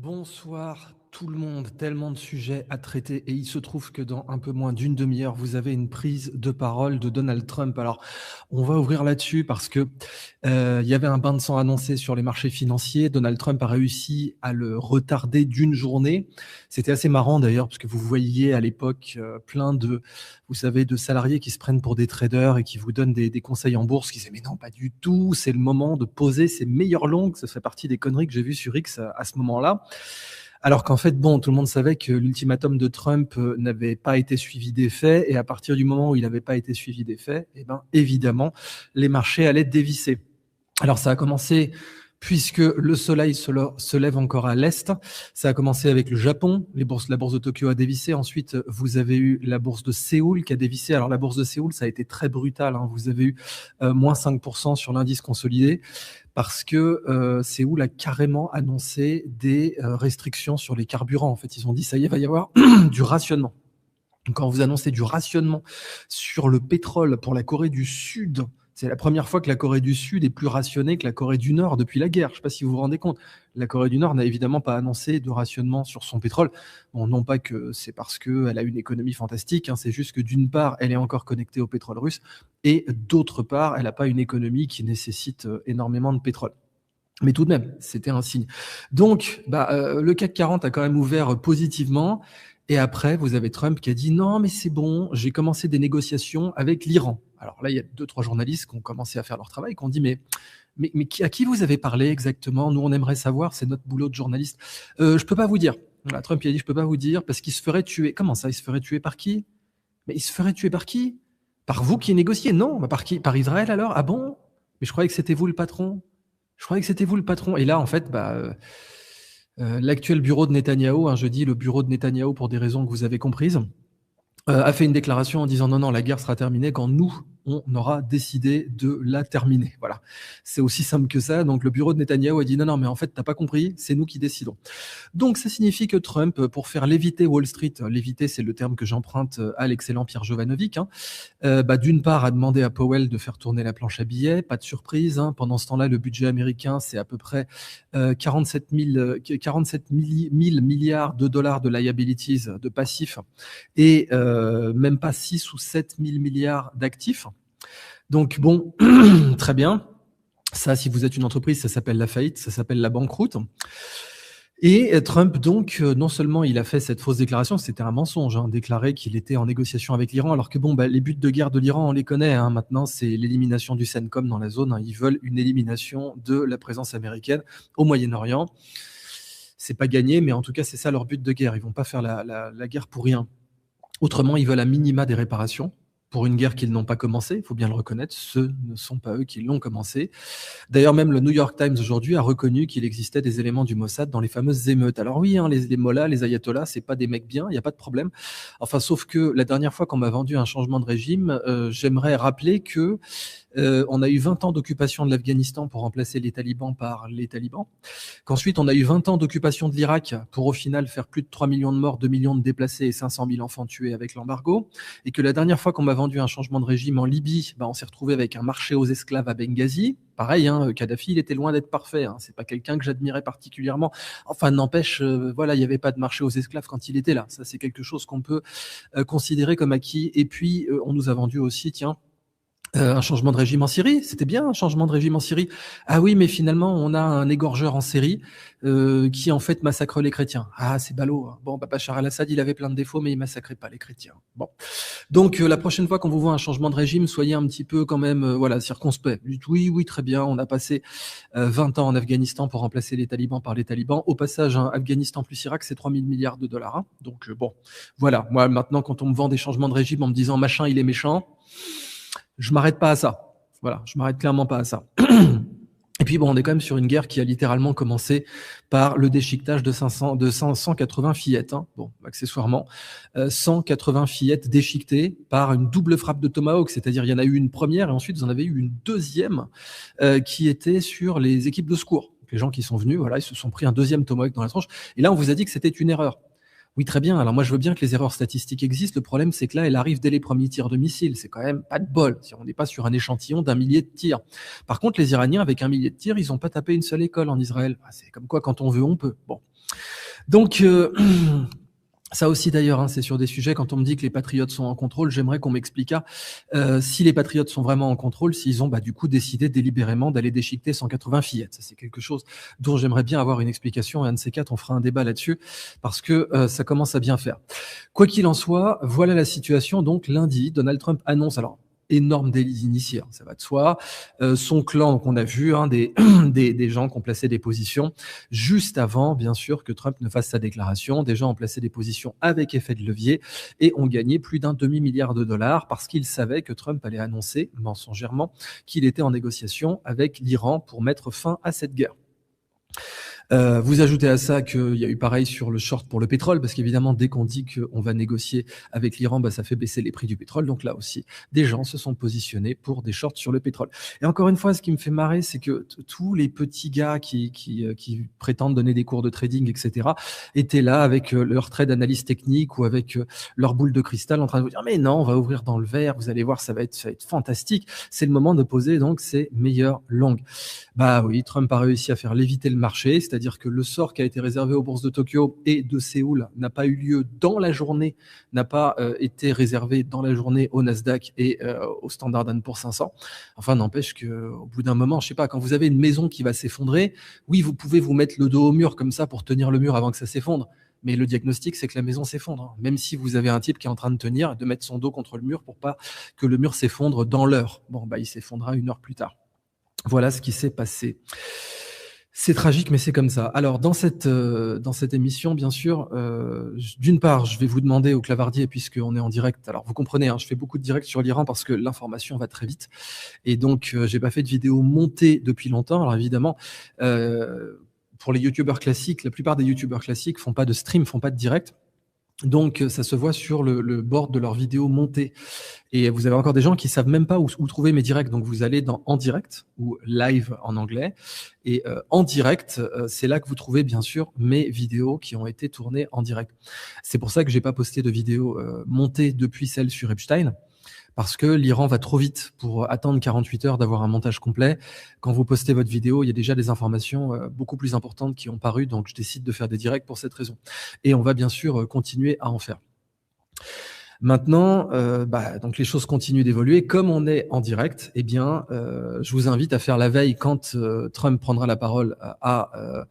Bonsoir tout le monde, tellement de sujets à traiter et il se trouve que dans un peu moins d'une demi-heure, vous avez une prise de parole de Donald Trump. Alors, on va ouvrir là-dessus parce que il y avait un bain de sang annoncé sur les marchés financiers. Donald Trump a réussi à le retarder d'une journée. C'était assez marrant d'ailleurs parce que vous voyiez à l'époque plein de, vous savez, de salariés qui se prennent pour des traders et qui vous donnent des conseils en bourse, qui disaient mais non, pas du tout, c'est le moment de poser ses meilleures longues. Ça fait partie des conneries que j'ai vues sur X à ce moment-là. Alors qu'en fait, bon, tout le monde savait que l'ultimatum de Trump n'avait pas été suivi des faits, et à partir du moment où il n'avait pas été suivi des faits, eh ben, évidemment, les marchés allaient dévisser. Alors ça a commencé, puisque le soleil se lève encore à l'est, ça a commencé avec le Japon, la bourse de Tokyo a dévissé, ensuite vous avez eu la bourse de Séoul qui a dévissé. Alors la bourse de Séoul, ça a été très brutal, hein. Vous avez eu moins 5% sur l'indice consolidé, parce que Séoul a carrément annoncé des restrictions sur les carburants. En fait, ils ont dit, ça y est, il va y avoir du rationnement. Quand vous annoncez du rationnement sur le pétrole pour la Corée du Sud, c'est la première fois que la Corée du Sud est plus rationnée que la Corée du Nord depuis la guerre. Je ne sais pas si vous vous rendez compte. La Corée du Nord n'a évidemment pas annoncé de rationnement sur son pétrole. Bon, non pas que c'est parce qu'elle a une économie fantastique, hein, c'est juste que d'une part, elle est encore connectée au pétrole russe, et d'autre part, elle n'a pas une économie qui nécessite énormément de pétrole. Mais tout de même, c'était un signe. Donc, le CAC 40 a quand même ouvert positivement. Et après, vous avez Trump qui a dit non, mais c'est bon, j'ai commencé des négociations avec l'Iran. Alors là, il y a 2-3 journalistes qui ont commencé à faire leur travail, qui ont dit mais à qui vous avez parlé exactement? Nous, on aimerait savoir, c'est notre boulot de journaliste. Je peux pas vous dire. Voilà, Trump il a dit je peux pas vous dire parce qu'il se ferait tuer. Comment ça, il se ferait tuer par qui? Mais il se ferait tuer par qui? Par vous qui négociez? Non, par qui? Par Israël alors? Ah bon? Mais je croyais que c'était vous le patron. Je croyais que c'était vous le patron. Et là, en fait, l'actuel bureau de Netanyahou, hein, je dis le bureau de Netanyahou pour des raisons que vous avez comprises, a fait une déclaration en disant non, la guerre sera terminée quand nous, on aura décidé de la terminer. Voilà. C'est aussi simple que ça. Donc le bureau de Netanyahou a dit non, mais en fait, t'as pas compris, c'est nous qui décidons. Donc ça signifie que Trump, pour faire léviter Wall Street, léviter c'est le terme que j'emprunte à l'excellent Pierre Jovanovic, hein, d'une part a demandé à Powell de faire tourner la planche à billets, pas de surprise, hein. Pendant ce temps-là, le budget américain, c'est à peu près 47 000 milliards de dollars de liabilities, de passifs, et même pas 6 ou 7 000 milliards d'actifs. Donc bon, très bien. Ça, si vous êtes une entreprise, ça s'appelle la faillite, ça s'appelle la banqueroute. Et Trump, donc, non seulement il a fait cette fausse déclaration, c'était un mensonge, hein, déclaré qu'il était en négociation avec l'Iran, alors que bon, les buts de guerre de l'Iran, on les connaît, hein, maintenant, c'est l'élimination du CENTCOM dans la zone, hein, ils veulent une élimination de la présence américaine au Moyen-Orient. C'est pas gagné, mais en tout cas, c'est ça leur but de guerre, ils vont pas faire la guerre pour rien. Autrement, ils veulent à minima des réparations pour une guerre qu'ils n'ont pas commencée, il faut bien le reconnaître, ce ne sont pas eux qui l'ont commencé. D'ailleurs, même le New York Times aujourd'hui a reconnu qu'il existait des éléments du Mossad dans les fameuses émeutes. Alors oui, hein, les mollahs, les ayatollahs, c'est pas des mecs bien, il n'y a pas de problème. Enfin, sauf que la dernière fois qu'on m'a vendu un changement de régime, j'aimerais rappeler que on a eu 20 ans d'occupation de l'Afghanistan pour remplacer les talibans par les talibans, qu'ensuite on a eu 20 ans d'occupation de l'Irak pour au final faire plus de 3 millions de morts, 2 millions de déplacés et 500 000 enfants tués avec l'embargo, et que la dernière fois qu'on m'a vendu un changement de régime en Libye, on s'est retrouvé avec un marché aux esclaves à Benghazi. Pareil, hein, Kadhafi, il était loin d'être parfait, hein, c'est pas quelqu'un que j'admirais particulièrement. Enfin, n'empêche, voilà, il n'y avait pas de marché aux esclaves quand il était là. Ça, c'est quelque chose qu'on peut considérer comme acquis. Et puis, on nous a vendu aussi, tiens, un changement de régime en Syrie, c'était bien un changement de régime en Syrie. Ah oui, mais finalement, on a un égorgeur en série qui en fait massacre les chrétiens. Ah, c'est ballot, hein. Bon, Bachar al-Assad, il avait plein de défauts, mais il massacrait pas les chrétiens. Bon, donc la prochaine fois qu'on vous voit un changement de régime, soyez un petit peu quand même, voilà, circonspect. Dites oui, très bien, on a passé 20 ans en Afghanistan pour remplacer les talibans par les talibans. Au passage, hein, Afghanistan plus Irak, c'est 3 000 milliards de dollars. Hein. Donc bon, voilà. Moi, maintenant, quand on me vend des changements de régime en me disant machin, il est méchant, je m'arrête pas à ça. Voilà, je m'arrête clairement pas à ça. Et puis bon, on est quand même sur une guerre qui a littéralement commencé par le déchiquetage de 180 fillettes. Hein. Bon, accessoirement, 180 fillettes déchiquetées par une double frappe de Tomahawk, c'est-à-dire il y en a eu une première et ensuite vous en avez eu une deuxième qui était sur les équipes de secours. Les gens qui sont venus, voilà, ils se sont pris un deuxième Tomahawk dans la tronche. Et là, on vous a dit que c'était une erreur. Oui, très bien. Alors moi, je veux bien que les erreurs statistiques existent. Le problème, c'est que là, elle arrive dès les premiers tirs de missiles. C'est quand même pas de bol. Si on n'est pas sur un échantillon d'un millier de tirs. Par contre, les Iraniens, avec un millier de tirs, ils n'ont pas tapé une seule école en Israël. C'est comme quoi, quand on veut, on peut. Bon. Donc, ça aussi d'ailleurs, hein, c'est sur des sujets, quand on me dit que les patriotes sont en contrôle, j'aimerais qu'on m'explique si les patriotes sont vraiment en contrôle, s'ils ont du coup décidé délibérément d'aller déchiqueter 180 fillettes. Ça, c'est quelque chose dont j'aimerais bien avoir une explication, et un de ces quatre, on fera un débat là-dessus, parce que ça commence à bien faire. Quoi qu'il en soit, voilà la situation. Donc lundi, Donald Trump annonce, alors énorme délit initié, hein, ça va de soi, son clan qu'on a vu, hein, des gens qui ont placé des positions juste avant, bien sûr, que Trump ne fasse sa déclaration. Des gens ont placé des positions avec effet de levier et ont gagné plus d'un demi-milliard de dollars parce qu'ils savaient que Trump allait annoncer mensongèrement qu'il était en négociation avec l'Iran pour mettre fin à cette guerre. Vous ajoutez à ça qu'il y a eu pareil sur le short pour le pétrole, parce qu'évidemment, dès qu'on dit qu'on va négocier avec l'Iran, ça fait baisser les prix du pétrole. Donc là aussi, des gens se sont positionnés pour des shorts sur le pétrole. Et encore une fois, ce qui me fait marrer, c'est que tous les petits gars qui prétendent donner des cours de trading, etc., étaient là avec leur trade analyse technique ou avec leur boule de cristal en train de vous dire « Mais non, on va ouvrir dans le vert, vous allez voir, ça va être fantastique. » C'est le moment de poser donc ses meilleures longues. Bah oui, Trump a réussi à faire léviter le marché, c'est-à-dire que le sort qui a été réservé aux bourses de Tokyo et de Séoul n'a pas eu lieu dans la journée, n'a pas été réservé dans la journée au Nasdaq et au Standard & Poor's 500. Enfin, n'empêche qu'au bout d'un moment, je sais pas, quand vous avez une maison qui va s'effondrer, oui, vous pouvez vous mettre le dos au mur comme ça pour tenir le mur avant que ça s'effondre. Mais le diagnostic, c'est que la maison s'effondre. Hein. Même si vous avez un type qui est en train de tenir, de mettre son dos contre le mur pour pas que le mur s'effondre dans l'heure. Bon, il s'effondrera 1 heure plus tard. Voilà ce qui s'est passé. C'est tragique, mais c'est comme ça. Alors, dans cette émission, bien sûr, d'une part, je vais vous demander au clavardier, puisqu'on est en direct. Alors, vous comprenez, hein, je fais beaucoup de directs sur l'Iran parce que l'information va très vite. Et donc, j'ai pas fait de vidéo montée depuis longtemps. Alors, évidemment, pour les youtubeurs classiques, la plupart des youtubeurs classiques font pas de stream, font pas de direct. Donc, ça se voit sur le board de leur vidéo montée. Et vous avez encore des gens qui savent même pas où trouver mes directs. Donc, vous allez dans En direct ou Live en anglais. Et En direct, c'est là que vous trouvez bien sûr mes vidéos qui ont été tournées en direct. C'est pour ça que j'ai pas posté de vidéo montée depuis celle sur Epstein. Parce que l'Iran va trop vite pour attendre 48 heures d'avoir un montage complet. Quand vous postez votre vidéo, il y a déjà des informations beaucoup plus importantes qui ont paru, donc je décide de faire des directs pour cette raison. Et on va bien sûr continuer à en faire. Maintenant, donc les choses continuent d'évoluer. Comme on est en direct, je vous invite à faire la veille quand Trump prendra la parole à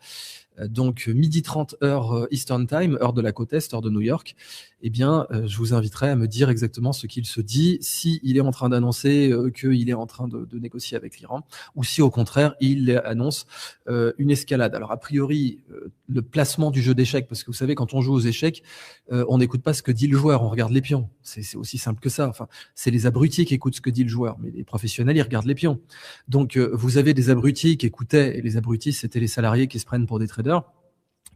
donc 12h30 heure Eastern Time, heure de la côte Est, heure de New York. Je vous inviterai à me dire exactement ce qu'il se dit, s'il est en train d'annoncer qu'il est en train de négocier avec l'Iran, ou si au contraire il annonce une escalade. Alors a priori, le placement du jeu d'échecs, parce que vous savez, quand on joue aux échecs, on n'écoute pas ce que dit le joueur, on regarde les pions. C'est aussi simple que ça. Enfin, c'est les abrutis qui écoutent ce que dit le joueur, mais les professionnels, ils regardent les pions. Donc, vous avez des abrutis qui écoutaient, et les abrutis, c'était les salariés qui se prennent pour des traders,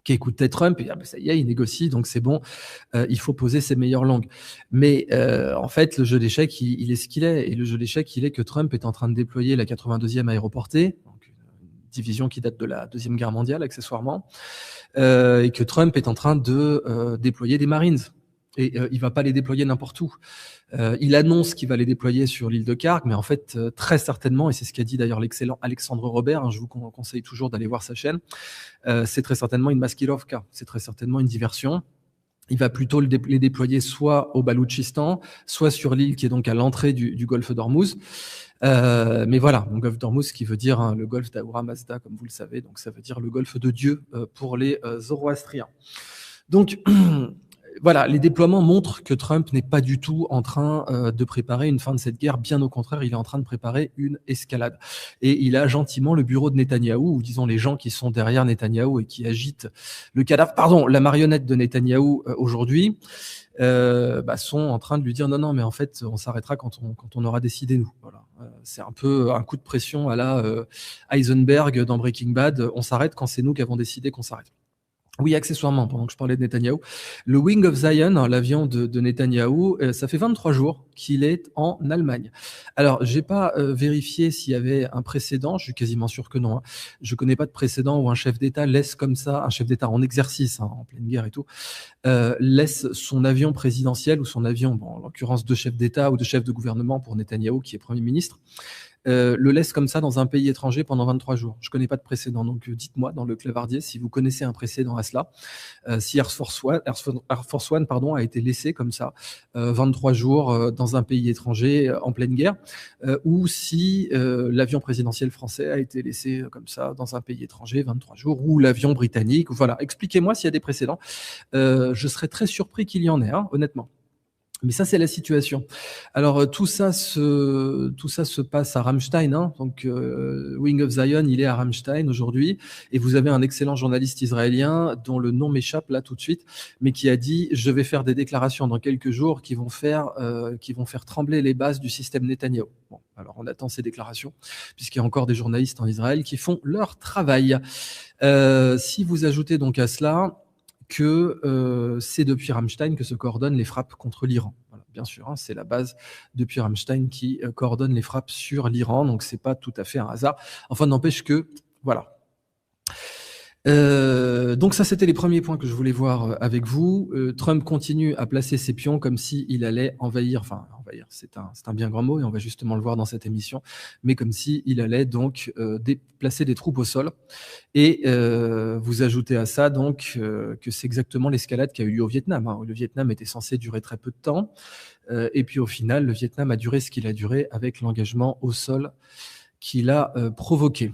qui écoutaient Trump, et ça y est, il négocie, donc c'est bon, il faut poser ses meilleures langues. Mais en fait, le jeu d'échecs, il est ce qu'il est. Et le jeu d'échecs, il est que Trump est en train de déployer la 82e aéroportée, donc une division qui date de la Deuxième Guerre mondiale, accessoirement, et que Trump est en train de déployer des Marines. Et il va pas les déployer n'importe où. Il annonce qu'il va les déployer sur l'île de Kharg, mais en fait, très certainement, et c'est ce qu'a dit d'ailleurs l'excellent Alexandre Robert, hein, je vous conseille toujours d'aller voir sa chaîne, c'est très certainement une maskirovka, c'est très certainement une diversion. Il va plutôt les déployer soit au Baloutchistan, soit sur l'île qui est donc à l'entrée du golfe d'Ormuz. Mais voilà, le golfe d'Ormuz qui veut dire le golfe d'Ahura Mazda, comme vous le savez, donc ça veut dire le golfe de Dieu pour les Zoroastriens. Donc, voilà, les déploiements montrent que Trump n'est pas du tout en train de préparer une fin de cette guerre. Bien au contraire, il est en train de préparer une escalade. Et il a gentiment le bureau de Netanyahou, ou disons les gens qui sont derrière Netanyahou et qui agitent le cadavre, la marionnette de Netanyahou aujourd'hui, sont en train de lui dire non, mais en fait, on s'arrêtera quand on aura décidé, nous. Voilà. C'est un peu un coup de pression à la Heisenberg dans Breaking Bad. On s'arrête quand c'est nous qui avons décidé qu'on s'arrête. Oui, accessoirement, pendant que je parlais de Netanyahou. Le Wing of Zion, l'avion de Netanyahou, ça fait 23 jours qu'il est en Allemagne. Alors, j'ai pas vérifié s'il y avait un précédent, je suis quasiment sûr que non. Hein. Je connais pas de précédent où un chef d'État laisse comme ça, un chef d'État en exercice, en pleine guerre et tout, laisse son avion présidentiel ou son avion, en l'occurrence de chef d'État ou de chef de gouvernement pour Netanyahou, qui est Premier ministre, le laisse comme ça dans un pays étranger pendant 23 jours. Je connais pas de précédent, donc dites-moi dans le clavardier si vous connaissez un précédent à cela. Si Air Force One, pardon, a été laissé comme ça 23 jours dans un pays étranger en pleine guerre, ou si l'avion présidentiel français a été laissé comme ça dans un pays étranger 23 jours, ou l'avion britannique. Voilà, expliquez-moi s'il y a des précédents. Je serais très surpris qu'il y en ait, hein, honnêtement. Mais ça, c'est la situation. Alors, tout ça se passe à Ramstein, hein. Donc, Wing of Zion, il est à Ramstein aujourd'hui. Et vous avez un excellent journaliste israélien dont le nom m'échappe là tout de suite, mais qui a dit: je vais faire des déclarations dans quelques jours qui vont faire trembler les bases du système Netanyahou. Bon, alors on attend ces déclarations, puisqu'il y a encore des journalistes en Israël qui font leur travail. Si vous ajoutez donc à cela que c'est depuis Ramstein que se coordonnent les frappes contre l'Iran. Voilà, bien sûr, hein, c'est la base depuis Ramstein qui coordonne les frappes sur l'Iran, donc c'est pas tout à fait un hasard. Enfin, n'empêche que, voilà. Donc ça, c'était les premiers points que je voulais voir avec vous. Trump continue à placer ses pions comme s'il allait envahir, c'est un bien grand mot et on va justement le voir dans cette émission, mais comme s'il allait donc placer des troupes au sol. Et vous ajoutez à ça donc que c'est exactement l'escalade qui a eu lieu au Vietnam, hein. Le Vietnam était censé durer très peu de temps, et puis au final, le Vietnam a duré ce qu'il a duré avec l'engagement au sol qu'il a provoqué.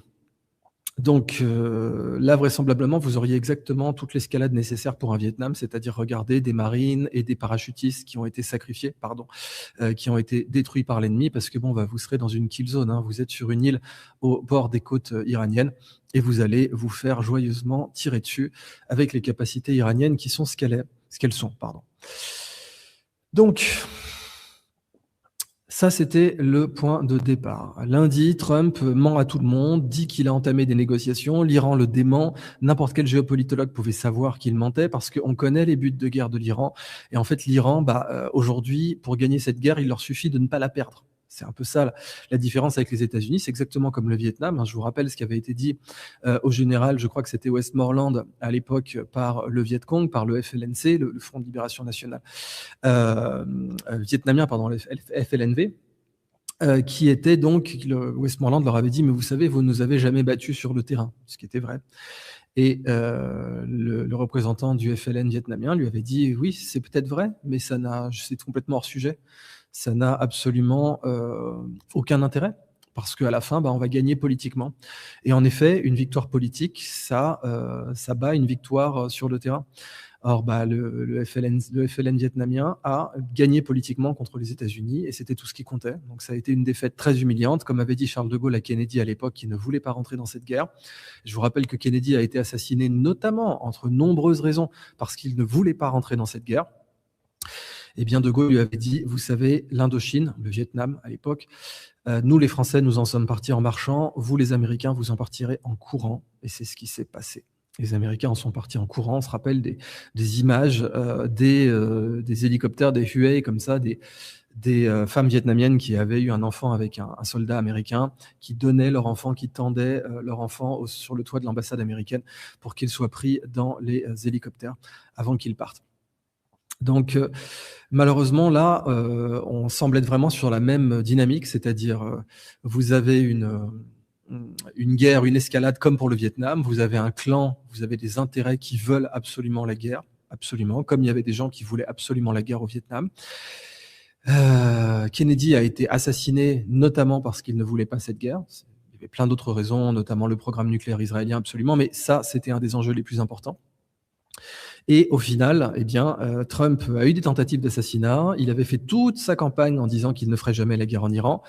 Donc là, vraisemblablement, vous auriez exactement toute l'escalade nécessaire pour un Vietnam, c'est-à-dire regarder des marines et des parachutistes qui ont été sacrifiés, qui ont été détruits par l'ennemi, parce que bon, vous serez dans une kill zone, hein. Vous êtes sur une île au bord des côtes iraniennes et vous allez vous faire joyeusement tirer dessus avec les capacités iraniennes qui sont ce qu'elles sont. Donc, ça, c'était le point de départ. Lundi, Trump ment à tout le monde, dit qu'il a entamé des négociations, l'Iran le dément. N'importe quel géopolitologue pouvait savoir qu'il mentait parce qu'on connaît les buts de guerre de l'Iran. Et en fait, l'Iran, aujourd'hui, pour gagner cette guerre, il leur suffit de ne pas la perdre. C'est un peu ça la différence avec les États-Unis. C'est exactement comme le Vietnam, hein. Je vous rappelle ce qui avait été dit au général, je crois que c'était Westmoreland à l'époque, par le Viet Cong, par le FLNC, le Front de Libération Nationale vietnamien, pardon, le FLNV. Qui était donc, Westmoreland leur avait dit: mais vous savez, vous ne nous avez jamais battus sur le terrain, ce qui était vrai. Et le représentant du FLN vietnamien lui avait dit: oui, c'est peut-être vrai, mais c'est complètement hors sujet. Ça n'a absolument aucun intérêt, parce qu'à la fin, on va gagner politiquement. Et en effet, une victoire politique, ça bat une victoire sur le terrain. Or, le FLN vietnamien a gagné politiquement contre les États-Unis et c'était tout ce qui comptait. Donc, ça a été une défaite très humiliante, comme avait dit Charles de Gaulle à Kennedy à l'époque, qui ne voulait pas rentrer dans cette guerre. Je vous rappelle que Kennedy a été assassiné notamment, entre nombreuses raisons, parce qu'il ne voulait pas rentrer dans cette guerre. Eh bien, de Gaulle lui avait dit: vous savez, l'Indochine, le Vietnam à l'époque, nous les Français, nous en sommes partis en marchant, vous les Américains, vous en partirez en courant. Et c'est ce qui s'est passé. Les Américains en sont partis en courant. On se rappelle des images des hélicoptères, des Huey, comme ça, des femmes vietnamiennes qui avaient eu un enfant avec un soldat américain, qui donnaient leur enfant, qui tendaient leur enfant sur le toit de l'ambassade américaine pour qu'il soit pris dans les hélicoptères avant qu'ils partent. Donc, malheureusement, là, on semble être vraiment sur la même dynamique, c'est-à-dire vous avez une guerre, une escalade comme pour le Vietnam, vous avez un clan, vous avez des intérêts qui veulent absolument la guerre, absolument, comme il y avait des gens qui voulaient absolument la guerre au Vietnam. Kennedy a été assassiné notamment parce qu'il ne voulait pas cette guerre. Il y avait plein d'autres raisons, notamment le programme nucléaire israélien, absolument, mais ça, c'était un des enjeux les plus importants. Et au final, Trump a eu des tentatives d'assassinat. Il avait fait toute sa campagne en disant qu'il ne ferait jamais la guerre en Iran.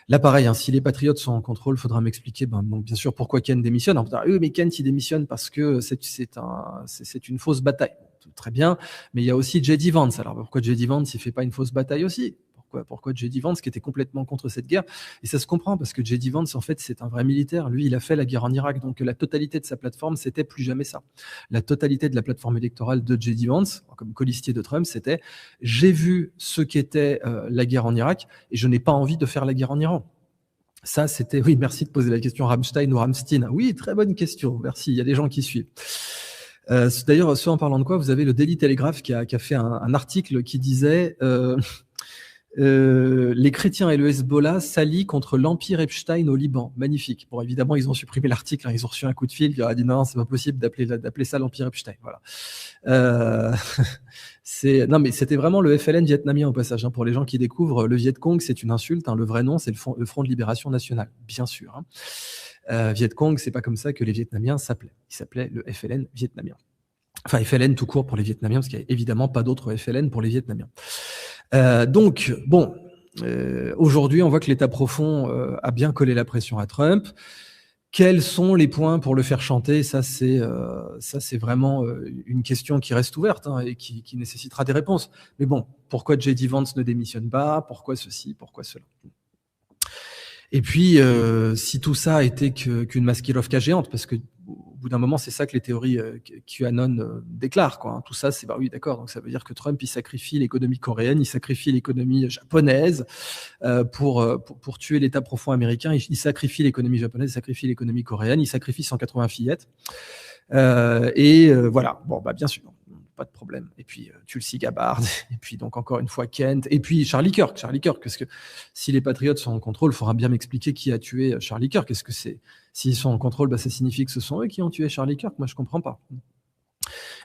Là, pareil, hein, si les patriotes sont en contrôle, il faudra m'expliquer, donc, bien sûr, pourquoi Ken démissionne. On peut dire: oui, mais Ken, il démissionne parce que c'est une fausse bataille. Très bien, mais il y a aussi J.D. Vance. Alors, pourquoi J.D. Vance, il fait pas une fausse bataille aussi ? Pourquoi J.D. Vance, qui était complètement contre cette guerre? Et ça se comprend, parce que J.D. Vance, en fait, c'est un vrai militaire. Lui, il a fait la guerre en Irak, donc la totalité de sa plateforme, c'était plus jamais ça. La totalité de la plateforme électorale de J.D. Vance, comme colistier de Trump, c'était: j'ai vu ce qu'était la guerre en Irak, et je n'ai pas envie de faire la guerre en Iran. Ça, c'était... Oui, merci de poser la question, Ramstein ou Ramstein. Oui, très bonne question, merci, il y a des gens qui suivent. D'ailleurs, en parlant de quoi, vous avez le Daily Telegraph qui a fait un article qui disait Les chrétiens et le Hezbollah s'allient contre l'empire Epstein au Liban. Magnifique. Bon, évidemment, ils ont supprimé l'article, hein, ils ont reçu un coup de fil, il leur a dit non, c'est pas possible d'appeler ça l'empire Epstein. Voilà. Non, mais c'était vraiment le FLN vietnamien au passage. Hein, pour les gens qui découvrent, le Viet Cong, c'est une insulte. Hein, le vrai nom, c'est le Front de Libération Nationale, bien sûr. Hein. Viet Cong, c'est pas comme ça que les Vietnamiens s'appelaient. Ils s'appelaient le FLN vietnamien. Enfin, FLN tout court pour les Vietnamiens, parce qu'il n'y a évidemment pas d'autre FLN pour les Vietnamiens. Donc, bon, aujourd'hui, on voit que l'État profond a bien collé la pression à Trump. Quels sont les points pour le faire chanter? Ça, c'est vraiment une question qui reste ouverte, hein, et qui nécessitera des réponses. Mais bon, pourquoi J.D. Vance ne démissionne pas? Pourquoi ceci? Pourquoi cela? Et puis, si tout ça a été qu'une maskirovka géante, parce que au bout d'un moment, c'est ça que les théories QAnon déclarent, quoi. Hein. Tout ça, c'est oui, d'accord. Donc ça veut dire que Trump, il sacrifie l'économie coréenne, il sacrifie l'économie japonaise pour tuer l'État profond américain. Il sacrifie l'économie japonaise, il sacrifie l'économie coréenne, il sacrifie 180 fillettes. Voilà. Bon, bah bien sûr. Pas de problème. Et puis Tulsi Gabbard, et puis donc encore une fois Kent, et puis Charlie Kirk, parce que si les Patriotes sont en contrôle, il faudra bien m'expliquer qui a tué Charlie Kirk. Qu'est-ce que c'est? S'ils sont en contrôle, bah, ça signifie que ce sont eux qui ont tué Charlie Kirk. Moi, je comprends pas.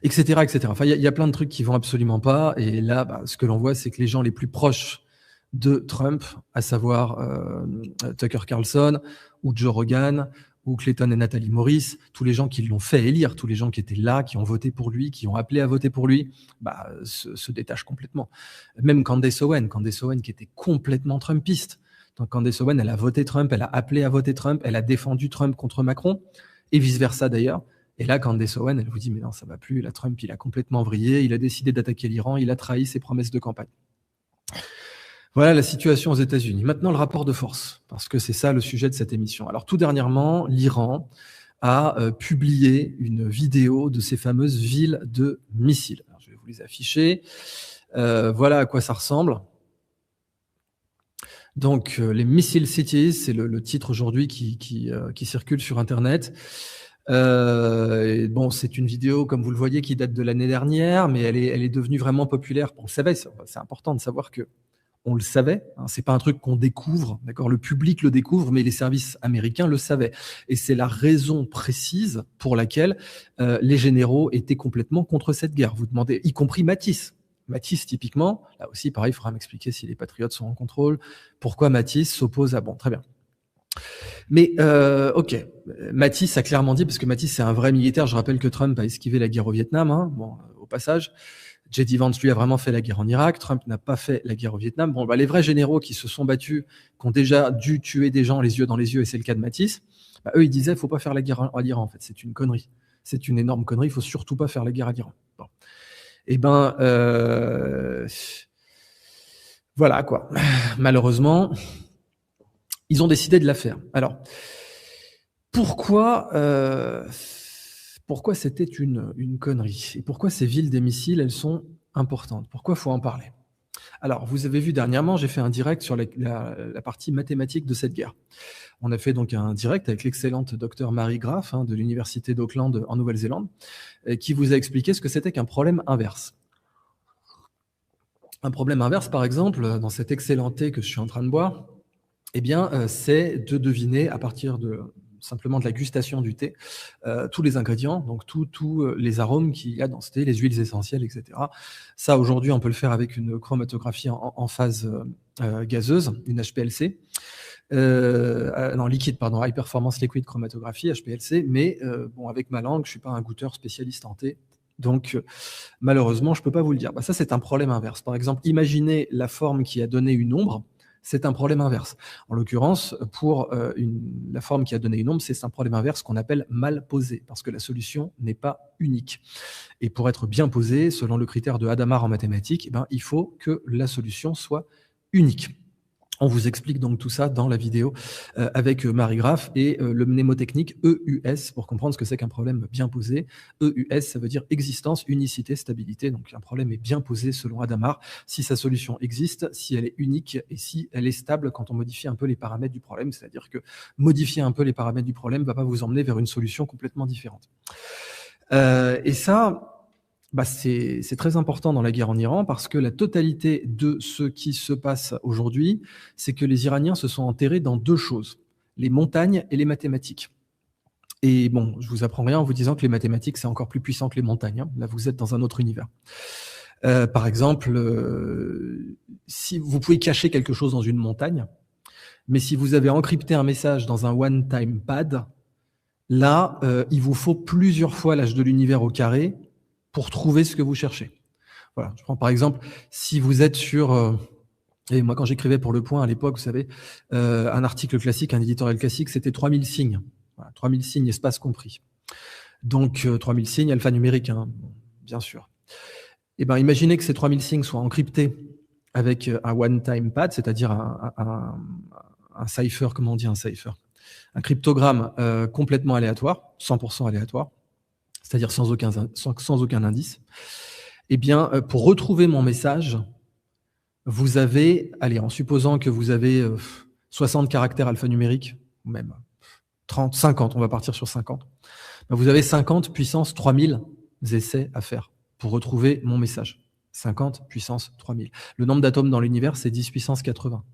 Etc., etc. Enfin, il y a plein de trucs qui vont absolument pas. Et là, bah, ce que l'on voit, c'est que les gens les plus proches de Trump, à savoir Tucker Carlson ou Joe Rogan, ou Clayton et Nathalie Morris, tous les gens qui l'ont fait élire, tous les gens qui étaient là, qui ont voté pour lui, qui ont appelé à voter pour lui, bah, se détachent complètement. Même Candace Owen qui était complètement trumpiste. Donc Candace Owen, elle a voté Trump, elle a appelé à voter Trump, elle a défendu Trump contre Macron, et vice-versa d'ailleurs. Et là, Candace Owen, elle vous dit, mais non, ça va plus, là, Trump, il a complètement vrillé, il a décidé d'attaquer l'Iran, il a trahi ses promesses de campagne. Voilà la situation aux États-Unis. Maintenant, le rapport de force, parce que c'est ça le sujet de cette émission. Alors, tout dernièrement, l'Iran a publié une vidéo de ces fameuses villes de missiles. Alors, je vais vous les afficher. Voilà à quoi ça ressemble. Donc, les Missile Cities, c'est le titre aujourd'hui qui circule sur Internet. Bon, c'est une vidéo, comme vous le voyez, qui date de l'année dernière, mais elle est devenue vraiment populaire. On le savait, c'est important de savoir que on le savait, hein, c'est pas un truc qu'on découvre, d'accord? Le public le découvre, mais les services américains le savaient. Et c'est la raison précise pour laquelle les généraux étaient complètement contre cette guerre. Vous demandez, y compris Mattis. Mattis, typiquement, là aussi, pareil, il faudra m'expliquer si les patriotes sont en contrôle, pourquoi Mattis s'oppose à... Bon, très bien. Mais ok, Mattis a clairement dit, parce que Mattis c'est un vrai militaire, je rappelle que Trump a esquivé la guerre au Vietnam, hein, bon, au passage. J.D. Vance, lui, a vraiment fait la guerre en Irak. Trump n'a pas fait la guerre au Vietnam. Bon, bah, les vrais généraux qui se sont battus, qui ont déjà dû tuer des gens les yeux dans les yeux, et c'est le cas de Mattis, bah, eux, ils disaient, il ne faut pas faire la guerre à l'Iran, en fait. C'est une connerie. C'est une énorme connerie. Il ne faut surtout pas faire la guerre à l'Iran. Bon. Eh ben, voilà, quoi. Malheureusement, ils ont décidé de la faire. Alors, pourquoi c'était une connerie? Et pourquoi ces villes des missiles, elles sont importantes? Pourquoi il faut en parler? Alors, vous avez vu dernièrement, j'ai fait un direct sur la partie mathématique de cette guerre. On a fait donc un direct avec l'excellente docteure Marie Graff, hein, de l'université d'Auckland en Nouvelle-Zélande, qui vous a expliqué ce que c'était qu'un problème inverse. Un problème inverse, par exemple, dans cet excellent thé que je suis en train de boire, eh bien, c'est de deviner à partir simplement de la gustation du thé, tous les ingrédients, donc tous les arômes qu'il y a dans ce thé, les huiles essentielles, etc. Ça, aujourd'hui, on peut le faire avec une chromatographie en phase gazeuse, une HPLC. Non, liquide, pardon, High Performance Liquid Chromatographie, HPLC, mais bon, avec ma langue, je ne suis pas un goûteur spécialiste en thé, donc malheureusement, je ne peux pas vous le dire. Bah, ça, c'est un problème inverse. Par exemple, imaginez la forme qui a donné une ombre, c'est un problème inverse. En l'occurrence, pour la forme qui a donné une ombre, c'est un problème inverse qu'on appelle mal posé, parce que la solution n'est pas unique. Et pour être bien posée, selon le critère de Hadamard en mathématiques, eh ben, il faut que la solution soit unique. On vous explique donc tout ça dans la vidéo avec Marie Graff et le mnémotechnique EUS pour comprendre ce que c'est qu'un problème bien posé. EUS, ça veut dire existence, unicité, stabilité. Donc un problème est bien posé selon Hadamard si sa solution existe, si elle est unique et si elle est stable quand on modifie un peu les paramètres du problème. C'est-à-dire que modifier un peu les paramètres du problème ne va pas vous emmener vers une solution complètement différente. Et ça... Bah, c'est très important dans la guerre en Iran parce que la totalité de ce qui se passe aujourd'hui, c'est que les Iraniens se sont enterrés dans 2 choses, les montagnes et les mathématiques. Et bon, je vous apprends rien en vous disant que les mathématiques, c'est encore plus puissant que les montagnes, hein. Là, vous êtes dans un autre univers. Par exemple, si vous pouvez cacher quelque chose dans une montagne, mais si vous avez encrypté un message dans un one-time pad, là, il vous faut plusieurs fois l'âge de l'univers au carré pour trouver ce que vous cherchez. Voilà, je prends par exemple, si vous êtes sur, et moi quand j'écrivais pour Le Point à l'époque, vous savez, un article classique, un éditorial classique, c'était 3000 signes. Voilà, 3000 signes, espace compris. Donc 3000 signes, alphanumérique, hein, bien sûr. Eh ben, imaginez que ces 3000 signes soient encryptés avec un one-time pad, c'est-à-dire un cipher, comment on dit un cipher? Un cryptogramme complètement aléatoire, 100% aléatoire, c'est-à-dire sans aucun indice. Eh bien, pour retrouver mon message, vous avez, allez, en supposant que vous avez 60 caractères alphanumériques, ou même 30, 50, on va partir sur 50, ben vous avez 50 puissance 3000 essais à faire pour retrouver mon message. 50 puissance 3000. Le nombre d'atomes dans l'univers, c'est 10 puissance 80.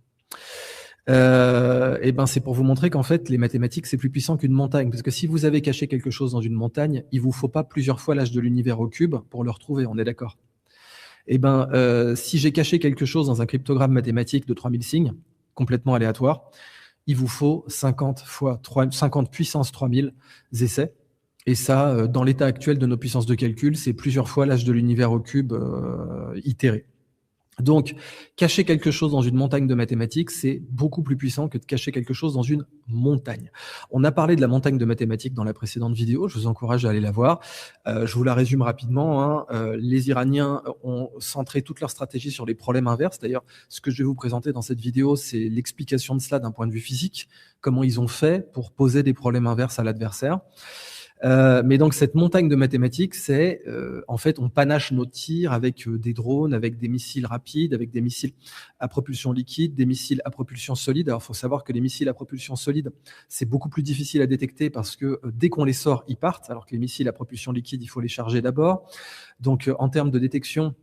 Et ben c'est pour vous montrer qu'en fait, les mathématiques, c'est plus puissant qu'une montagne. Parce que si vous avez caché quelque chose dans une montagne, il vous faut pas plusieurs fois l'âge de l'univers au cube pour le retrouver, on est d'accord? Et ben, si j'ai caché quelque chose dans un cryptogramme mathématique de 3000 signes, complètement aléatoire, il vous faut 50 puissance 3000 essais. Et ça, dans l'état actuel de nos puissances de calcul, c'est plusieurs fois l'âge de l'univers au cube itéré. Donc, cacher quelque chose dans une montagne de mathématiques, c'est beaucoup plus puissant que de cacher quelque chose dans une montagne. On a parlé de la montagne de mathématiques dans la précédente vidéo, je vous encourage à aller la voir. Je vous la résume rapidement, hein. Les Iraniens ont centré toute leur stratégie sur les problèmes inverses. D'ailleurs, ce que je vais vous présenter dans cette vidéo, c'est l'explication de cela d'un point de vue physique, comment ils ont fait pour poser des problèmes inverses à l'adversaire. Mais donc cette montagne de mathématiques, c'est en fait on panache nos tirs avec des drones, avec des missiles rapides, avec des missiles à propulsion liquide, des missiles à propulsion solide. Alors il faut savoir que les missiles à propulsion solide, c'est beaucoup plus difficile à détecter parce que dès qu'on les sort, ils partent, alors que les missiles à propulsion liquide, il faut les charger d'abord. Donc en termes de détection,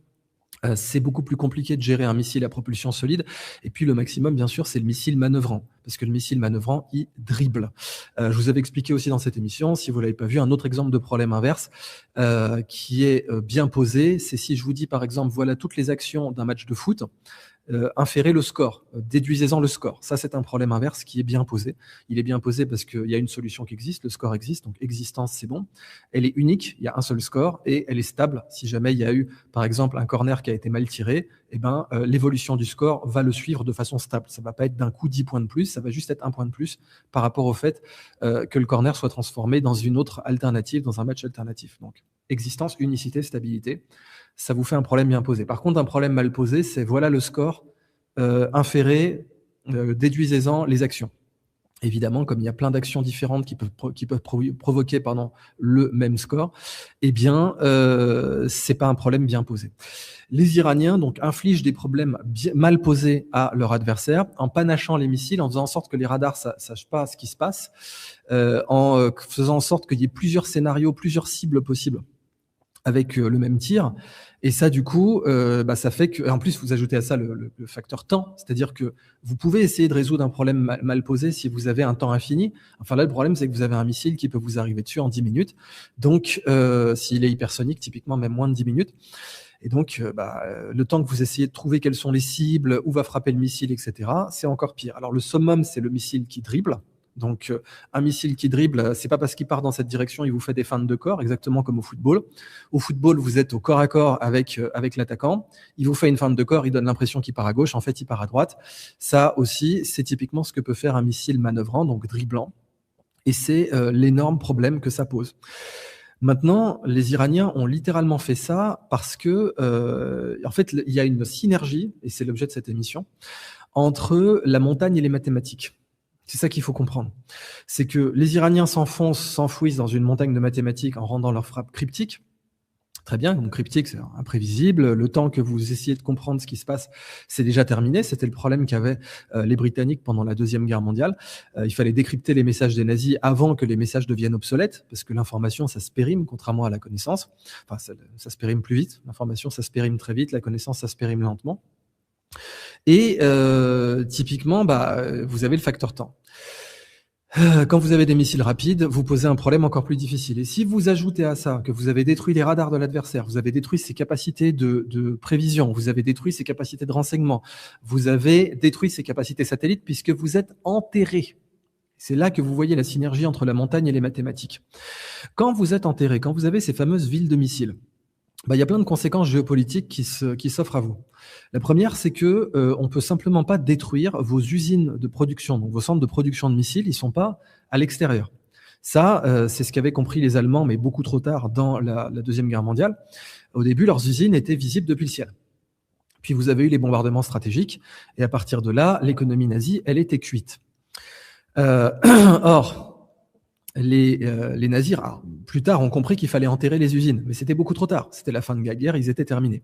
c'est beaucoup plus compliqué de gérer un missile à propulsion solide. Et puis le maximum, bien sûr, c'est le missile manœuvrant, parce que le missile manœuvrant, il dribble. Je vous avais expliqué aussi dans cette émission, si vous l'avez pas vu, un autre exemple de problème inverse qui est bien posé. C'est si je vous dis, par exemple, voilà toutes les actions d'un match de foot, inférez le score, déduisez-en le score. Ça, c'est un problème inverse qui est bien posé. Il est bien posé parce qu'il y a une solution qui existe, le score existe, donc existence, c'est bon. Elle est unique, il y a un seul score, et elle est stable. Si jamais il y a eu, par exemple, un corner qui a été mal tiré, eh ben, l'évolution du score va le suivre de façon stable. Ça va pas être d'un coup 10 points de plus, ça va juste être 1 point de plus par rapport au fait que le corner soit transformé dans une autre alternative, dans un match alternatif. Donc, existence, unicité, stabilité. Ça vous fait un problème bien posé. Par contre, un problème mal posé, c'est voilà le score, inféré, déduisez-en les actions. Évidemment, comme il y a plein d'actions différentes qui peuvent provoquer le même score, eh bien, c'est pas un problème bien posé. Les Iraniens donc infligent des problèmes mal posés à leur adversaire en panachant les missiles, en faisant en sorte que les radars sachent pas ce qui se passe, en faisant en sorte qu'il y ait plusieurs scénarios, plusieurs cibles possibles avec le même tir. Et ça, du coup, ça fait que, en plus, vous ajoutez à ça le facteur temps, c'est-à-dire que vous pouvez essayer de résoudre un problème mal posé si vous avez un temps infini. Enfin là, le problème, c'est que vous avez un missile qui peut vous arriver dessus en 10 minutes. Donc, s'il est hypersonique, typiquement même moins de 10 minutes. Et donc, le temps que vous essayez de trouver quelles sont les cibles, où va frapper le missile, etc., c'est encore pire. Alors, le summum, c'est le missile qui dribble. Donc, un missile qui dribble, c'est pas parce qu'il part dans cette direction, il vous fait des feintes de corps, exactement comme au football. Au football, vous êtes au corps à corps avec l'attaquant. Il vous fait une feinte de corps, il donne l'impression qu'il part à gauche, en fait, il part à droite. Ça aussi, c'est typiquement ce que peut faire un missile manœuvrant, donc dribblant. Et c'est l'énorme problème que ça pose. Maintenant, les Iraniens ont littéralement fait ça parce que, en fait, il y a une synergie, et c'est l'objet de cette émission, entre la montagne et les mathématiques. C'est ça qu'il faut comprendre. C'est que les Iraniens s'enfouissent dans une montagne de mathématiques en rendant leurs frappes cryptiques. Très bien, donc cryptique, c'est imprévisible. Le temps que vous essayez de comprendre ce qui se passe, c'est déjà terminé. C'était le problème qu'avaient les Britanniques pendant la Deuxième Guerre mondiale. Il fallait décrypter les messages des nazis avant que les messages deviennent obsolètes, parce que l'information, ça se périme, contrairement à la connaissance. Enfin, ça se périme plus vite. L'information, ça se périme très vite. La connaissance, ça se périme lentement. Et typiquement, vous avez le facteur temps. Quand vous avez des missiles rapides, vous posez un problème encore plus difficile. Et si vous ajoutez à ça que vous avez détruit les radars de l'adversaire, vous avez détruit ses capacités de prévision, vous avez détruit ses capacités de renseignement, vous avez détruit ses capacités satellites puisque vous êtes enterré. C'est là que vous voyez la synergie entre la montagne et les mathématiques. Quand vous êtes enterré, quand vous avez ces fameuses villes de missiles, il y a plein de conséquences géopolitiques qui s'offrent à vous. La première, c'est que on peut simplement pas détruire vos usines de production, donc vos centres de production de missiles, ils sont pas à l'extérieur. Ça, c'est ce qu'avaient compris les Allemands, mais beaucoup trop tard dans la Deuxième Guerre mondiale. Au début, leurs usines étaient visibles depuis le ciel. Puis vous avez eu les bombardements stratégiques, et à partir de là, l'économie nazie, elle était cuite. Or, les nazis, plus tard, ont compris qu'il fallait enterrer les usines, mais c'était beaucoup trop tard. C'était la fin de la guerre, ils étaient terminés.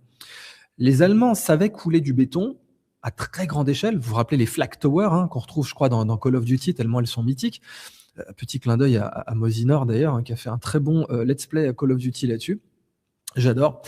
Les Allemands savaient couler du béton à très grande échelle. Vous vous rappelez les Flak Towers, qu'on retrouve, je crois, dans Call of Duty, tellement elles sont mythiques. Petit clin d'œil à Mosinor, d'ailleurs, qui a fait un très bon let's play à Call of Duty là-dessus. J'adore.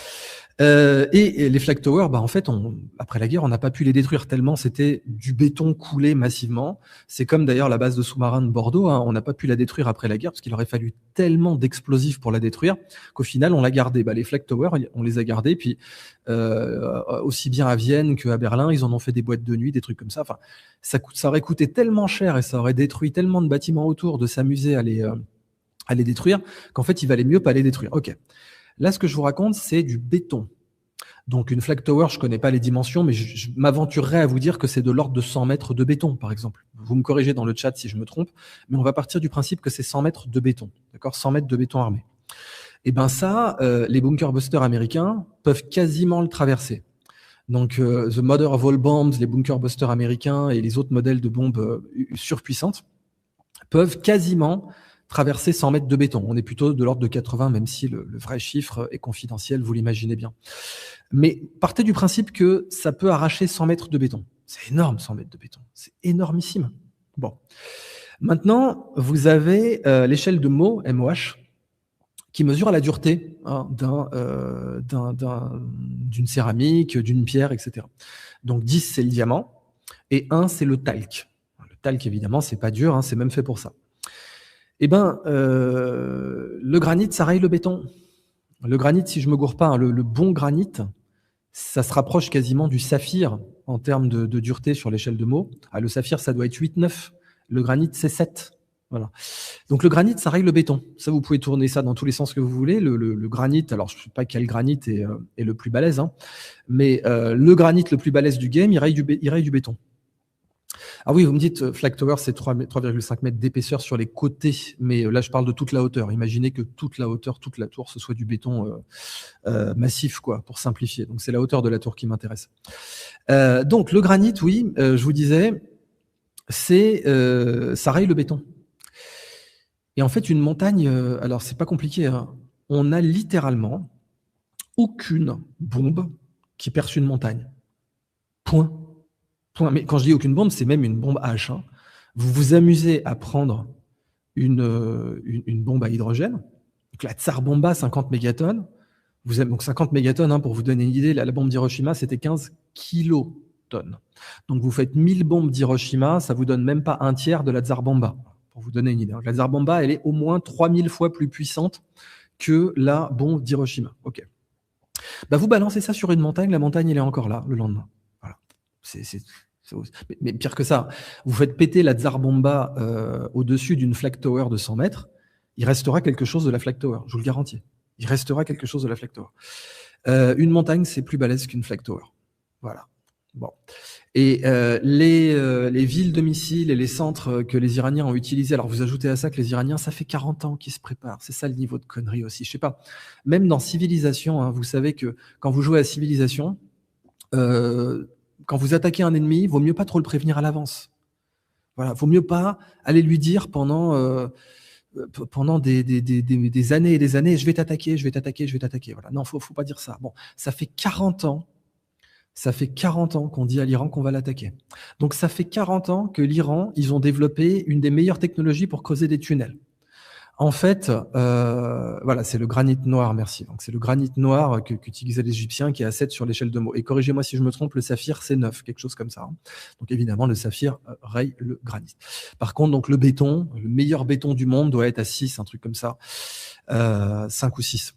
Et les Flak Towers, en fait, après la guerre, on n'a pas pu les détruire tellement c'était du béton coulé massivement. C'est comme d'ailleurs la base de sous-marins de Bordeaux, on n'a pas pu la détruire après la guerre parce qu'il aurait fallu tellement d'explosifs pour la détruire qu'au final, on l'a gardée. Les Flak Towers, on les a gardés, puis aussi bien à Vienne qu'à Berlin, ils en ont fait des boîtes de nuit, des trucs comme ça. Enfin, ça aurait coûté tellement cher et ça aurait détruit tellement de bâtiments autour de s'amuser à les détruire qu'en fait, il valait mieux pas les détruire. Ok. Là, ce que je vous raconte, c'est du béton. Donc, une Flak Tower, je ne connais pas les dimensions, mais je m'aventurerais à vous dire que c'est de l'ordre de 100 mètres de béton, par exemple. Vous me corrigez dans le chat si je me trompe, mais on va partir du principe que c'est 100 mètres de béton, d'accord, 100 mètres de béton armé. Et ça, les bunker busters américains peuvent quasiment le traverser. Donc, The Mother of All Bombs, les bunker busters américains et les autres modèles de bombes surpuissantes peuvent quasiment traverser 100 mètres de béton. On est plutôt de l'ordre de 80, même si le vrai chiffre est confidentiel, vous l'imaginez bien. Mais partez du principe que ça peut arracher 100 mètres de béton. C'est énorme, 100 mètres de béton. C'est énormissime. Bon. Maintenant, vous avez l'échelle de Mohs, MOH, qui mesure la dureté d'une céramique, d'une pierre, etc. Donc 10, c'est le diamant, et 1, c'est le talc. Le talc, évidemment, c'est pas dur, c'est même fait pour ça. Le granit, ça raye le béton. Le granit, si je me gourre pas, le bon granit, ça se rapproche quasiment du saphir en termes de dureté sur l'échelle de Mohs. Le saphir, ça doit être 8-9. Le granit, c'est 7. Voilà. Donc le granit, ça raye le béton. Ça, vous pouvez tourner ça dans tous les sens que vous voulez. Le granit, alors je ne sais pas quel granit est le plus balèze, mais le granit le plus balèze du game, il raye du béton. Ah oui, vous me dites, Flak Tower, c'est 3,5 mètres d'épaisseur sur les côtés, mais là, je parle de toute la hauteur. Imaginez que toute la hauteur, toute la tour, ce soit du béton massif, quoi, pour simplifier. Donc, c'est la hauteur de la tour qui m'intéresse. Donc, le granit, oui, je vous disais, ça raye le béton. Et en fait, une montagne, alors, c'est pas compliqué, on a littéralement aucune bombe qui perce une montagne. Point. Mais quand je dis aucune bombe, c'est même une bombe H. Vous vous amusez à prendre une bombe à hydrogène. Donc la Tsar Bomba, 50 mégatonnes. Donc 50 mégatonnes, pour vous donner une idée, la bombe d'Hiroshima, c'était 15 kilotonnes. Donc vous faites 1000 bombes d'Hiroshima, ça vous donne même pas un tiers de la Tsar Bomba, pour vous donner une idée. Donc la Tsar Bomba, elle est au moins 3000 fois plus puissante que la bombe d'Hiroshima. Ok. Vous balancez ça sur une montagne, la montagne, elle est encore là le lendemain. Voilà. Mais pire que ça, vous faites péter la Tsar Bomba au-dessus d'une Flak Tower de 100 mètres, il restera quelque chose de la Flak Tower, je vous le garantis. Il restera quelque chose de la Flak Tower. Une montagne, c'est plus balèze qu'une Flak Tower. Voilà. Bon. Et les villes de missiles et les centres que les Iraniens ont utilisés, alors vous ajoutez à ça que les Iraniens, ça fait 40 ans qu'ils se préparent. C'est ça le niveau de connerie aussi. Je sais pas. Même dans Civilisation, vous savez que quand vous jouez à Civilisation, quand vous attaquez un ennemi, il vaut mieux pas trop le prévenir à l'avance. Voilà, vaut mieux pas aller lui dire pendant pendant des années et des années, je vais t'attaquer, je vais t'attaquer, je vais t'attaquer. Voilà. Non, faut pas dire ça. Bon, ça fait 40 ans. Ça fait 40 ans qu'on dit à l'Iran qu'on va l'attaquer. Donc ça fait 40 ans que l'Iran, ils ont développé une des meilleures technologies pour creuser des tunnels. En fait, voilà, c'est le granit noir, merci. Donc c'est le granit noir qu'utilisaient les Égyptiens qui est à 7 sur l'échelle de Mohs. Et corrigez-moi si je me trompe, le saphir c'est 9, quelque chose comme ça. Hein. Donc évidemment, le saphir raye le granit. Par contre, donc le béton, le meilleur béton du monde doit être à 6, un truc comme ça, 5 ou 6.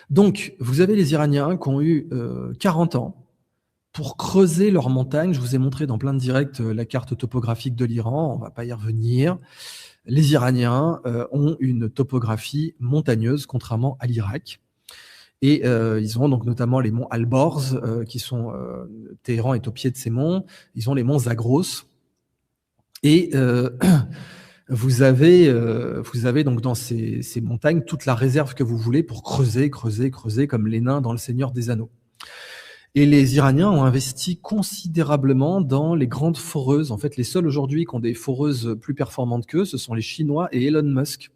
Donc, vous avez les Iraniens qui ont eu 40 ans pour creuser leurs montagnes. Je vous ai montré dans plein de directs la carte topographique de l'Iran, on ne va pas y revenir. Les Iraniens ont une topographie montagneuse, contrairement à l'Irak. Et ils ont donc notamment les monts Alborz, qui sont... Téhéran est au pied de ces monts. Ils ont les monts Zagros. Et... Vous avez donc dans ces montagnes toute la réserve que vous voulez pour creuser comme les nains dans le Seigneur des Anneaux. Et les Iraniens ont investi considérablement dans les grandes foreuses. En fait, les seuls aujourd'hui qui ont des foreuses plus performantes qu'eux, ce sont les Chinois et Elon Musk.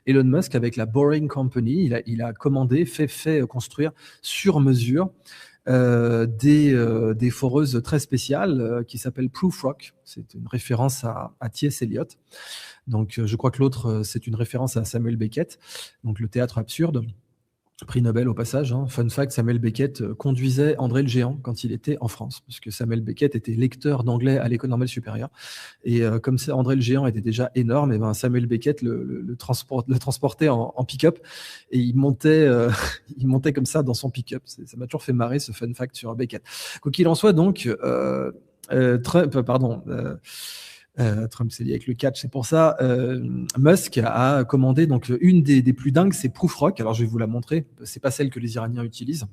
Elon Musk, avec la Boring Company, il a commandé, fait construire sur mesure des foreuses très spéciales qui s'appellent Proof Rock. C'est une référence à T.S. Eliot. Donc, je crois que l'autre, c'est une référence à Samuel Beckett, donc le théâtre absurde, prix Nobel au passage. Hein. Fun fact, Samuel Beckett conduisait André le Géant quand il était en France, puisque Samuel Beckett était lecteur d'anglais à l'École normale supérieure. Et comme André le Géant était déjà énorme, et ben Samuel Beckett le transportait en pick-up, et il montait comme ça dans son pick-up. Ça m'a toujours fait marrer ce fun fact sur Beckett. Quoi qu'il en soit, donc, Trump s'est lié avec le catch, c'est pour ça. Musk a commandé donc une des plus dingues, c'est Proof Rock. Alors je vais vous la montrer. C'est pas celle que les Iraniens utilisent,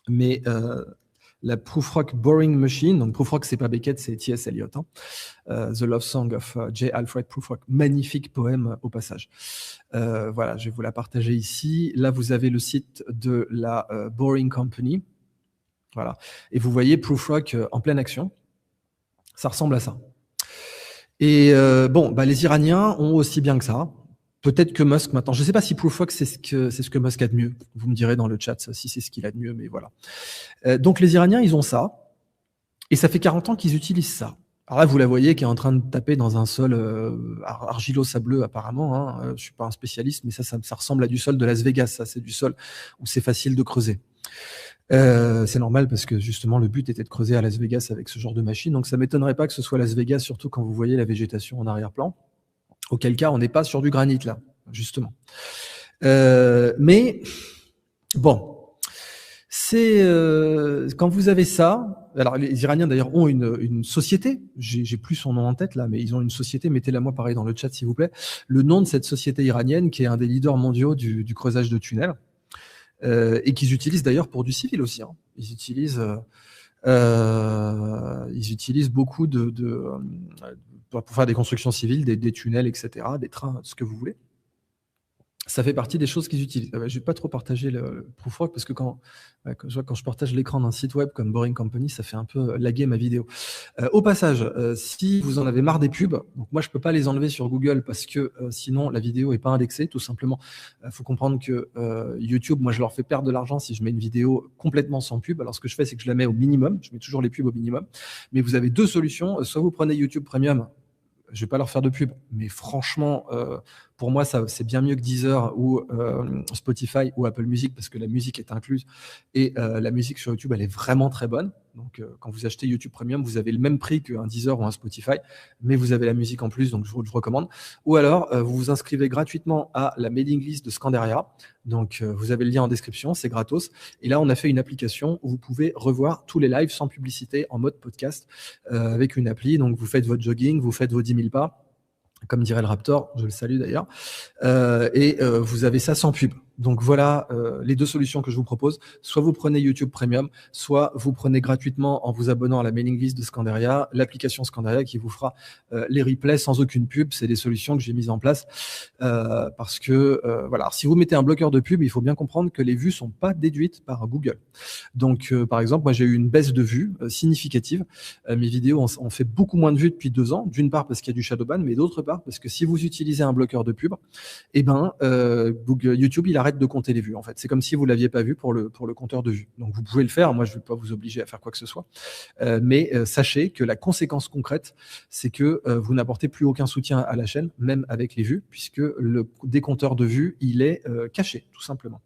mais la Proof Rock Boring Machine. Donc Proof Rock, c'est pas Beckett, c'est T.S. Eliot. Hein. The Love Song of J. Alfred Proof Rock. Magnifique poème au passage. Voilà, je vais vous la partager ici. Là, vous avez le site de la Boring Company. Voilà, et vous voyez Proof Rock en pleine action. Ça ressemble à ça. Et les Iraniens ont aussi bien que ça. Peut-être que Musk maintenant, je ne sais pas si Proof Rock c'est ce que Musk a de mieux. Vous me direz dans le chat si c'est ce qu'il a de mieux, mais voilà. Donc les Iraniens, ils ont ça, et ça fait 40 ans qu'ils utilisent ça. Alors là, vous la voyez qui est en train de taper dans un sol argilo-sableux apparemment. Hein. Je ne suis pas un spécialiste, mais ça ressemble à du sol de Las Vegas. Ça, c'est du sol où c'est facile de creuser. C'est normal parce que justement le but était de creuser à Las Vegas avec ce genre de machine, donc ça m'étonnerait pas que ce soit Las Vegas, surtout quand vous voyez la végétation en arrière-plan, auquel cas on n'est pas sur du granit là, justement. Mais bon, c'est quand vous avez ça, alors les Iraniens d'ailleurs ont une société, j'ai plus son nom en tête là, mais ils ont une société, mettez-la moi pareil dans le chat s'il vous plaît, le nom de cette société iranienne qui est un des leaders mondiaux du creusage de tunnels. Et qu'ils utilisent d'ailleurs pour du civil aussi. Hein. Ils utilisent beaucoup pour faire des constructions civiles, des tunnels, etc., des trains, ce que vous voulez. Ça fait partie des choses qu'ils utilisent. Je ne vais pas trop partager le Proof Rock parce que quand je partage l'écran d'un site web comme Boring Company, ça fait un peu laguer ma vidéo. Au passage, si vous en avez marre des pubs, donc moi je ne peux pas les enlever sur Google parce que sinon la vidéo n'est pas indexée, tout simplement. Faut comprendre que YouTube, moi je leur fais perdre de l'argent si je mets une vidéo complètement sans pub. Alors ce que je fais, c'est que je la mets au minimum. Je mets toujours les pubs au minimum. Mais vous avez deux solutions. Soit vous prenez YouTube Premium. Je ne vais pas leur faire de pub, mais franchement, pour moi, c'est bien mieux que Deezer ou Spotify ou Apple Music parce que la musique est incluse et la musique sur YouTube, elle est vraiment très bonne. Donc, quand vous achetez YouTube Premium, vous avez le même prix qu'un Deezer ou un Spotify, mais vous avez la musique en plus, donc je vous le recommande. Ou alors, vous vous inscrivez gratuitement à la mailing list de Scandaria. Donc, vous avez le lien en description, c'est gratos. Et là, on a fait une application où vous pouvez revoir tous les lives sans publicité en mode podcast avec une appli. Donc, vous faites votre jogging, vous faites vos 10 000 pas, comme dirait le Raptor, je le salue d'ailleurs. Et vous avez ça sans pub. Donc voilà les deux solutions que je vous propose. Soit vous prenez YouTube Premium, soit vous prenez gratuitement en vous abonnant à la mailing list de Scandaria, l'application Scandaria qui vous fera les replays sans aucune pub. C'est des solutions que j'ai mises en place parce que voilà. Alors, si vous mettez un bloqueur de pub, il faut bien comprendre que les vues sont pas déduites par Google. Donc par exemple, moi j'ai eu une baisse de vues significative. Mes vidéos ont fait beaucoup moins de vues depuis 2 ans. D'une part parce qu'il y a du shadowban, mais d'autre part parce que si vous utilisez un bloqueur de pub, eh ben YouTube il arrête de compter les vues en fait. C'est comme si vous l'aviez pas vu pour le compteur de vues. Donc vous pouvez le faire. Moi je vais pas vous obliger à faire quoi que ce soit. Mais sachez que la conséquence concrète, c'est que vous n'apportez plus aucun soutien à la chaîne, même avec les vues, puisque le décompteur de vues il est caché tout simplement.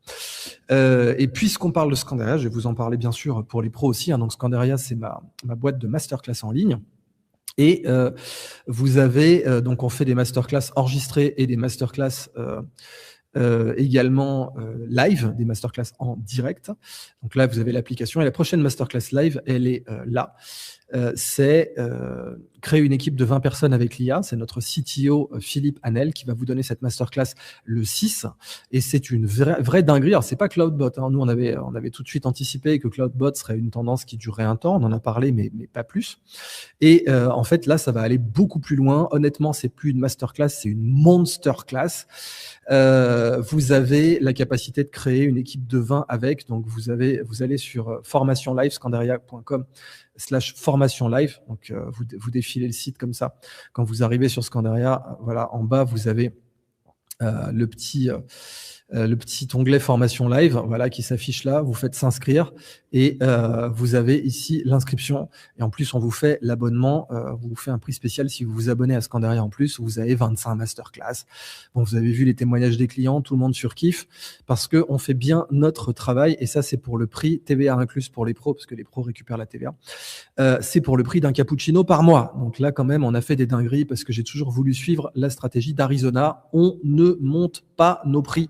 Et puisqu'on parle de Scandaria, je vais vous en parler bien sûr pour les pros aussi. Donc Scandaria c'est ma boîte de masterclass en ligne. Et vous avez donc on fait des masterclass enregistrées et des masterclass également live, des masterclass en direct. Donc là, vous avez l'application et la prochaine masterclass live, elle est là. C'est créer une équipe de 20 personnes avec l'IA. C'est notre CTO Philippe Hanel qui va vous donner cette masterclass le 6. Et c'est une vraie dinguerie. Alors, c'est pas Cloudbot. Hein. Nous, on avait tout de suite anticipé que Cloudbot serait une tendance qui durerait un temps. On en a parlé, mais pas plus. Et en fait, là, ça va aller beaucoup plus loin. Honnêtement, c'est plus une masterclass, c'est une monster class. Vous avez la capacité de créer une équipe de 20 avec. Donc, vous allez sur formationlive.scandaria.com/formation live. Donc, vous défilez le site comme ça. Quand vous arrivez sur Scandaria, voilà, en bas, vous avez le petit onglet formation live, voilà, qui s'affiche là. Vous faites s'inscrire et vous avez ici l'inscription. Et en plus, on vous fait l'abonnement. On vous fait un prix spécial si vous vous abonnez à Scandaria en plus. Vous avez 25 masterclass. Bon, vous avez vu les témoignages des clients. Tout le monde surkiffe parce que on fait bien notre travail. Et ça, c'est pour le prix TVA inclus pour les pros parce que les pros récupèrent la TVA. C'est pour le prix d'un cappuccino par mois. Donc là, quand même, on a fait des dingueries parce que j'ai toujours voulu suivre la stratégie d'Arizona. On ne monte pas nos prix.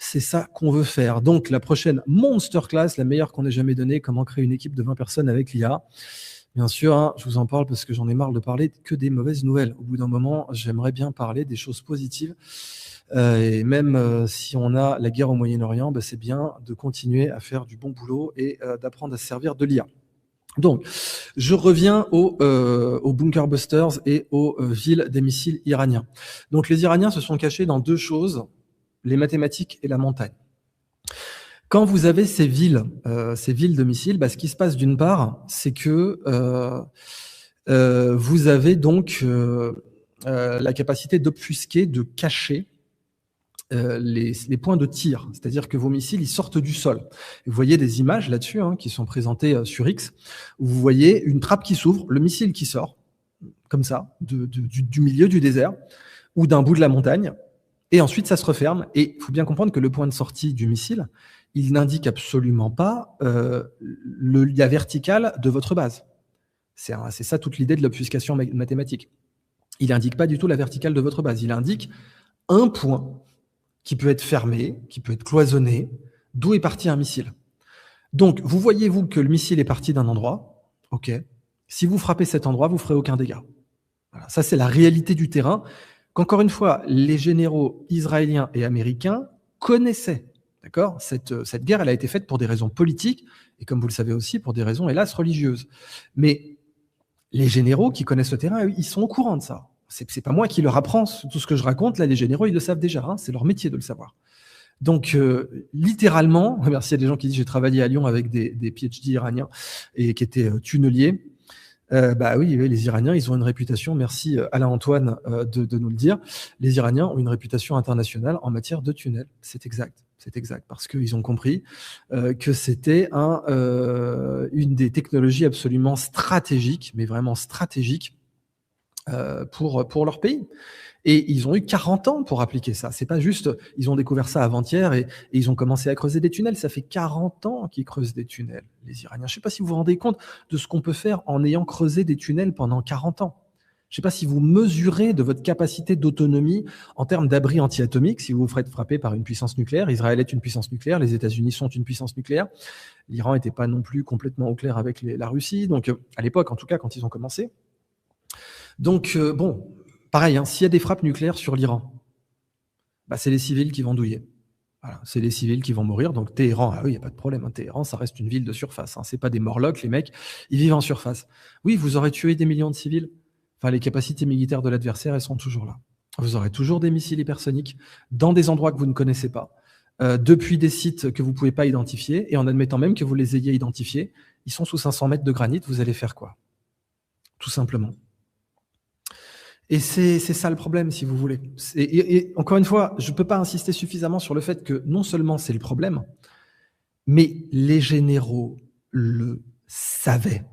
C'est ça qu'on veut faire. Donc, la prochaine Monster Class, la meilleure qu'on ait jamais donnée, comment créer une équipe de 20 personnes avec l'IA. Bien sûr, hein, je vous en parle parce que j'en ai marre de parler que des mauvaises nouvelles. Au bout d'un moment, j'aimerais bien parler des choses positives. Et même si on a la guerre au Moyen-Orient, c'est bien de continuer à faire du bon boulot et d'apprendre à se servir de l'IA. Donc, je reviens aux bunker busters et aux villes des missiles iraniens. Donc, les Iraniens se sont cachés dans 2 choses, les mathématiques et la montagne. Quand vous avez ces villes de missiles, ce qui se passe d'une part, c'est que vous avez donc la capacité d'obfusquer, de cacher les points de tir, c'est-à-dire que vos missiles ils sortent du sol. Vous voyez des images là-dessus qui sont présentées sur X, où vous voyez une trappe qui s'ouvre, le missile qui sort, comme ça, du milieu du désert, ou d'un bout de la montagne, et ensuite ça se referme, et il faut bien comprendre que le point de sortie du missile, il n'indique absolument pas la verticale de votre base. C'est ça toute l'idée de l'obfuscation mathématique. Il n'indique pas du tout la verticale de votre base, il indique un point qui peut être fermé, qui peut être cloisonné, d'où est parti un missile. Donc, vous voyez-vous que le missile est parti d'un endroit, ok. Si vous frappez cet endroit, vous ne ferez aucun dégât. Voilà, ça, c'est la réalité du terrain, qu'encore une fois, les généraux israéliens et américains connaissaient. D'accord ? Cette guerre, elle a été faite pour des raisons politiques, et comme vous le savez aussi, pour des raisons, hélas, religieuses. Mais les généraux qui connaissent le terrain, ils sont au courant de ça. C'est pas moi qui leur apprends tout ce que je raconte. Là, les généraux, ils le savent déjà. C'est leur métier de le savoir. Donc, littéralement, merci à des gens qui disent j'ai travaillé à Lyon avec des PhD iraniens et qui étaient tunneliers. Oui, les Iraniens, ils ont une réputation, merci Alain Antoine de nous le dire, les Iraniens ont une réputation internationale en matière de tunnels. C'est exact, parce qu'ils ont compris que c'était une des technologies absolument stratégiques, mais vraiment stratégiques, pour leur pays. Et ils ont eu 40 ans pour appliquer ça. C'est pas juste, ils ont découvert ça avant-hier et ils ont commencé à creuser des tunnels. Ça fait 40 ans qu'ils creusent des tunnels, les Iraniens. Je sais pas si vous vous rendez compte de ce qu'on peut faire en ayant creusé des tunnels pendant 40 ans. Je sais pas si vous mesurez de votre capacité d'autonomie en termes d'abri anti-atomique, si vous vous faites frapper par une puissance nucléaire. Israël est une puissance nucléaire, les États-Unis sont une puissance nucléaire. L'Iran n'était pas non plus complètement au clair avec la Russie. Donc, à l'époque, en tout cas, quand ils ont commencé. Donc, pareil, s'il y a des frappes nucléaires sur l'Iran, c'est les civils qui vont douiller. Voilà, c'est les civils qui vont mourir. Donc Téhéran, ah oui, il n'y a pas de problème, hein. Téhéran, ça reste une ville de surface, hein. C'est pas des Morlocks, les mecs, ils vivent en surface. Oui, vous aurez tué des millions de civils. Enfin, les capacités militaires de l'adversaire, elles sont toujours là. Vous aurez toujours des missiles hypersoniques dans des endroits que vous ne connaissez pas, depuis des sites que vous ne pouvez pas identifier, et en admettant même que vous les ayez identifiés, ils sont sous 500 mètres de granit, vous allez faire quoi? Tout simplement. Et c'est ça le problème, si vous voulez. Et encore une fois, je ne peux pas insister suffisamment sur le fait que non seulement c'est le problème, mais les généraux le savaient.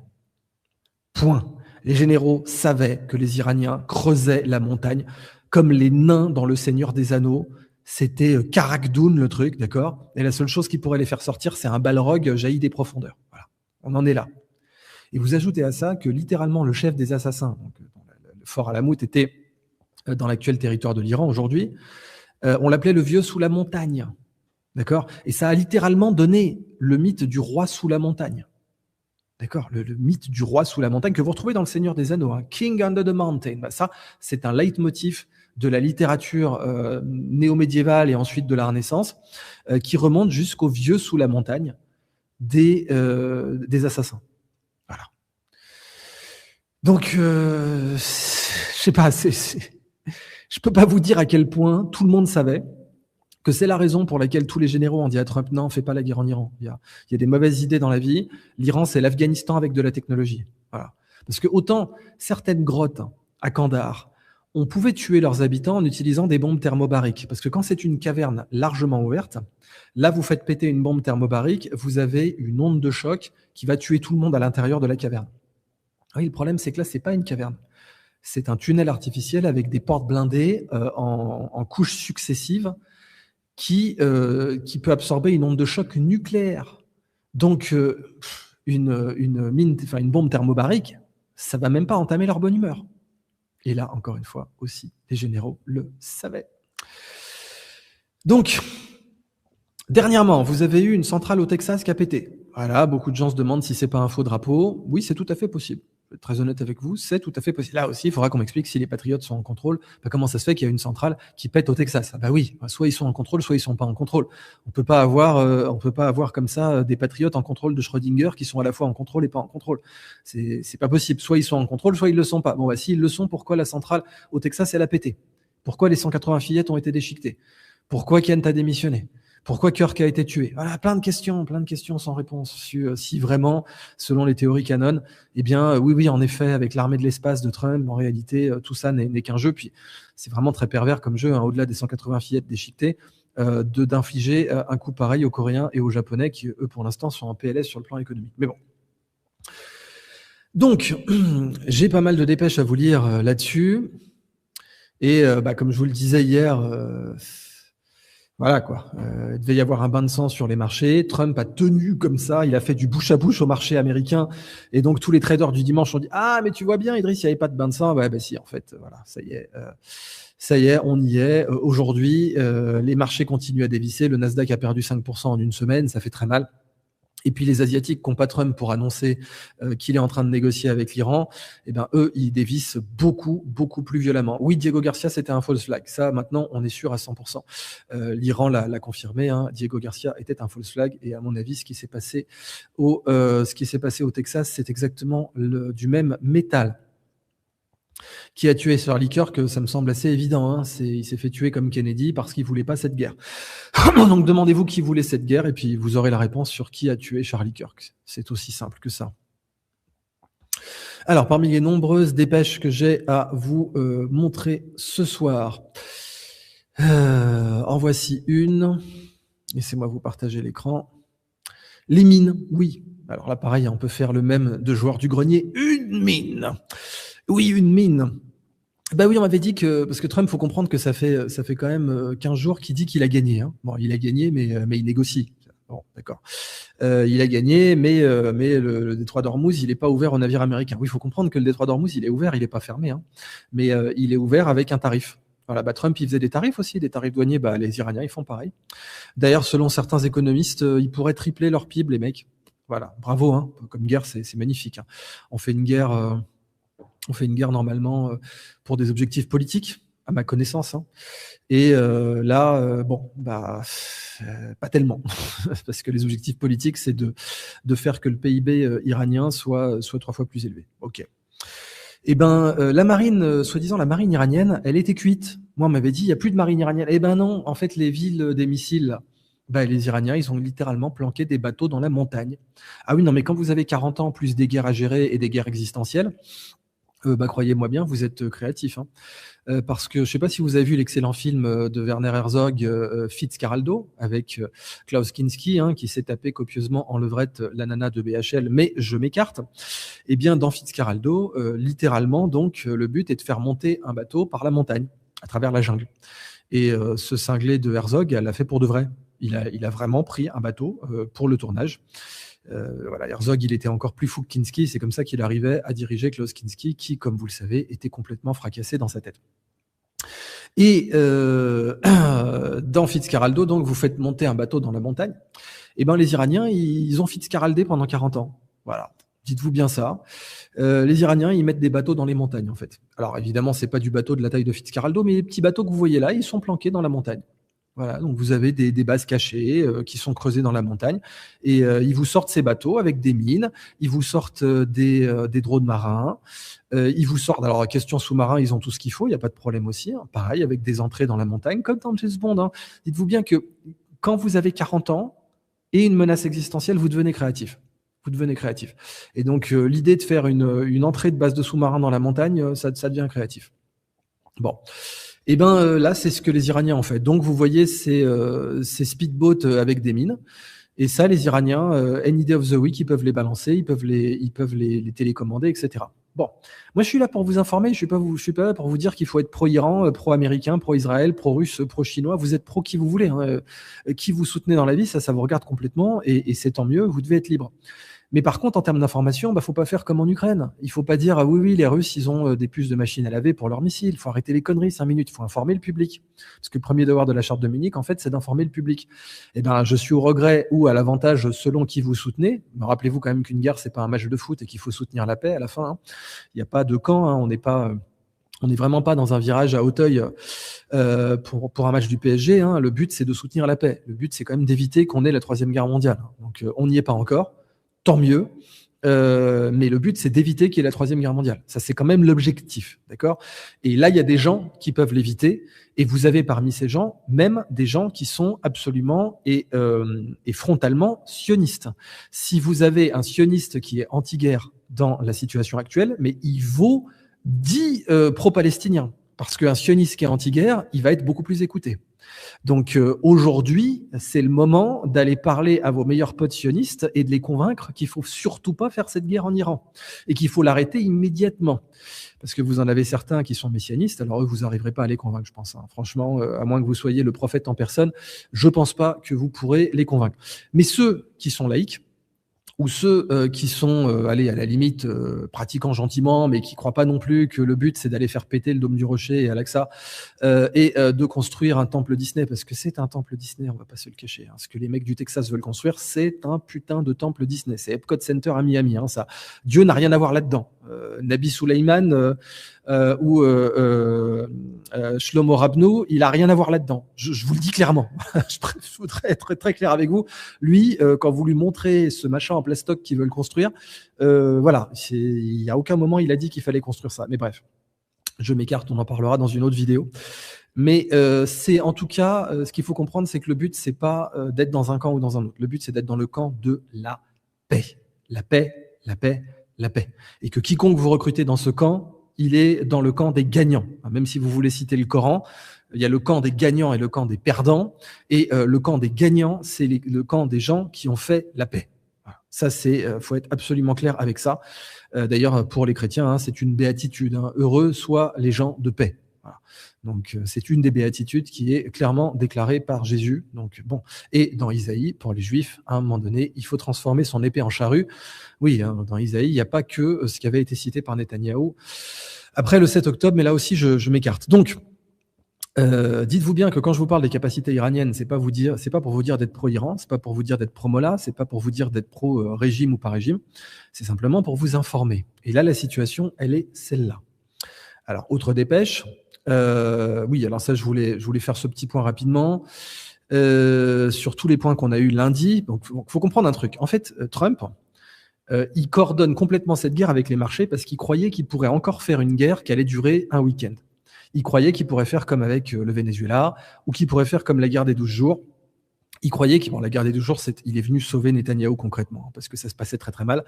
Point. Les généraux savaient que les Iraniens creusaient la montagne comme les nains dans Le Seigneur des Anneaux. C'était Karakdoun, le truc, d'accord? Et la seule chose qui pourrait les faire sortir, c'est un balrog jailli des profondeurs. Voilà. On en est là. Et vous ajoutez à ça que littéralement le chef des assassins, donc, le fort Alamout, était dans l'actuel territoire de l'Iran aujourd'hui. On l'appelait le vieux sous la montagne. D'accord? Et ça a littéralement donné le mythe du roi sous la montagne. D'accord, le mythe du roi sous la montagne que vous retrouvez dans Le Seigneur des Anneaux, hein. King under the mountain. Bah, ça, c'est un leitmotiv de la littérature néo-médiévale et ensuite de la Renaissance, qui remonte jusqu'au vieux sous la montagne des assassins. Voilà. Donc, je sais pas, je peux pas vous dire à quel point tout le monde savait que c'est la raison pour laquelle tous les généraux ont dit à Trump, non, fais pas la guerre en Iran. Il y a des mauvaises idées dans la vie. L'Iran, c'est l'Afghanistan avec de la technologie. Voilà. Parce que autant certaines grottes à Kandahar, on pouvait tuer leurs habitants en utilisant des bombes thermobariques. Parce que quand c'est une caverne largement ouverte, là, vous faites péter une bombe thermobarique, vous avez une onde de choc qui va tuer tout le monde à l'intérieur de la caverne. Oui, le problème, c'est que là, c'est pas une caverne. C'est un tunnel artificiel avec des portes blindées en couches successives qui peut absorber une onde de choc nucléaire. Donc, une bombe thermobarique, ça va même pas entamer leur bonne humeur. Et là, encore une fois, aussi, les généraux le savaient. Donc, dernièrement, vous avez eu une centrale au Texas qui a pété. Voilà, beaucoup de gens se demandent si c'est pas un faux drapeau. Oui, c'est tout à fait possible. Je vais être très honnête avec vous, c'est tout à fait possible. Là aussi, il faudra qu'on m'explique si les patriotes sont en contrôle. Bah, comment ça se fait qu'il y a une centrale qui pète au Texas? Ah bah oui, soit ils sont en contrôle, soit ils sont pas en contrôle. On peut pas avoir comme ça des patriotes en contrôle de Schrödinger qui sont à la fois en contrôle et pas en contrôle. C'est pas possible. Soit ils sont en contrôle, soit ils le sont pas. Bon, bah, s'ils le sont, pourquoi la centrale au Texas, elle a pété? Pourquoi les 180 fillettes ont été déchiquetées? Pourquoi Kent a démissionné? Pourquoi Kirk a été tué? Voilà, plein de questions sans réponse. Si vraiment, selon les théories canon, eh bien, oui, en effet, avec l'armée de l'espace de Trump, en réalité, tout ça n'est qu'un jeu. Puis, c'est vraiment très pervers comme jeu, hein, au-delà des 180 fillettes déchiquetées, d'infliger un coup pareil aux Coréens et aux Japonais qui, eux, pour l'instant, sont en PLS sur le plan économique. Mais bon. Donc, j'ai pas mal de dépêches à vous lire là-dessus. Et comme je vous le disais hier, voilà quoi. Il devait y avoir un bain de sang sur les marchés. Trump a tenu comme ça. Il a fait du bouche à bouche au marché américain. Et donc tous les traders du dimanche ont dit: ah mais tu vois bien, Idriss, il n'y avait pas de bain de sang. Ouais, bah si, en fait, voilà, ça y est, on y est. Aujourd'hui, les marchés continuent à dévisser. Le Nasdaq a perdu 5% en une semaine. Ça fait très mal. Et puis les Asiatiques qui n'ont pas Trump pour annoncer qu'il est en train de négocier avec l'Iran, eh ben, eux, ils dévissent beaucoup plus violemment. Oui, Diego Garcia, c'était un false flag. Ça, maintenant, on est sûr à 100%. L'Iran l'a confirmé. Hein. Diego Garcia était un false flag. Et à mon avis, ce qui s'est passé au Texas, c'est exactement du même métal. Qui a tué Charlie Kirk, ça me semble assez évident. Hein. Il s'est fait tuer comme Kennedy parce qu'il ne voulait pas cette guerre. Donc demandez-vous qui voulait cette guerre et puis vous aurez la réponse sur qui a tué Charlie Kirk. C'est aussi simple que ça. Alors, parmi les nombreuses dépêches que j'ai à vous montrer ce soir, en voici une. Laissez-moi vous partager l'écran. Les mines, oui. Alors là, pareil, on peut faire le même de joueur du grenier. Une mine. Oui, une mine. Bah oui, on m'avait dit que, parce que Trump, faut comprendre que ça fait quand même 15 jours qu'il dit qu'il a gagné. Hein. Bon, il a gagné, mais il négocie. Bon, d'accord. Il a gagné, mais le détroit d'Ormuz, il n'est pas ouvert aux navires américains. Oui, il faut comprendre que le détroit d'Ormuz, il est ouvert, il n'est pas fermé. Hein. Mais il est ouvert avec un tarif. Voilà, Trump, il faisait des tarifs aussi, des tarifs douaniers. Les Iraniens, ils font pareil. D'ailleurs, selon certains économistes, ils pourraient tripler leur PIB, les mecs. Voilà, bravo. Hein. Comme guerre, c'est magnifique. Hein. On fait une guerre normalement pour des objectifs politiques, à ma connaissance, hein. Et là, bon, bah, pas tellement. Parce que les objectifs politiques, c'est de faire que le PIB iranien soit 3 fois plus élevé. OK. Eh ben, la marine, soi-disant la marine iranienne, elle était cuite. Moi, on m'avait dit: «Il y a plus de marine iranienne». Eh ben non, en fait, les villes, des missiles là, bah, les Iraniens, ils ont littéralement planqué des bateaux dans la montagne. Ah oui, non, mais quand vous avez 40 ans, plus des guerres à gérer et des guerres existentielles, bah, croyez-moi bien, vous êtes, créatifs, hein. Parce que je ne sais pas si vous avez vu l'excellent film de Werner Herzog, Fitzcarraldo, avec Klaus Kinski, hein, qui s'est tapé copieusement en levrette la nana de BHL, mais je m'écarte. Eh bien, dans Fitzcarraldo, littéralement, donc, le but est de faire monter un bateau par la montagne, à travers la jungle. Et ce cinglé de Herzog, elle l'a fait pour de vrai. Il a vraiment pris un bateau pour le tournage. Voilà, Herzog, il était encore plus fou que Kinski. C'est comme ça qu'il arrivait à diriger Klaus Kinski, qui, comme vous le savez, était complètement fracassé dans sa tête. Et dans Fitzcarraldo, donc, vous faites monter un bateau dans la montagne. Et ben, les Iraniens, ils ont Fitzcarraldé pendant 40 ans. Voilà. Dites-vous bien ça. Les Iraniens, ils mettent des bateaux dans les montagnes, en fait. Alors, évidemment, c'est pas du bateau de la taille de Fitzcarraldo, mais les petits bateaux que vous voyez là, ils sont planqués dans la montagne. Voilà, donc vous avez des bases cachées qui sont creusées dans la montagne, et ils vous sortent ces bateaux avec des mines, ils vous sortent des drones marins, ils vous sortent, alors question sous-marin, ils ont tout ce qu'il faut, il n'y a pas de problème aussi, hein. Pareil, avec des entrées dans la montagne, comme dans James Bond, hein. Dites-vous bien que quand vous avez 40 ans et une menace existentielle, vous devenez créatif. Vous devenez créatif. Et donc, l'idée de faire une entrée de base de sous-marin dans la montagne, ça devient créatif. Bon. Et ben là, c'est ce que les Iraniens ont fait. Donc, vous voyez ces speedboats avec des mines. Et ça, les Iraniens, any day of the week, ils peuvent les balancer, ils peuvent les télécommander, etc. Bon, moi, je suis là pour vous informer. Je suis pas là pour vous dire qu'il faut être pro-Iran, pro-américain, pro-Israël, pro-russe, pro-chinois. Vous êtes pro qui vous voulez, hein. Qui vous soutenez dans la vie, ça vous regarde complètement. Et c'est tant mieux. Vous devez être libre. Mais par contre, en termes d'information, faut pas faire comme en Ukraine. Il faut pas dire: ah oui, les Russes, ils ont des puces de machines à laver pour leurs missiles. Il faut arrêter les conneries 5 minutes. Il faut informer le public. Parce que le premier devoir de la charte de Munich, en fait, c'est d'informer le public. Eh ben, je suis au regret ou à l'avantage selon qui vous soutenez. Mais rappelez-vous quand même qu'une guerre, c'est pas un match de foot et qu'il faut soutenir la paix à la fin, hein. Il n'y a pas de camp, hein. On n'est vraiment pas dans un virage à Hauteuil pour un match du PSG, hein. Le but, c'est de soutenir la paix. Le but, c'est quand même d'éviter qu'on ait la Troisième Guerre mondiale. Donc, on n'y est pas encore. Tant mieux. Mais le but, c'est d'éviter qu'il y ait la Troisième Guerre mondiale. Ça, c'est quand même l'objectif. D'accord ? Et là, il y a des gens qui peuvent l'éviter. Et vous avez parmi ces gens, même des gens qui sont absolument et frontalement sionistes. Si vous avez un sioniste qui est anti-guerre dans la situation actuelle, mais il vaut 10 pro-palestiniens. Parce qu'un sioniste qui est anti-guerre, il va être beaucoup plus écouté. Donc aujourd'hui, c'est le moment d'aller parler à vos meilleurs potes sionistes et de les convaincre qu'il faut surtout pas faire cette guerre en Iran et qu'il faut l'arrêter immédiatement. Parce que vous en avez certains qui sont messianistes, alors eux, vous n'arriverez pas à les convaincre, je pense, hein. Franchement, à moins que vous soyez le prophète en personne, je pense pas que vous pourrez les convaincre. Mais ceux qui sont laïcs, ou ceux qui sont, allez, à la limite, pratiquants gentiment, mais qui croient pas non plus que le but, c'est d'aller faire péter le Dôme du Rocher et Al-Aqsa, et de construire un temple Disney, parce que c'est un temple Disney, on va pas se le cacher, hein. Ce que les mecs du Texas veulent construire, c'est un putain de temple Disney. C'est Epcot Center à Miami, hein, ça. Dieu n'a rien à voir là-dedans. Nabi Sulaiman ou Shlomo Rabnou, il a rien à voir là-dedans. Je vous le dis clairement. Je voudrais être très clair avec vous. Lui, quand vous lui montrez ce machin en plastoc qu'ils veulent construire, voilà, il n'y a aucun moment il a dit qu'il fallait construire ça. Mais bref, je m'écarte, on en parlera dans une autre vidéo. Mais c'est en tout cas, ce qu'il faut comprendre, c'est que le but, c'est pas d'être dans un camp ou dans un autre. Le but, c'est d'être dans le camp de la paix. La paix, la paix, la paix. Et que quiconque vous recrutez dans ce camp, il est dans le camp des gagnants. Même si vous voulez citer le Coran, il y a le camp des gagnants et le camp des perdants. Et le camp des gagnants, c'est le camp des gens qui ont fait la paix. Voilà. Ça, faut être absolument clair avec ça. D'ailleurs, pour les chrétiens, hein, c'est une béatitude, hein. Heureux soient les gens de paix. Voilà. Donc, c'est une des béatitudes qui est clairement déclarée par Jésus. Donc, bon. Et dans Isaïe, pour les Juifs, à un moment donné, il faut transformer son épée en charrue. Oui, hein, dans Isaïe, il n'y a pas que ce qui avait été cité par Netanyahou après le 7 octobre, mais là aussi, je m'écarte. Donc, dites-vous bien que quand je vous parle des capacités iraniennes, c'est pas pour vous dire d'être pro-Iran, c'est pas pour vous dire d'être pro-Mollah, c'est pas pour vous dire d'être pro-régime ou pas régime, c'est simplement pour vous informer. Et là, la situation, elle est celle-là. Alors, autre dépêche, Oui, alors ça, je voulais faire ce petit point rapidement. Sur tous les points qu'on a eu lundi. Donc, faut comprendre un truc. En fait, Trump, il coordonne complètement cette guerre avec les marchés parce qu'il croyait qu'il pourrait encore faire une guerre qui allait durer un week-end. Il croyait qu'il pourrait faire comme avec le Venezuela ou qu'il pourrait faire comme la guerre des 12 jours. Il croyait que la guerre des 12 jours, il est venu sauver Netanyahou concrètement, hein, parce que ça se passait très très mal,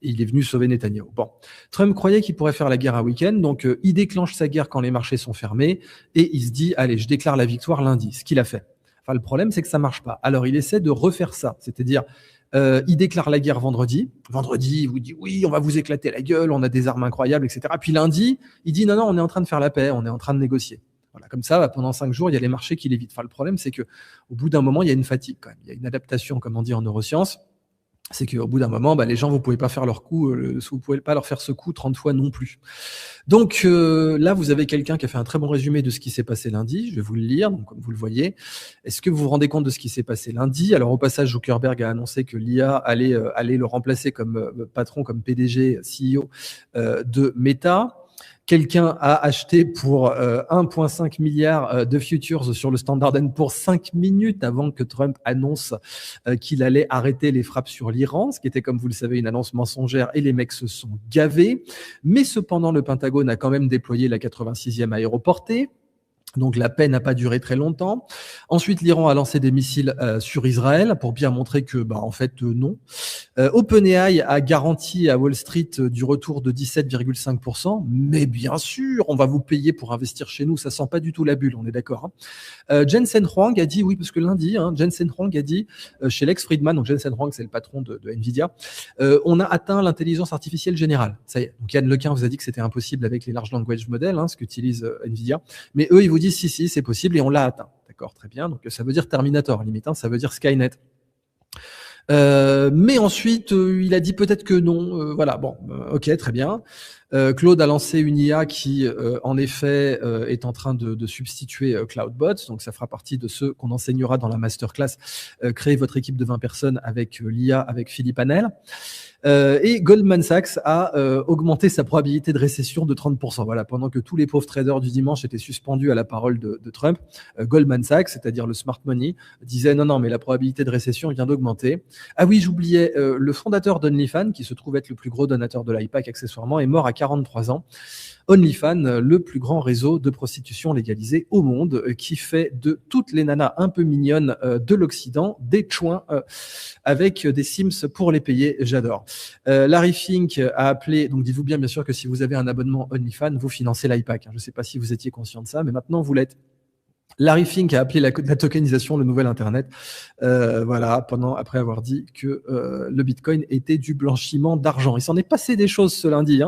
et il est venu sauver Netanyahou. Bon, Trump croyait qu'il pourrait faire la guerre un week-end, donc il déclenche sa guerre quand les marchés sont fermés, et il se dit, allez, je déclare la victoire lundi, ce qu'il a fait. Enfin, le problème, c'est que ça marche pas. Alors, il essaie de refaire ça, c'est-à-dire, il déclare la guerre vendredi. Vendredi, il vous dit, oui, on va vous éclater la gueule, on a des armes incroyables, etc. Puis lundi, il dit, non, non, on est en train de faire la paix, on est en train de négocier. Voilà, comme ça, pendant 5 jours, il y a les marchés qui l'évitent. Enfin, le problème, c'est qu'au bout d'un moment, il y a une fatigue quand même. Il y a une adaptation, comme on dit en neurosciences. C'est qu'au bout d'un moment, les gens, vous pouvez pas faire leur coup, vous pouvez pas leur faire ce coup 30 fois non plus. Donc là, vous avez quelqu'un qui a fait un très bon résumé de ce qui s'est passé lundi. Je vais vous le lire, donc, comme vous le voyez. Est-ce que vous vous rendez compte de ce qui s'est passé lundi? Alors au passage, Zuckerberg a annoncé que l'IA allait le remplacer comme patron, comme PDG, CEO de Meta. Quelqu'un a acheté pour 1,5 milliard de futures sur le Standard & Poor's 5 minutes avant que Trump annonce qu'il allait arrêter les frappes sur l'Iran, ce qui était, comme vous le savez, une annonce mensongère, et les mecs se sont gavés. Mais cependant, le Pentagone a quand même déployé la 86e aéroportée. Donc la paix n'a pas duré très longtemps. Ensuite, l'Iran a lancé des missiles sur Israël pour bien montrer que, en fait, non. OpenAI a garanti à Wall Street du retour de 17,5%. Mais bien sûr, on va vous payer pour investir chez nous. Ça sent pas du tout la bulle, on est d'accord. Jensen Huang a dit, oui, parce que lundi, Jensen Huang a dit chez Lex Fridman, donc Jensen Huang, c'est le patron de Nvidia, on a atteint l'intelligence artificielle générale. Ça y est. Donc Yann Lequin vous a dit que c'était impossible avec les large language models, ce qu'utilise Nvidia. Mais eux, ils vous disent si, c'est possible et on l'a atteint. D'accord, très bien. Donc ça veut dire Terminator, limite, ça veut dire Skynet. Mais ensuite, il a dit peut-être que non. Voilà, bon, ok, très bien. Claude a lancé une IA qui, en effet, est en train de substituer Cloudbots. Donc, ça fera partie de ceux qu'on enseignera dans la masterclass. Créer votre équipe de 20 personnes avec l'IA, avec Philippe Hanel. Et Goldman Sachs a augmenté sa probabilité de récession de 30%. Voilà, pendant que tous les pauvres traders du dimanche étaient suspendus à la parole de Trump, Goldman Sachs, c'est-à-dire le smart money, disait non, mais la probabilité de récession vient d'augmenter. Ah oui, j'oubliais, le fondateur d'OnlyFans, qui se trouve être le plus gros donateur de l'IPAC accessoirement, est mort à 43 ans. OnlyFans, le plus grand réseau de prostitution légalisée au monde, qui fait de toutes les nanas un peu mignonnes de l'Occident des chouins avec des Sims pour les payer. J'adore. Larry Fink a appelé, donc dites-vous bien sûr que si vous avez un abonnement OnlyFans, vous financez l'IPAC. Je ne sais pas si vous étiez conscient de ça, mais maintenant vous l'êtes. Larry Fink a appelé la tokenisation le nouvel Internet, voilà, après avoir dit que le Bitcoin était du blanchiment d'argent. Il s'en est passé des choses ce lundi,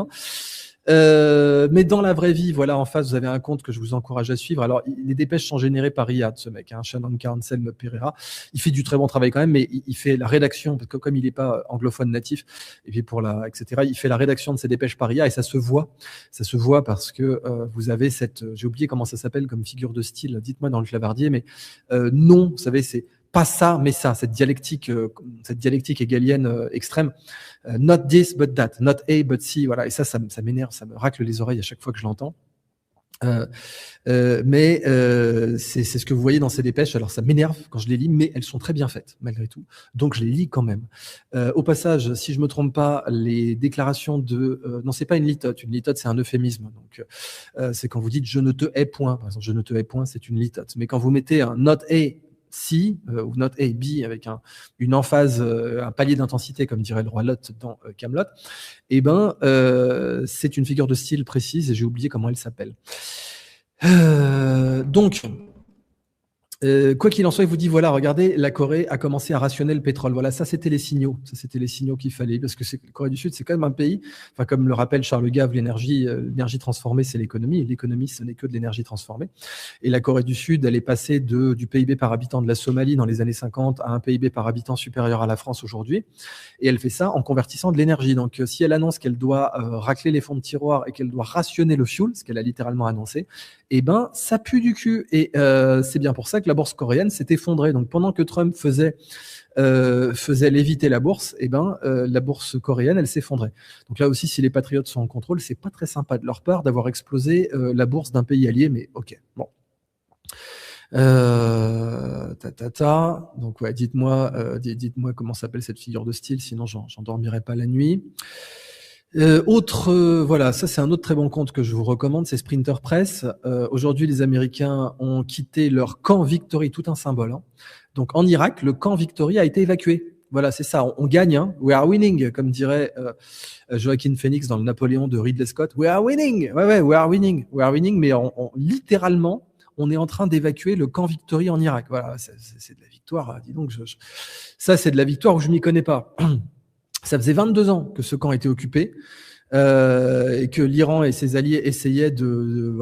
mais dans la vraie vie, voilà, en face, vous avez un compte que je vous encourage à suivre. Alors, les dépêches sont générées par Riyad, ce mec, Shannon Carnsel Pereira. Il fait du très bon travail quand même, mais il fait la rédaction, parce que comme il n'est pas anglophone natif, et puis etc., il fait la rédaction de ces dépêches par IA, et ça se voit. Ça se voit parce que vous avez j'ai oublié comment ça s'appelle comme figure de style, dites-moi dans le clavardier, mais non, vous savez, c'est pas ça, mais ça, cette dialectique hegelienne extrême. Not this, but that. Not A, but C. Voilà. Et ça m'énerve, ça me racle les oreilles à chaque fois que je l'entends. Mais c'est ce que vous voyez dans ces dépêches. Alors ça m'énerve quand je les lis, mais elles sont très bien faites malgré tout. Donc je les lis quand même. Au passage, si je me trompe pas, les déclarations non, c'est pas une litote. Une litote, c'est un euphémisme. Donc c'est quand vous dites je ne te hais point. Par exemple, je ne te hais point, c'est une litote. Mais quand vous mettez un not A C ou not A, B avec une emphase, un palier d'intensité, comme dirait le roi Lot dans Camelot, c'est une figure de style précise et j'ai oublié comment elle s'appelle. Donc, quoi qu'il en soit, il vous dit, voilà, regardez, la Corée a commencé à rationner le pétrole. Voilà, ça c'était les signaux. Ça c'était les signaux qu'il fallait, parce que la Corée du Sud, c'est quand même un pays, enfin comme le rappelle Charles Gave, l'énergie transformée, c'est l'économie. Et l'économie, ce n'est que de l'énergie transformée. Et la Corée du Sud, elle est passée du PIB par habitant de la Somalie dans les années 50 à un PIB par habitant supérieur à la France aujourd'hui. Et elle fait ça en convertissant de l'énergie. Donc, si elle annonce qu'elle doit racler les fonds de tiroir et qu'elle doit rationner le fuel, ce qu'elle a littéralement annoncé, eh ben, ça pue du cul. Et c'est bien pour ça que la bourse coréenne s'est effondrée. Donc pendant que Trump faisait léviter la bourse, eh ben, la bourse coréenne, elle s'effondrait. Donc là aussi, si les patriotes sont en contrôle, c'est pas très sympa de leur part d'avoir explosé la bourse d'un pays allié, mais ok, bon. Donc ouais, dites-moi comment s'appelle cette figure de style, sinon j'en dormirai pas la nuit. Voilà, ça c'est un autre très bon compte que je vous recommande, c'est Sprinter Press. Aujourd'hui, les Américains ont quitté leur camp Victory, tout un symbole. Hein. Donc en Irak, le camp Victory a été évacué. Voilà, c'est ça, on gagne. Hein. We are winning, comme dirait Joaquin Phoenix dans le Napoléon de Ridley Scott. We are winning. Ouais, we are winning. We are winning, mais littéralement, on est en train d'évacuer le camp Victory en Irak. Voilà, c'est de la victoire. Dis donc, ça c'est de la victoire où je m'y connais pas. Ça faisait 22 ans que ce camp était occupé et que l'Iran et ses alliés essayaient de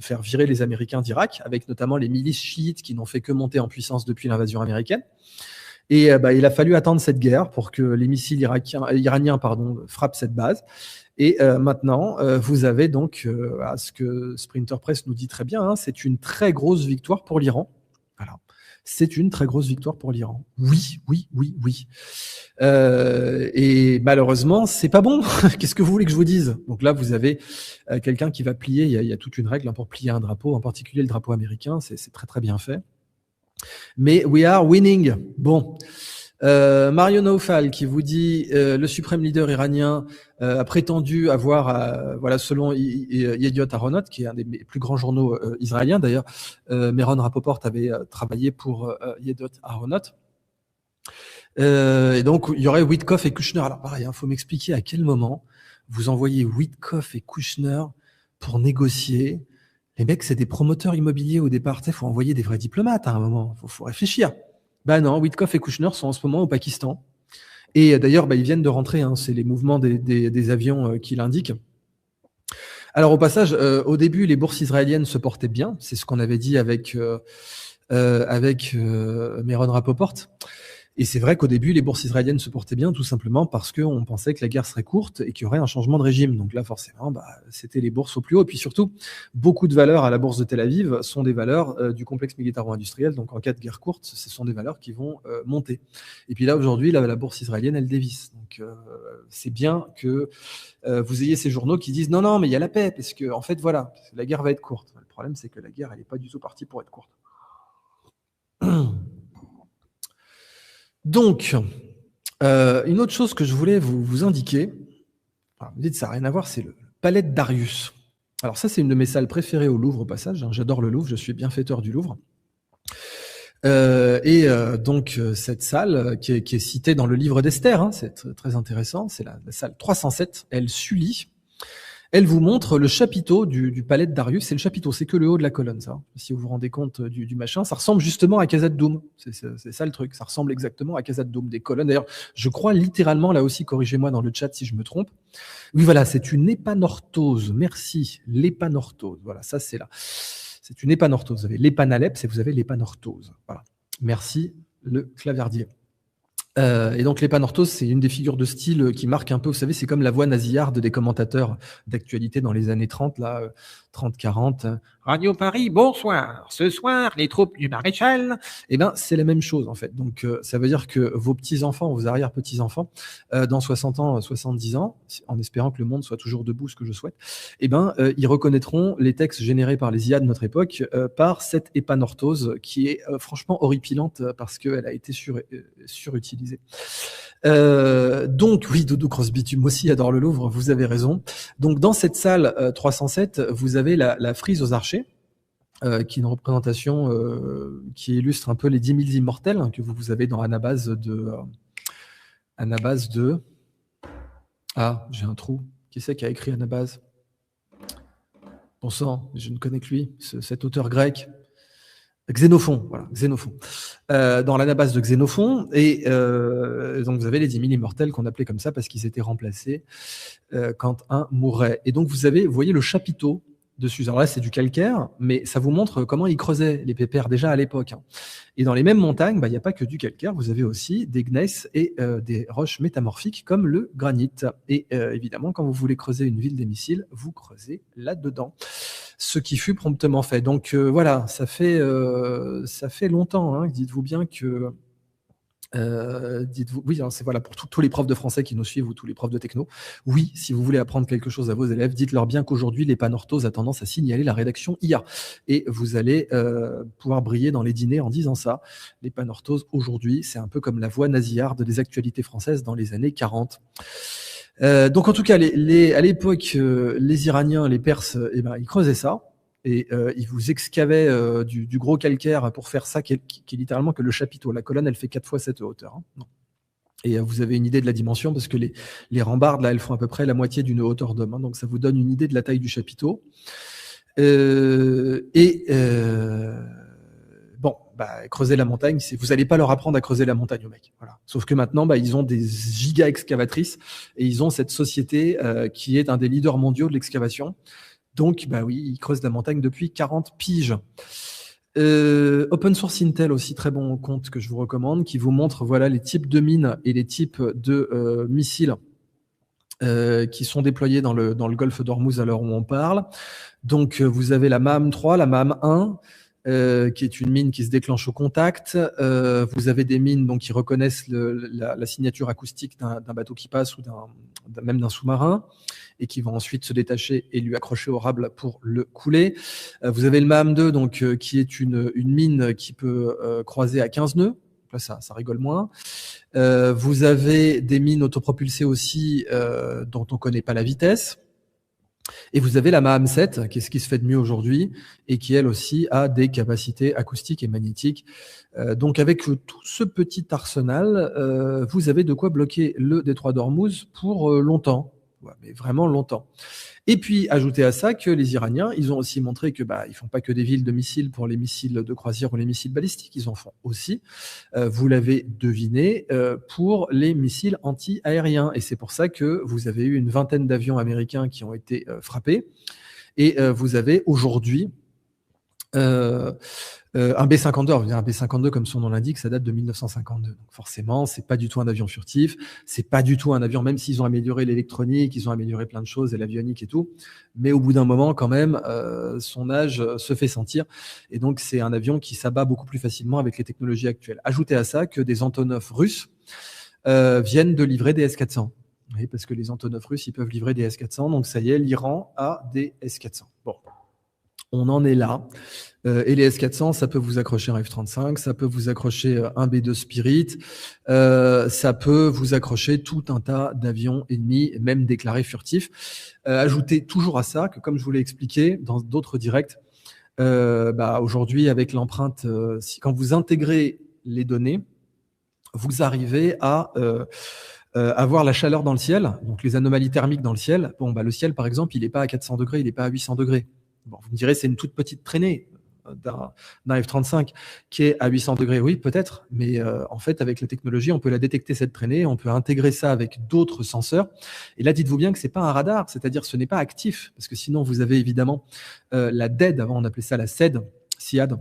faire virer les Américains d'Irak, avec notamment les milices chiites qui n'ont fait que monter en puissance depuis l'invasion américaine. Et il a fallu attendre cette guerre pour que les missiles iraniens frappent cette base. Et maintenant, vous avez donc ce que Sprinter Press nous dit très bien, hein, c'est une très grosse victoire pour l'Iran. Voilà. C'est une très grosse victoire pour l'Iran. Oui. Et malheureusement, c'est pas bon. Qu'est-ce que vous voulez que je vous dise? Donc là, vous avez quelqu'un qui va plier. Il y a toute une règle pour plier un drapeau, en particulier le drapeau américain. C'est très très bien fait. Mais we are winning. Bon. Mario Naufal qui vous dit le suprême leader iranien a prétendu avoir, selon Yediot Aharonot, qui est un des plus grands journaux israéliens d'ailleurs, Meron Rapoport avait travaillé pour Yediot Aharonot. Et donc il y aurait Witkoff et Kushner. Alors pareil, faut m'expliquer à quel moment vous envoyez Witkoff et Kushner pour négocier. Les mecs, c'est des promoteurs immobiliers au départ. Il faut envoyer des vrais diplomates à un moment. Faut réfléchir. Ben non, Witkoff et Kushner sont en ce moment au Pakistan. Et d'ailleurs, ils viennent de rentrer. Hein, c'est les mouvements des avions qui l'indiquent. Alors au passage, au début, les bourses israéliennes se portaient bien. C'est ce qu'on avait dit avec Meron Rapoport. Et c'est vrai qu'au début, les bourses israéliennes se portaient bien tout simplement parce qu'on pensait que la guerre serait courte et qu'il y aurait un changement de régime. Donc là, forcément, c'était les bourses au plus haut. Et puis surtout, beaucoup de valeurs à la bourse de Tel Aviv sont des valeurs du complexe militaro-industriel. Donc en cas de guerre courte, ce sont des valeurs qui vont monter. Et puis là, aujourd'hui, la bourse israélienne, elle dévisse. Donc c'est bien que vous ayez ces journaux qui disent non, mais il y a la paix, parce que en fait, voilà, la guerre va être courte. Le problème, c'est que la guerre, elle n'est pas du tout partie pour être courte. Donc, une autre chose que je voulais vous indiquer, vous dites ça n'a rien à voir, c'est le Palais de Darius. Alors ça, c'est une de mes salles préférées au Louvre, au passage. Hein, j'adore le Louvre, je suis bienfaiteur du Louvre. Donc, cette salle qui est citée dans le livre d'Esther, hein, c'est très intéressant, c'est la salle 307, elle Sully. Elle vous montre le chapiteau du palais de Darius. C'est le chapiteau, c'est que le haut de la colonne, ça. Si vous vous rendez compte du machin, ça ressemble justement à Khazad Dûm. C'est ça le truc. Ça ressemble exactement à Khazad Dûm, des colonnes. D'ailleurs, je crois littéralement, là aussi, corrigez-moi dans le chat si je me trompe. Oui, voilà, c'est une épanorthose. Merci, l'épanorthose. Voilà, ça c'est là. C'est une épanorthose. Vous avez l'épanalepse et vous avez l'épanorthose. Voilà. Merci, le clavardier. Et donc l'épanorthose, c'est une des figures de style qui marque un peu, vous savez, c'est comme la voix nasillarde des commentateurs d'actualité dans les années 30, là, 30-40. Radio Paris, bonsoir. Ce soir, les troupes du maréchal. Eh bien, c'est la même chose, en fait. Donc, ça veut dire que vos petits-enfants, vos arrière-petits-enfants, dans 60 ans, 70 ans, en espérant que le monde soit toujours debout, ce que je souhaite, eh ben, ils reconnaîtront les textes générés par les IA de notre époque par cette épanorthose qui est franchement horripilante parce qu'elle a été surutilisée. Donc, oui, Doudou Crosby, tu aussi adore le Louvre, vous avez raison. Donc, dans cette salle 307, vous avez la frise aux archers, qui est une représentation qui illustre un peu les 10 000 immortels que vous avez dans Anabase de... Ah, j'ai un trou. Qui c'est qui a écrit Anabase? Bon sang, je ne connais que lui, cet auteur grec. Xénophon, voilà, Xénophon. Dans l'Anabase de Xénophon, et donc vous avez les 10 000 immortels qu'on appelait comme ça parce qu'ils étaient remplacés quand un mourait. Et donc vous voyez le chapiteau dessus. Alors là, c'est du calcaire, mais ça vous montre comment ils creusaient les pépères déjà à l'époque. Et dans les mêmes montagnes, il n'y a pas que du calcaire, vous avez aussi des gneiss et des roches métamorphiques comme le granit. Et évidemment, quand vous voulez creuser une ville des missiles, vous creusez là-dedans. Ce qui fut promptement fait. Donc voilà, ça fait longtemps. Hein. Dites-vous bien que dites-vous, oui, hein, c'est voilà pour tous les profs de français qui nous suivent ou tous les profs de techno. Oui, si vous voulez apprendre quelque chose à vos élèves, dites-leur bien qu'aujourd'hui les panorthos a tendance à signaler la rédaction IA et vous allez pouvoir briller dans les dîners en disant ça. Les panorthos aujourd'hui, c'est un peu comme la voix nasillarde des actualités françaises dans les années 40. Donc en tout cas, à l'époque, les Iraniens, les Perses, ils creusaient ça. Et ils vous excavaient du gros calcaire pour faire ça, qui est littéralement que le chapiteau. La colonne, elle fait 4 fois cette hauteur. Hein. Et vous avez une idée de la dimension, parce que les rambardes, là, elles font à peu près la moitié d'une hauteur d'homme. Hein. Donc ça vous donne une idée de la taille du chapiteau. Creuser la montagne, vous n'allez pas leur apprendre à creuser la montagne aux mecs. Voilà. Sauf que maintenant, ils ont des giga excavatrices et ils ont cette société qui est un des leaders mondiaux de l'excavation. Donc, oui, ils creusent la montagne depuis 40 piges. Open Source Intel aussi, très bon compte que je vous recommande, qui vous montre les types de mines et les types de missiles qui sont déployés dans le golfe d'Ormuz à l'heure où on parle. Donc, vous avez la MAM-3, la MAM-1, qui est une mine qui se déclenche au contact. Vous avez des mines donc, qui reconnaissent la signature acoustique d'un bateau qui passe ou même d'un sous-marin et qui vont ensuite se détacher et lui accrocher au rable pour le couler. Vous avez le MAM-2 donc, qui est une mine qui peut croiser à 15 nœuds. Là, ça rigole moins. Vous avez des mines autopropulsées aussi dont on ne connaît pas la vitesse. Et vous avez la MAM-7, qui est ce qui se fait de mieux aujourd'hui, et qui, elle aussi, a des capacités acoustiques et magnétiques. Donc, avec tout ce petit arsenal, vous avez de quoi bloquer le détroit d'Ormuz pour longtemps. Ouais, mais vraiment longtemps. Et puis, ajoutez à ça que les Iraniens, ils ont aussi montré que ils font pas que des villes de missiles pour les missiles de croisière ou les missiles balistiques, ils en font aussi, vous l'avez deviné, pour les missiles anti-aériens. Et c'est pour ça que vous avez eu une vingtaine d'avions américains qui ont été frappés. Et vous avez aujourd'hui un B-52, un B-52 comme son nom l'indique, ça date de 1952. Donc forcément, c'est pas du tout un avion furtif, c'est pas du tout un avion, même s'ils ont amélioré l'électronique, ils ont amélioré plein de choses et l'avionique et tout, mais au bout d'un moment quand même, son âge se fait sentir et donc c'est un avion qui s'abat beaucoup plus facilement avec les technologies actuelles. Ajoutez à ça que des Antonov russes viennent de livrer des S-400. Oui, parce que les Antonov russes, ils peuvent livrer des S-400, donc ça y est, l'Iran a des S-400. Bon. On en est là. Et les S-400, ça peut vous accrocher un F-35, ça peut vous accrocher un B-2 Spirit, ça peut vous accrocher tout un tas d'avions ennemis, même déclarés furtifs. Ajoutez toujours à ça que, comme je vous l'ai expliqué dans d'autres directs, aujourd'hui, avec l'empreinte, quand vous intégrez les données, vous arrivez à avoir la chaleur dans le ciel, donc les anomalies thermiques dans le ciel. Bon, le ciel, par exemple, il n'est pas à 400 degrés, il n'est pas à 800 degrés. Bon, vous me direz, c'est une toute petite traînée d'un F-35 qui est à 800 degrés. Oui, peut-être, mais en fait, avec la technologie, on peut la détecter, cette traînée, on peut intégrer ça avec d'autres senseurs. Et là, dites-vous bien que ce n'est pas un radar, c'est-à-dire ce n'est pas actif, parce que sinon, vous avez évidemment la DED, avant on appelait ça la SED, SIAD,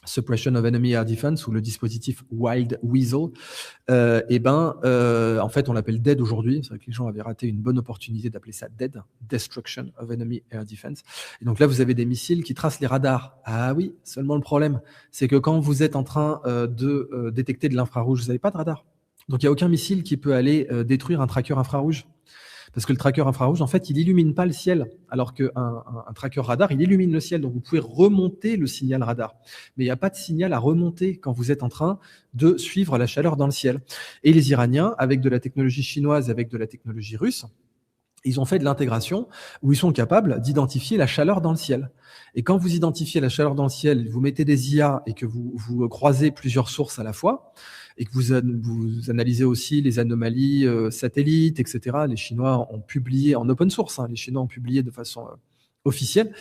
Suppression of Enemy Air Defense, ou le dispositif Wild Weasel, en fait, on l'appelle DED aujourd'hui. C'est vrai que les gens avaient raté une bonne opportunité d'appeler ça DED, Destruction of Enemy Air Defense. Et donc là, vous avez des missiles qui tracent les radars. Ah oui, seulement le problème, c'est que quand vous êtes en train de détecter de l'infrarouge, vous n'avez pas de radar. Donc il n'y a aucun missile qui peut aller détruire un tracker infrarouge. Parce que le tracker infrarouge, en fait, il illumine pas le ciel, alors qu'un tracker radar, il illumine le ciel. Donc, vous pouvez remonter le signal radar. Mais il n'y a pas de signal à remonter quand vous êtes en train de suivre la chaleur dans le ciel. Et les Iraniens, avec de la technologie chinoise, avec de la technologie russe, ils ont fait de l'intégration où ils sont capables d'identifier la chaleur dans le ciel. Et quand vous identifiez la chaleur dans le ciel, vous mettez des IA et que vous croisez plusieurs sources à la fois, et que vous analysez aussi les anomalies satellites, etc. Les Chinois ont publié en open source, les Chinois ont publié de façon officielle,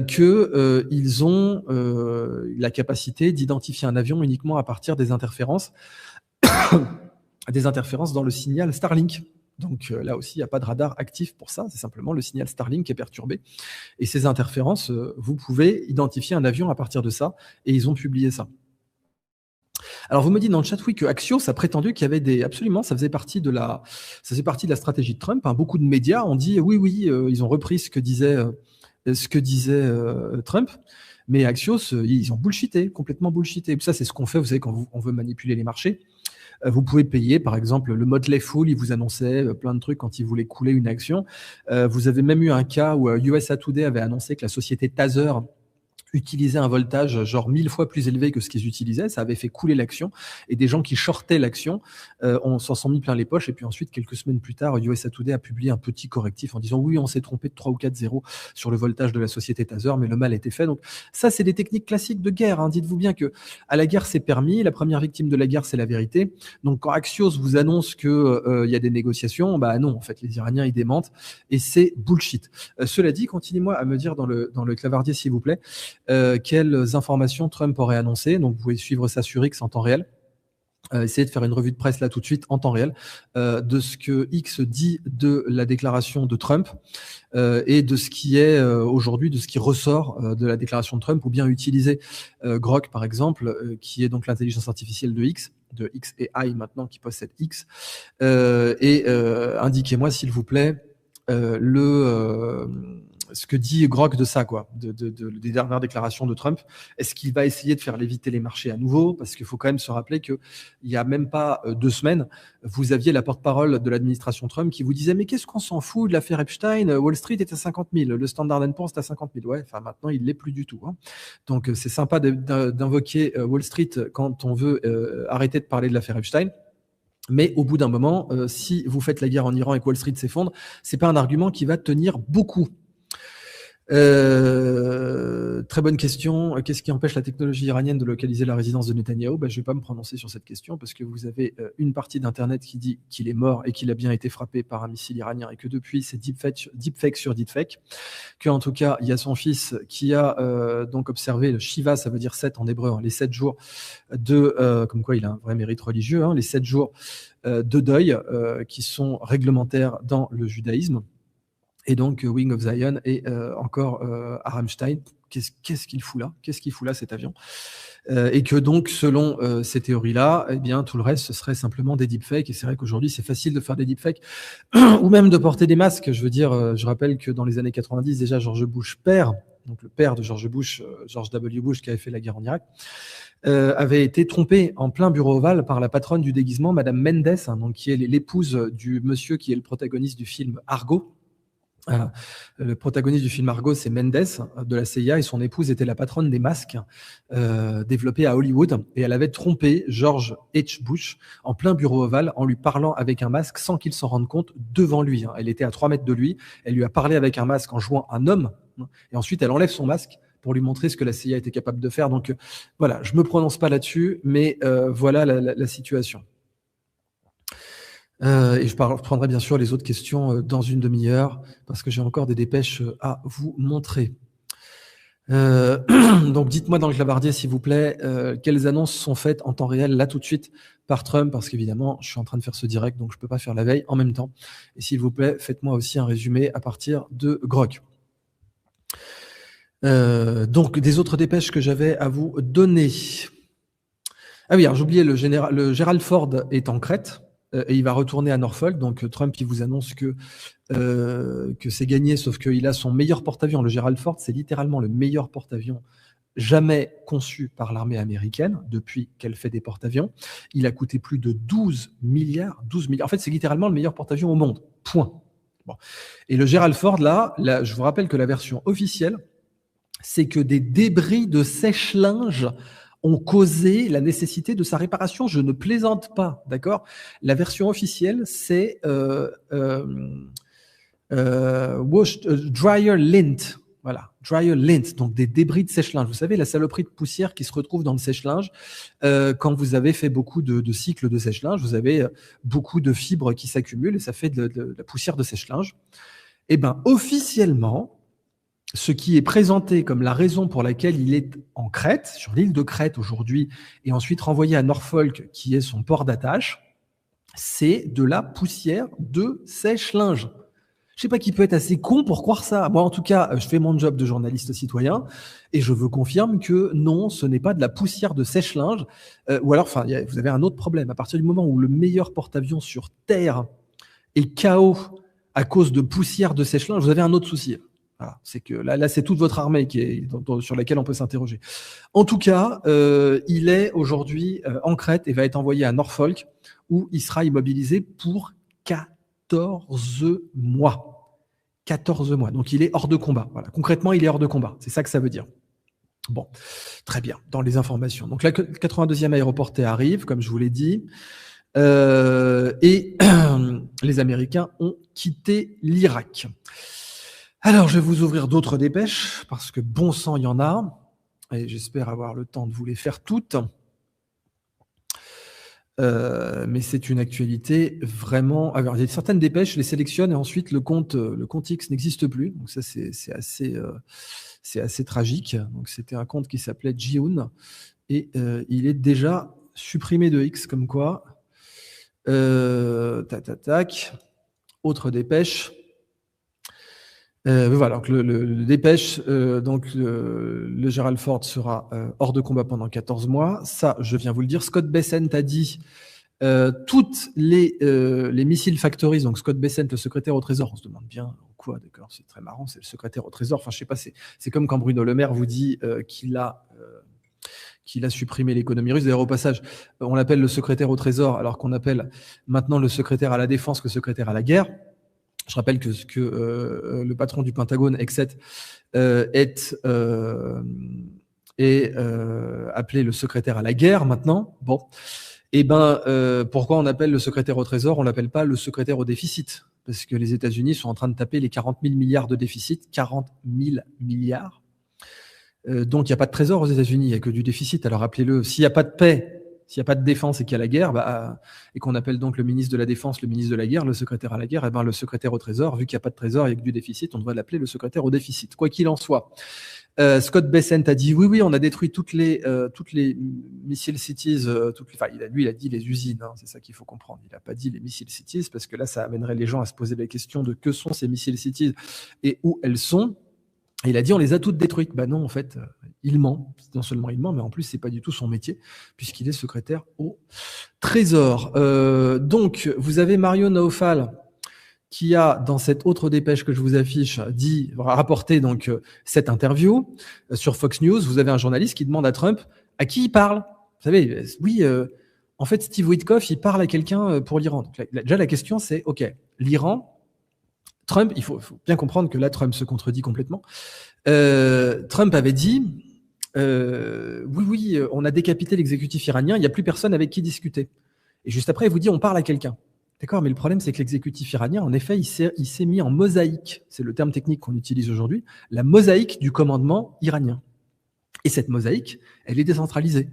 qu'ils ont la capacité d'identifier un avion uniquement à partir des interférences, des interférences dans le signal Starlink. Donc là aussi, il n'y a pas de radar actif pour ça, c'est simplement le signal Starlink qui est perturbé. Et ces interférences, vous pouvez identifier un avion à partir de ça, et ils ont publié ça. Alors vous me dites dans le chat, oui, que Axios a prétendu qu'il y avait des... Absolument, ça faisait partie de la stratégie de Trump. Hein. Beaucoup de médias ont dit, oui, ils ont repris ce que disait Trump. Mais Axios, ils ont bullshité, complètement bullshité. Ça, c'est ce qu'on fait, vous savez, quand on veut manipuler les marchés. Vous pouvez payer, par exemple, le Motley Fool, il vous annonçait plein de trucs quand il voulait couler une action. Vous avez même eu un cas où USA Today avait annoncé que la société Tether utilisaient un voltage genre 1000 fois plus élevé que ce qu'ils utilisaient, ça avait fait couler l'action, et des gens qui shortaient l'action s'en sont mis plein les poches, et puis ensuite, quelques semaines plus tard, USA Today a publié un petit correctif en disant oui, on s'est trompé de 3 ou 4 zéros sur le voltage de la société Tether, mais le mal était fait. Donc ça, c'est des techniques classiques de guerre. Hein. Dites-vous bien que à la guerre, c'est permis, la première victime de la guerre, c'est la vérité. Donc quand Axios vous annonce qu'il y a des négociations, bah non, en fait, les Iraniens, ils démentent, et c'est bullshit. Cela dit, continuez-moi à me dire dans le clavardier, s'il vous plaît, quelles informations Trump aurait annoncées. Donc vous pouvez suivre ça sur X en temps réel. Essayez de faire une revue de presse là tout de suite en temps réel de ce que X dit de la déclaration de Trump et de ce qui est aujourd'hui, de ce qui ressort de la déclaration de Trump, ou bien utiliser Grok par exemple, qui est donc l'intelligence artificielle de X et I maintenant, qui possède X, et indiquez-moi s'il vous plaît ce que dit Grok de ça, quoi, des dernières déclarations de Trump. Est-ce qu'il va essayer de faire léviter les marchés à nouveau? Parce qu'il faut quand même se rappeler qu'il n'y a même pas 2 semaines, vous aviez la porte-parole de l'administration Trump qui vous disait « Mais qu'est-ce qu'on s'en fout de l'affaire Epstein? Wall Street est à 50 000, le Standard & Poor's est à 50 000. » Ouais, enfin maintenant, il ne l'est plus du tout. Hein. Donc c'est sympa d'invoquer Wall Street quand on veut arrêter de parler de l'affaire Epstein. Mais au bout d'un moment, si vous faites la guerre en Iran et que Wall Street s'effondre, c'est pas un argument qui va tenir beaucoup. Très bonne question. Qu'est-ce qui empêche la technologie iranienne de localiser la résidence de Netanyahou? Je ne vais pas me prononcer sur cette question parce que vous avez une partie d'Internet qui dit qu'il est mort et qu'il a bien été frappé par un missile iranien, et que depuis, c'est deepfake sur deepfake. Qu'en tout cas, il y a son fils qui a donc observé le Shiva, ça veut dire 7 en hébreu, hein, les 7 jours comme quoi il a un vrai mérite religieux, hein, les 7 jours de deuil qui sont réglementaires dans le judaïsme. Et donc, Wing of Zion et encore à Rammstein. Qu'est-ce qu'il fout là? Qu'est-ce qu'il fout là, cet avion? Et que donc, selon ces théories-là, eh bien, tout le reste, ce serait simplement des deepfakes. Et c'est vrai qu'aujourd'hui, c'est facile de faire des deepfakes ou même de porter des masques. Je veux dire, je rappelle que dans les années 90, déjà, George Bush père, donc le père de George Bush, George W. Bush, qui avait fait la guerre en Irak, avait été trompé en plein bureau ovale par la patronne du déguisement, Madame Mendes, hein, donc, qui est l'épouse du monsieur qui est le protagoniste du film Argo. Le protagoniste du film Argo, c'est Mendes de la CIA, et son épouse était la patronne des masques développés à Hollywood, et elle avait trompé George H. Bush en plein bureau ovale en lui parlant avec un masque sans qu'il s'en rende compte devant lui. Elle était à 3 mètres de lui, elle lui a parlé avec un masque en jouant un homme, et ensuite elle enlève son masque pour lui montrer ce que la CIA était capable de faire. Donc voilà, je ne me prononce pas là-dessus, mais voilà la situation. Et je prendrai bien sûr les autres questions dans une demi-heure, parce que j'ai encore des dépêches à vous montrer. Donc dites-moi dans le clavardier, s'il vous plaît, quelles annonces sont faites en temps réel, là tout de suite, par Trump, parce qu'évidemment, je suis en train de faire ce direct, donc je ne peux pas faire la veille en même temps. Et s'il vous plaît, faites-moi aussi un résumé à partir de Grok. Donc des autres dépêches que j'avais à vous donner. Ah oui, alors j'oubliais, le Gerald Ford est en Crète. Et il va retourner à Norfolk. Donc Trump, il vous annonce que c'est gagné, sauf qu'il a son meilleur porte-avions. Le Gerald Ford, c'est littéralement le meilleur porte-avions jamais conçu par l'armée américaine depuis qu'elle fait des porte-avions. Il a coûté plus de 12 milliards. En fait, c'est littéralement le meilleur porte-avions au monde. Point. Bon. Et le Gerald Ford, là, je vous rappelle que la version officielle, c'est que des débris de sèche-linge ont causé la nécessité de sa réparation. Je ne plaisante pas, d'accord? La version officielle, c'est dryer lint. Voilà, dryer lint, donc des débris de sèche-linge. Vous savez, la saloperie de poussière qui se retrouve dans le sèche-linge. Quand vous avez fait beaucoup de cycles de sèche-linge, vous avez beaucoup de fibres qui s'accumulent et ça fait de la poussière de sèche-linge. Eh bien, officiellement, ce qui est présenté comme la raison pour laquelle il est en Crète, sur l'île de Crète aujourd'hui, et ensuite renvoyé à Norfolk, qui est son port d'attache, c'est de la poussière de sèche-linge. Je sais pas qui peut être assez con pour croire ça. Moi, en tout cas, je fais mon job de journaliste citoyen et je vous confirme que non, ce n'est pas de la poussière de sèche-linge. Ou alors, enfin, vous avez un autre problème. À partir du moment où le meilleur porte-avions sur Terre est KO à cause de poussière de sèche-linge, vous avez un autre souci. Voilà, c'est que là, c'est toute votre armée sur laquelle on peut s'interroger. En tout cas, il est aujourd'hui en Crète et va être envoyé à Norfolk où il sera immobilisé pour 14 mois. 14 mois. Donc, il est hors de combat. Voilà. Concrètement, il est hors de combat. C'est ça que ça veut dire. Bon, très bien. Dans les informations. Donc, le 82e aéroporté arrive, comme je vous l'ai dit. Et les Américains ont quitté l'Irak. Alors, je vais vous ouvrir d'autres dépêches, parce que bon sang, il y en a. Et j'espère avoir le temps de vous les faire toutes. Mais c'est une actualité vraiment. Alors, il y a certaines dépêches, je les sélectionne et ensuite le compte X n'existe plus. Donc ça, c'est assez tragique. Donc c'était un compte qui s'appelait Jihoon et il est déjà supprimé de X, comme quoi. Tac. Autre dépêche. Voilà, donc le dépêche, donc le Gerald Ford sera hors de combat pendant 14 mois. Ça, je viens vous le dire. Scott Bessent a dit toutes les missiles factories, donc Scott Bessent, le secrétaire au Trésor, on se demande bien quoi, d'accord, c'est très marrant, c'est le secrétaire au Trésor. Enfin, je sais pas, c'est comme quand Bruno Le Maire vous dit qu'il a supprimé l'économie russe. D'ailleurs, au passage, on l'appelle le secrétaire au Trésor, alors qu'on appelle maintenant le secrétaire à la défense que le secrétaire à la guerre. Je rappelle que le patron du Pentagone, Exet, est appelé le secrétaire à la guerre maintenant. Bon, et pourquoi on appelle le secrétaire au Trésor? On l'appelle pas le secrétaire au déficit, parce que les États-Unis sont en train de taper les 40 000 milliards de déficit, 40 000 milliards. Donc il n'y a pas de trésor aux États-Unis, il n'y a que du déficit. Alors rappelez-le, s'il n'y a pas de paix, s'il n'y a pas de défense et qu'il y a la guerre, et qu'on appelle donc le ministre de la Défense le ministre de la guerre, le secrétaire à la guerre, le secrétaire au Trésor, vu qu'il n'y a pas de trésor, il n'y a que du déficit, on devrait l'appeler le secrétaire au déficit. Quoi qu'il en soit, Scott Bessent a dit oui, on a détruit toutes les missile cities, il a dit les usines, hein, c'est ça qu'il faut comprendre. Il n'a pas dit les missile cities, parce que là, ça amènerait les gens à se poser la question de que sont ces missile cities et où elles sont. Et il a dit on les a toutes détruites. Non, en fait, il ment. Non seulement il ment, mais en plus, c'est pas du tout son métier, puisqu'il est secrétaire au Trésor. Donc, vous avez Mario Naufal qui a, dans cette autre dépêche que je vous affiche, rapporté donc cette interview sur Fox News. Vous avez un journaliste qui demande à Trump à qui il parle. Vous savez, oui, en fait, Steve Witkoff, il parle à quelqu'un pour l'Iran. Donc, déjà, la question, c'est, OK, l'Iran, Trump, il faut bien comprendre que là, Trump se contredit complètement. Trump avait dit, oui, on a décapité l'exécutif iranien, il n'y a plus personne avec qui discuter. Et juste après, il vous dit, on parle à quelqu'un. D'accord, mais le problème, c'est que l'exécutif iranien, en effet, il s'est mis en mosaïque. C'est le terme technique qu'on utilise aujourd'hui, la mosaïque du commandement iranien. Et cette mosaïque, elle est décentralisée.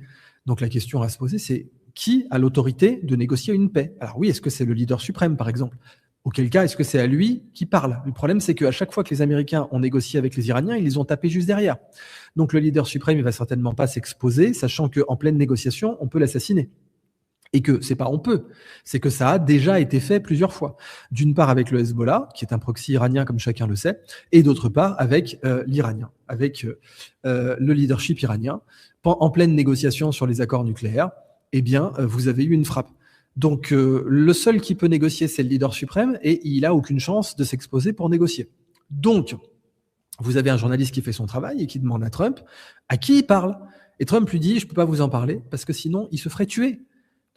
Donc la question à se poser, c'est qui a l'autorité de négocier une paix? Alors oui, est-ce que c'est le leader suprême, par exemple? Auquel cas, est-ce que c'est à lui qui parle? Le problème, c'est qu'à chaque fois que les Américains ont négocié avec les Iraniens, ils les ont tapés juste derrière. Donc le leader suprême, il va certainement pas s'exposer, sachant qu'en pleine négociation, on peut l'assassiner. Et que c'est pas on peut, c'est que ça a déjà été fait plusieurs fois. D'une part avec le Hezbollah, qui est un proxy iranien comme chacun le sait, et d'autre part avec l'Iranien, avec le leadership iranien. En pleine négociation sur les accords nucléaires, vous avez eu une frappe. Donc le seul qui peut négocier, c'est le leader suprême, et il a aucune chance de s'exposer pour négocier. Donc, vous avez un journaliste qui fait son travail et qui demande à Trump à qui il parle. Et Trump lui dit, je peux pas vous en parler, parce que sinon, il se ferait tuer.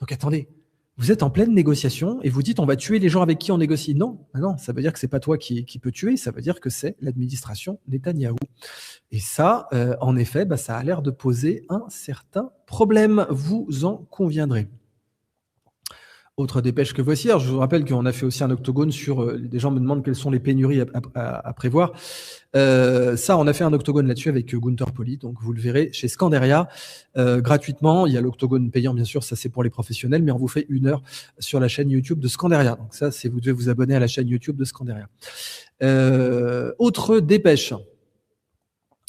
Donc attendez, vous êtes en pleine négociation et vous dites on va tuer les gens avec qui on négocie. Non, ça veut dire que c'est pas toi qui peut tuer, ça veut dire que c'est l'administration Netanyahou. Et ça, en effet, ça a l'air de poser un certain problème, vous en conviendrez. Autre dépêche que voici. Alors, je vous rappelle qu'on a fait aussi un octogone sur. Des gens me demandent quelles sont les pénuries à prévoir. Ça, on a fait un octogone là-dessus avec Gunther Poli. Donc, vous le verrez chez Scandaria gratuitement. Il y a l'octogone payant, bien sûr. Ça, c'est pour les professionnels. Mais on vous fait 1 heure sur la chaîne YouTube de Scandaria. Donc, ça, vous devez vous abonner à la chaîne YouTube de Scandaria. Autre dépêche.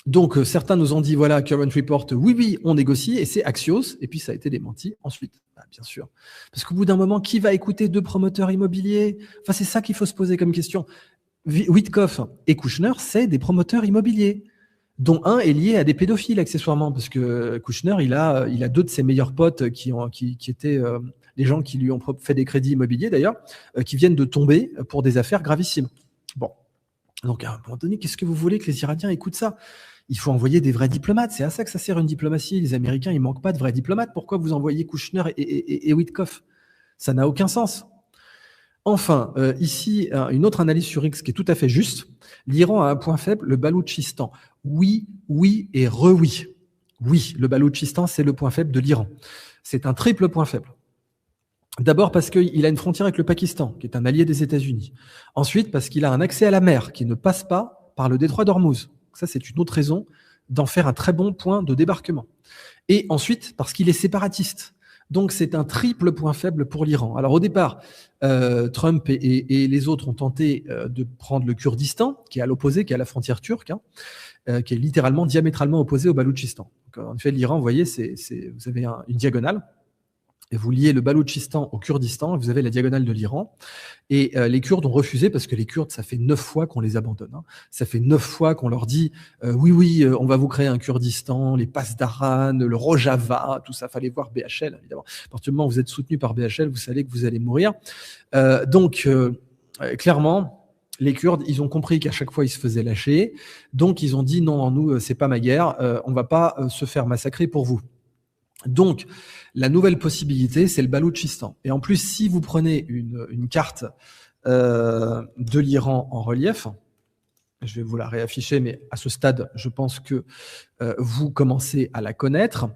Donc, certains nous ont dit, voilà, Current Report, oui, oui, on négocie, et c'est Axios, et puis ça a été démenti ensuite. Bah, bien sûr. Parce qu'au bout d'un moment, qui va écouter deux promoteurs immobiliers? Enfin, c'est ça qu'il faut se poser comme question. Witkoff et Kouchner, c'est des promoteurs immobiliers, dont un est lié à des pédophiles accessoirement, parce que Kouchner, il a deux de ses meilleurs potes qui étaient les gens qui lui ont fait des crédits immobiliers d'ailleurs, qui viennent de tomber pour des affaires gravissimes. Bon, donc à un moment donné, qu'est-ce que vous voulez que les Iraniens écoutent ça? Il faut envoyer des vrais diplomates. C'est à ça que ça sert une diplomatie. Les Américains, ils manquent pas de vrais diplomates. Pourquoi vous envoyez Kouchner et Witkoff? Ça n'a aucun sens. Enfin, ici, une autre analyse sur X qui est tout à fait juste. L'Iran a un point faible, le Baloutchistan. Oui, oui et re-oui. Oui, le Baloutchistan, c'est le point faible de l'Iran. C'est un triple point faible. D'abord parce qu'il a une frontière avec le Pakistan, qui est un allié des États-Unis. Ensuite, parce qu'il a un accès à la mer qui ne passe pas par le détroit d'Ormuz. Ça, c'est une autre raison d'en faire un très bon point de débarquement. Et ensuite, parce qu'il est séparatiste. Donc, c'est un triple point faible pour l'Iran. Alors, au départ, Trump et les autres ont tenté de prendre le Kurdistan, qui est à l'opposé, qui est à la frontière turque, qui est littéralement diamétralement opposé au Baloutchistan. Donc, en effet, l'Iran, vous voyez, vous avez une diagonale. Et vous liez le Baloutchistan au Kurdistan, et vous avez la diagonale de l'Iran. Et les Kurdes ont refusé parce que les Kurdes, ça fait 9 fois qu'on les abandonne. Ça fait 9 fois qu'on leur dit oui, on va vous créer un Kurdistan, les passes d'Aran, le Rojava, tout ça. Fallait voir BHL, évidemment. À partir du moment où vous êtes soutenu par BHL, vous savez que vous allez mourir. Donc, clairement, les Kurdes, ils ont compris qu'à chaque fois, ils se faisaient lâcher. Donc, ils ont dit non, nous, c'est pas ma guerre, on va pas se faire massacrer pour vous. Donc, la nouvelle possibilité, c'est le Baloutchistan. Et en plus, si vous prenez une carte de l'Iran en relief, je vais vous la réafficher, mais à ce stade, je pense que vous commencez à la connaître.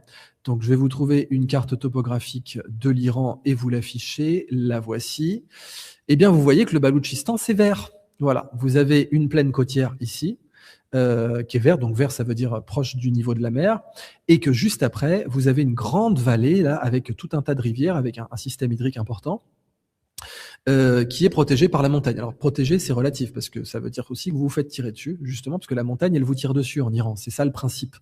Donc, je vais vous trouver une carte topographique de l'Iran et vous l'afficher. La voici. Eh bien, vous voyez que le Baloutchistan, c'est vert. Voilà, vous avez une plaine côtière ici. Qui est vert, donc vert ça veut dire proche du niveau de la mer, et que juste après, vous avez une grande vallée là avec tout un tas de rivières, avec un système hydrique important, qui est protégé par la montagne. Alors protégé, c'est relatif, parce que ça veut dire aussi que vous vous faites tirer dessus, justement, parce que la montagne, elle vous tire dessus en Iran, c'est ça le principe.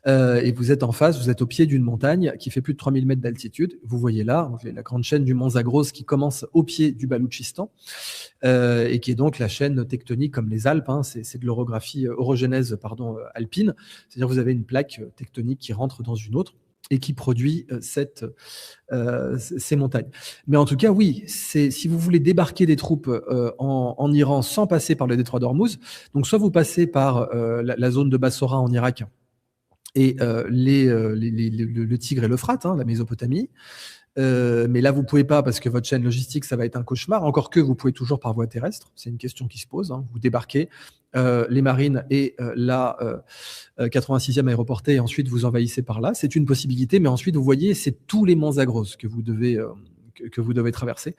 Et vous êtes en face, vous êtes au pied d'une montagne qui fait plus de 3000 mètres d'altitude. Vous voyez là, la grande chaîne du mont Zagros qui commence au pied du Baloutchistan, et qui est donc la chaîne tectonique comme les Alpes, c'est de l'orographie, orogenèse alpine, c'est-à-dire que vous avez une plaque tectonique qui rentre dans une autre et qui produit ces montagnes. Mais en tout cas, oui, si vous voulez débarquer des troupes en Iran sans passer par le détroit d'Ormuz, donc soit vous passez par la zone de Bassora en Irak et le Tigre et l'Euphrate, la Mésopotamie. Mais là, vous pouvez pas parce que votre chaîne logistique, ça va être un cauchemar. Encore que vous pouvez toujours par voie terrestre. C'est une question qui se pose. Vous débarquez les marines et la 86e aéroportée et ensuite vous envahissez par là. C'est une possibilité, mais ensuite, vous voyez, c'est tous les monts Zagros que vous devez traverser.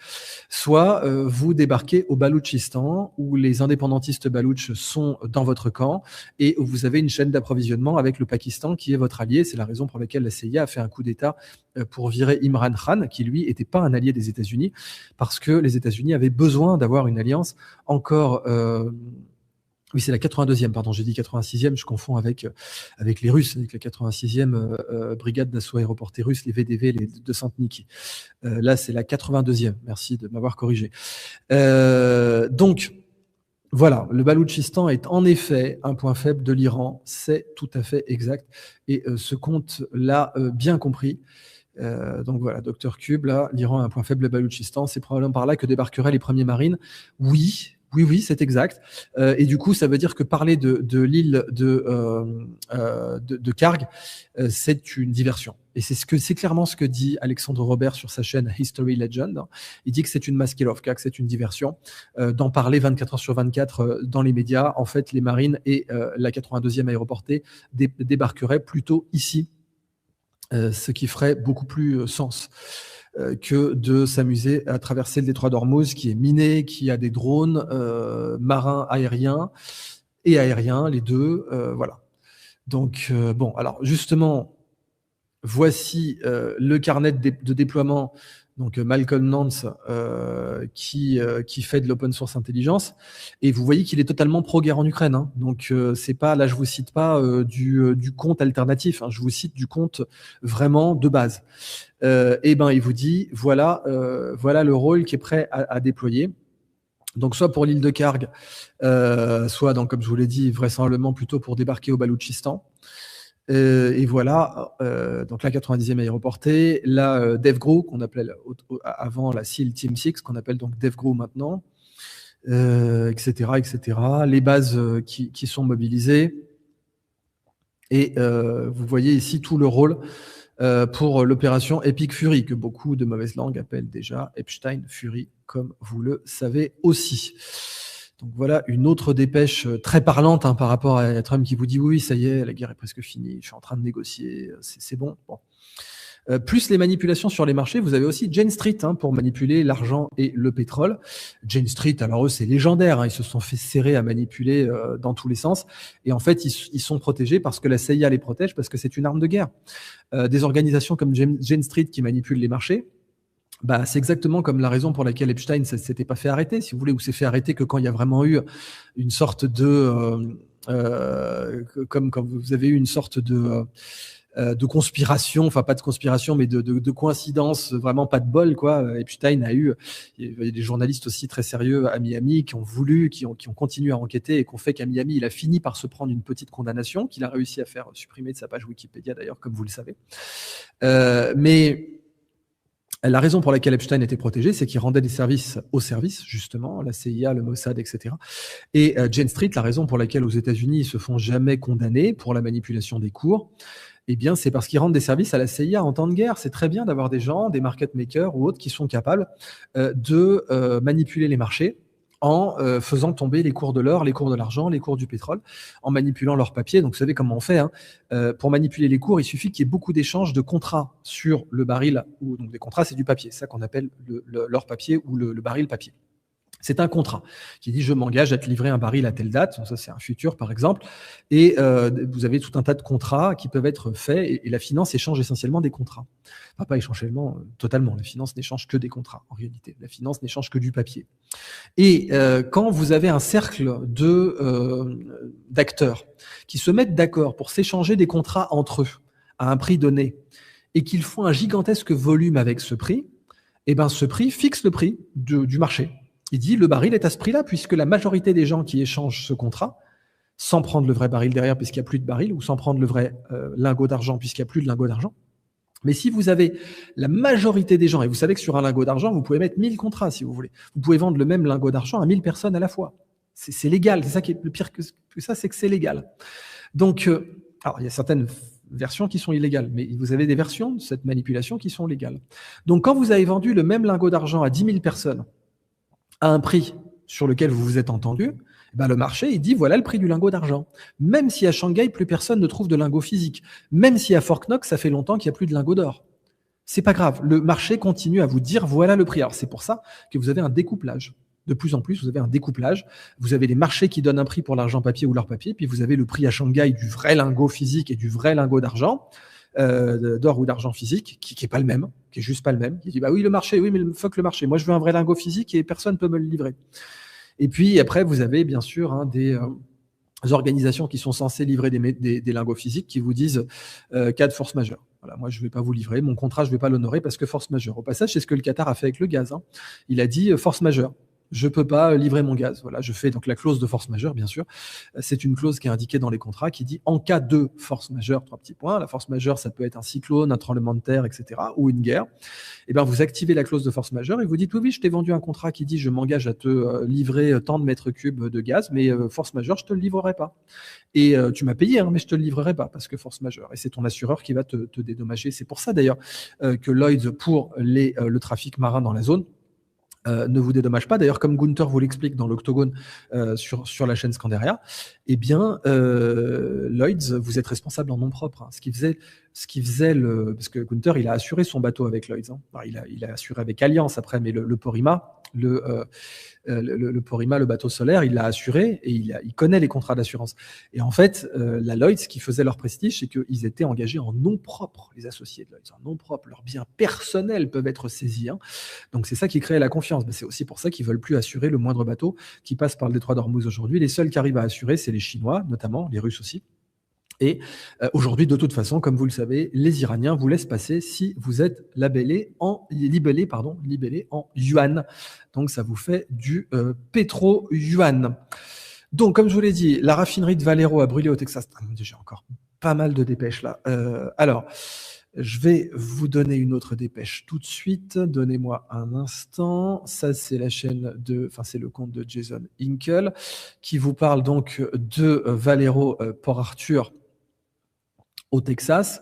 Soit vous débarquez au Baloutchistan où les indépendantistes baloutches sont dans votre camp et où vous avez une chaîne d'approvisionnement avec le Pakistan qui est votre allié. C'est la raison pour laquelle la CIA a fait un coup d'État pour virer Imran Khan, qui lui n'était pas un allié des États-Unis, parce que les États-Unis avaient besoin d'avoir une alliance encore... Oui, c'est la 82e, pardon, j'ai dit 86e, je confonds avec les Russes, avec la 86e brigade d'assaut aéroportée russe, les VDV, les 200 Niki. Là, c'est la 82e, merci de m'avoir corrigé. Donc, voilà, le Baloutchistan est en effet un point faible de l'Iran, c'est tout à fait exact, et ce compte l'a bien compris. Donc voilà, Dr Cube, là, l'Iran a un point faible, le Baloutchistan, c'est probablement par là que débarqueraient les premiers marines. Oui, c'est exact. Et du coup, ça veut dire que parler de l'île de Karg, c'est une diversion. Et c'est clairement ce que dit Alexandre Robert sur sa chaîne History Legend. Il dit que c'est une maskirovka, que c'est une diversion. D'en parler 24 heures sur 24 dans les médias, en fait, les marines et la 82e aéroportée débarqueraient plutôt ici, ce qui ferait beaucoup plus sens que de s'amuser à traverser le détroit d'Ormuz qui est miné, qui a des drones marins aériens et aériens, les deux, voilà. Donc bon, alors justement, voici le carnet de déploiement donc Malcolm Nance, qui fait de l'open source intelligence, et vous voyez qu'il est totalement pro-guerre en Ukraine, hein. Donc c'est pas, là je vous cite pas du compte alternatif, hein, je vous cite du compte vraiment de base. Et ben il vous dit voilà le rôle qui est prêt à déployer. Donc soit pour l'île de Karg, soit, donc, comme je vous l'ai dit, vraisemblablement plutôt pour débarquer au Baloutchistan. Et voilà, donc la 90e aéroportée, la DevGru, qu'on appelait avant la SEAL Team 6, qu'on appelle donc DevGru maintenant, etc., etc. Les bases qui sont mobilisées. Et vous voyez ici tout le rôle pour l'opération Epic Fury, que beaucoup de mauvaises langues appellent déjà Epstein Fury, comme vous le savez aussi. Donc voilà une autre dépêche très parlante, hein, par rapport à Trump qui vous dit oui, ça y est, la guerre est presque finie, je suis en train de négocier, c'est bon. Bon. Plus les manipulations sur les marchés, vous avez aussi Jane Street, hein, pour manipuler l'argent et le pétrole. Jane Street, alors eux, c'est légendaire, hein, ils se sont fait serrer à manipuler dans tous les sens. Et en fait, ils sont protégés parce que la CIA les protège, parce que c'est une arme de guerre. Des organisations comme Jane Street qui manipulent les marchés, bah, c'est exactement comme la raison pour laquelle Epstein ne s'était pas fait arrêter, si vous voulez, ou s'est fait arrêter que quand il y a vraiment eu une sorte de... comme quand vous avez eu une sorte de conspiration, enfin pas de conspiration, mais de coïncidence, vraiment pas de bol, quoi. Epstein a eu, il y a des journalistes aussi très sérieux à Miami qui ont voulu, qui ont continué à enquêter et qui ont fait qu'à Miami, il a fini par se prendre une petite condamnation qu'il a réussi à faire supprimer de sa page Wikipédia, d'ailleurs, comme vous le savez. Mais la raison pour laquelle Epstein était protégé, c'est qu'il rendait des services aux services, justement, la CIA, le Mossad, etc. Et Jane Street, la raison pour laquelle aux États-Unis, ils se font jamais condamner pour la manipulation des cours, eh bien, c'est parce qu'ils rendent des services à la CIA en temps de guerre. C'est très bien d'avoir des gens, des market makers ou autres, qui sont capables de manipuler les marchés en faisant tomber les cours de l'or, les cours de l'argent, les cours du pétrole, en manipulant leurs papiers. Donc, vous savez comment on fait, hein. Pour manipuler les cours, il suffit qu'il y ait beaucoup d'échanges de contrats sur le baril. Donc, des contrats, c'est du papier. C'est ça qu'on appelle l'or papier ou le baril papier. C'est un contrat qui dit je m'engage à te livrer un baril à telle date, ça c'est un futur par exemple, et vous avez tout un tas de contrats qui peuvent être faits, et la finance échange essentiellement des contrats. Enfin, pas essentiellement, totalement, la finance n'échange que des contrats en réalité, la finance n'échange que du papier. Et quand vous avez un cercle d'acteurs qui se mettent d'accord pour s'échanger des contrats entre eux à un prix donné, et qu'ils font un gigantesque volume avec ce prix, et ben ce prix fixe le prix du marché. Il dit le baril est à ce prix-là, puisque la majorité des gens qui échangent ce contrat, sans prendre le vrai baril derrière, puisqu'il n'y a plus de baril, ou sans prendre le vrai lingot d'argent, puisqu'il n'y a plus de lingot d'argent. Mais si vous avez la majorité des gens, et vous savez que sur un lingot d'argent, vous pouvez mettre 1000 contrats si vous voulez. Vous pouvez vendre le même lingot d'argent à 1000 personnes à la fois. C'est légal. C'est ça qui est le pire que ça, c'est que c'est légal. Donc, alors il y a certaines versions qui sont illégales, mais vous avez des versions de cette manipulation qui sont légales. Donc, quand vous avez vendu le même lingot d'argent à 10 000 personnes, à un prix sur lequel vous vous êtes entendu, ben le marché, il dit voilà le prix du lingot d'argent. Même si à Shanghai, plus personne ne trouve de lingot physique. Même si à Fort Knox, ça fait longtemps qu'il n'y a plus de lingot d'or. C'est pas grave. Le marché continue à vous dire voilà le prix. Alors c'est pour ça que vous avez un découplage. De plus en plus, vous avez un découplage. Vous avez les marchés qui donnent un prix pour l'argent papier ou l'or papier, puis vous avez le prix à Shanghai du vrai lingot physique et du vrai lingot d'argent. D'or ou d'argent physique, qui est pas le même, qui est juste pas le même, qui dit bah oui le marché, oui mais fuck le marché, moi je veux un vrai lingot physique et personne peut me le livrer. Et puis après vous avez bien sûr des organisations qui sont censées livrer des lingots physiques qui vous disent cas de force majeure. Voilà, moi je vais pas vous livrer, mon contrat je vais pas l'honorer parce que force majeure. Au passage, c'est ce que le Qatar a fait avec le gaz, hein. Il a dit force majeure. Je peux pas livrer mon gaz. Voilà, je fais donc la clause de force majeure, bien sûr. C'est une clause qui est indiquée dans les contrats qui dit en cas de force majeure, 3 petits points. La force majeure, ça peut être un cyclone, un tremblement de terre, etc., ou une guerre. Et bien, vous activez la clause de force majeure et vous dites oui, je t'ai vendu un contrat qui dit je m'engage à te livrer tant de mètres cubes de gaz, mais force majeure, je te le livrerai pas. Et tu m'as payé, hein, mais je te le livrerai pas parce que force majeure. Et c'est ton assureur qui va te dédommager. C'est pour ça d'ailleurs que Lloyds, pour le trafic marin dans la zone, ne vous dédommage pas. D'ailleurs, comme Gunther vous l'explique dans l'Octogone sur la chaîne Scandaria, eh bien, Lloyds, vous êtes responsable en nom propre. Hein. Ce qui faisait parce que Gunther, il a assuré son bateau avec Lloyds. Hein. Alors, il a assuré avec Alliance après, mais le Porima, le Porima, le bateau solaire, il l'a assuré et il connaît les contrats d'assurance. Et en fait, la Lloyd's, ce qui faisait leur prestige, c'est qu'ils étaient engagés en nom propre, les associés de Lloyd's, en nom propre. Leurs biens personnels peuvent être saisis. Hein. Donc c'est ça qui crée la confiance. Mais c'est aussi pour ça qu'ils veulent plus assurer le moindre bateau qui passe par le détroit d'Ormuz aujourd'hui. Les seuls qui arrivent à assurer, c'est les Chinois, notamment, les Russes aussi. Et aujourd'hui, de toute façon, comme vous le savez, les Iraniens vous laissent passer si vous êtes libellé en yuan. Donc, ça vous fait du pétro-yuan. Donc, comme je vous l'ai dit, la raffinerie de Valero a brûlé au Texas. J'ai encore pas mal de dépêches là. Alors, je vais vous donner une autre dépêche tout de suite. Donnez-moi un instant. Ça, c'est la chaîne c'est le compte de Jason Hinkle qui vous parle donc de Valero Port Arthur au Texas,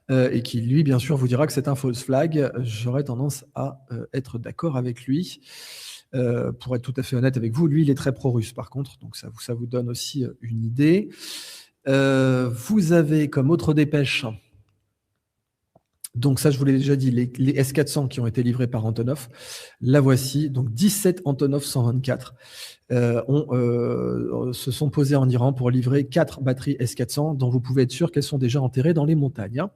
et qui, lui, bien sûr, vous dira que c'est un false flag. J'aurais tendance à être d'accord avec lui. Pour être tout à fait honnête avec vous, lui, il est très pro-russe, par contre, donc ça vous donne aussi une idée. Vous avez comme autre dépêche, donc ça, je vous l'ai déjà dit, les S-400 qui ont été livrés par Antonov, la voici, donc 17 Antonov 124 se sont posés en Iran pour livrer 4 batteries S-400 dont vous pouvez être sûr qu'elles sont déjà enterrées dans les montagnes. Hein,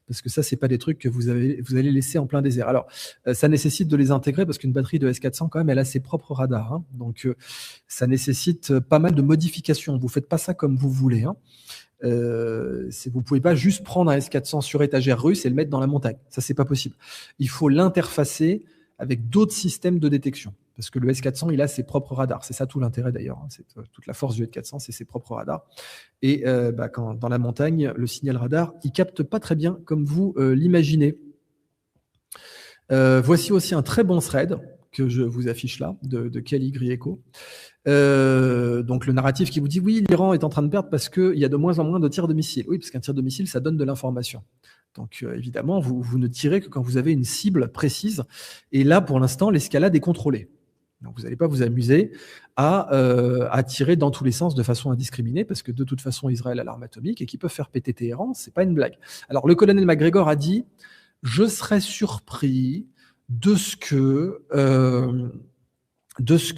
parce que ça, c'est pas des trucs que vous allez laisser en plein désert. Alors, ça nécessite de les intégrer parce qu'une batterie de S-400, quand même, elle a ses propres radars. Hein, donc, ça nécessite pas mal de modifications. Vous faites pas ça comme vous voulez. Hein. Vous pouvez pas juste prendre un S400 sur étagère russe et le mettre dans la montagne. Ça, c'est pas possible. Il faut l'interfacer avec d'autres systèmes de détection. Parce que le S400, il a ses propres radars. C'est ça tout l'intérêt d'ailleurs. Hein. C'est toute la force du S400, c'est ses propres radars. Et quand dans la montagne, le signal radar, il capte pas très bien comme vous l'imaginez. Voici aussi un très bon thread que je vous affiche là, de Kelly Grieco. Donc le narratif qui vous dit oui, l'Iran est en train de perdre parce qu'il y a de moins en moins de tirs de missiles. Oui, parce qu'un tir de missile, ça donne de l'information. Donc évidemment, vous ne tirez que quand vous avez une cible précise. Et là, pour l'instant, l'escalade est contrôlée. Donc vous n'allez pas vous amuser à tirer dans tous les sens de façon indiscriminée, parce que de toute façon, Israël a l'arme atomique et qu'ils peuvent faire péter Téhéran, c'est pas une blague. Alors le colonel McGregor a dit « Je serais surpris de ce que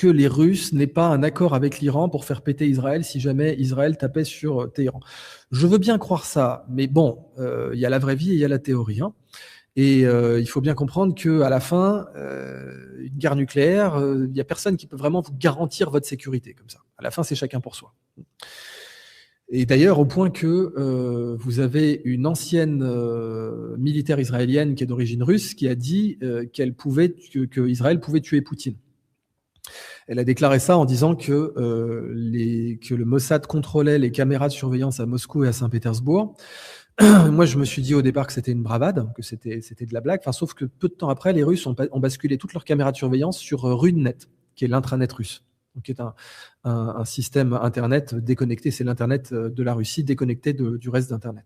les Russes n'aient pas un accord avec l'Iran pour faire péter Israël si jamais Israël tapait sur Téhéran. » Je veux bien croire ça, mais bon, il y a la vraie vie et il y a la théorie. Hein. Et il faut bien comprendre qu'à la fin, une guerre nucléaire, il n'y a personne qui peut vraiment vous garantir votre sécurité comme ça. À la fin, c'est chacun pour soi. Et d'ailleurs, au point que vous avez une ancienne militaire israélienne qui est d'origine russe qui a dit que Israël pouvait tuer Poutine. Elle a déclaré ça en disant que le Mossad contrôlait les caméras de surveillance à Moscou et à Saint-Pétersbourg. Moi, je me suis dit au départ que c'était une bravade, que c'était de la blague. Enfin, sauf que peu de temps après, les Russes ont basculé toutes leurs caméras de surveillance sur RUNET, qui est l'intranet russe, donc qui est un système Internet déconnecté. C'est l'Internet de la Russie déconnecté du reste d'Internet.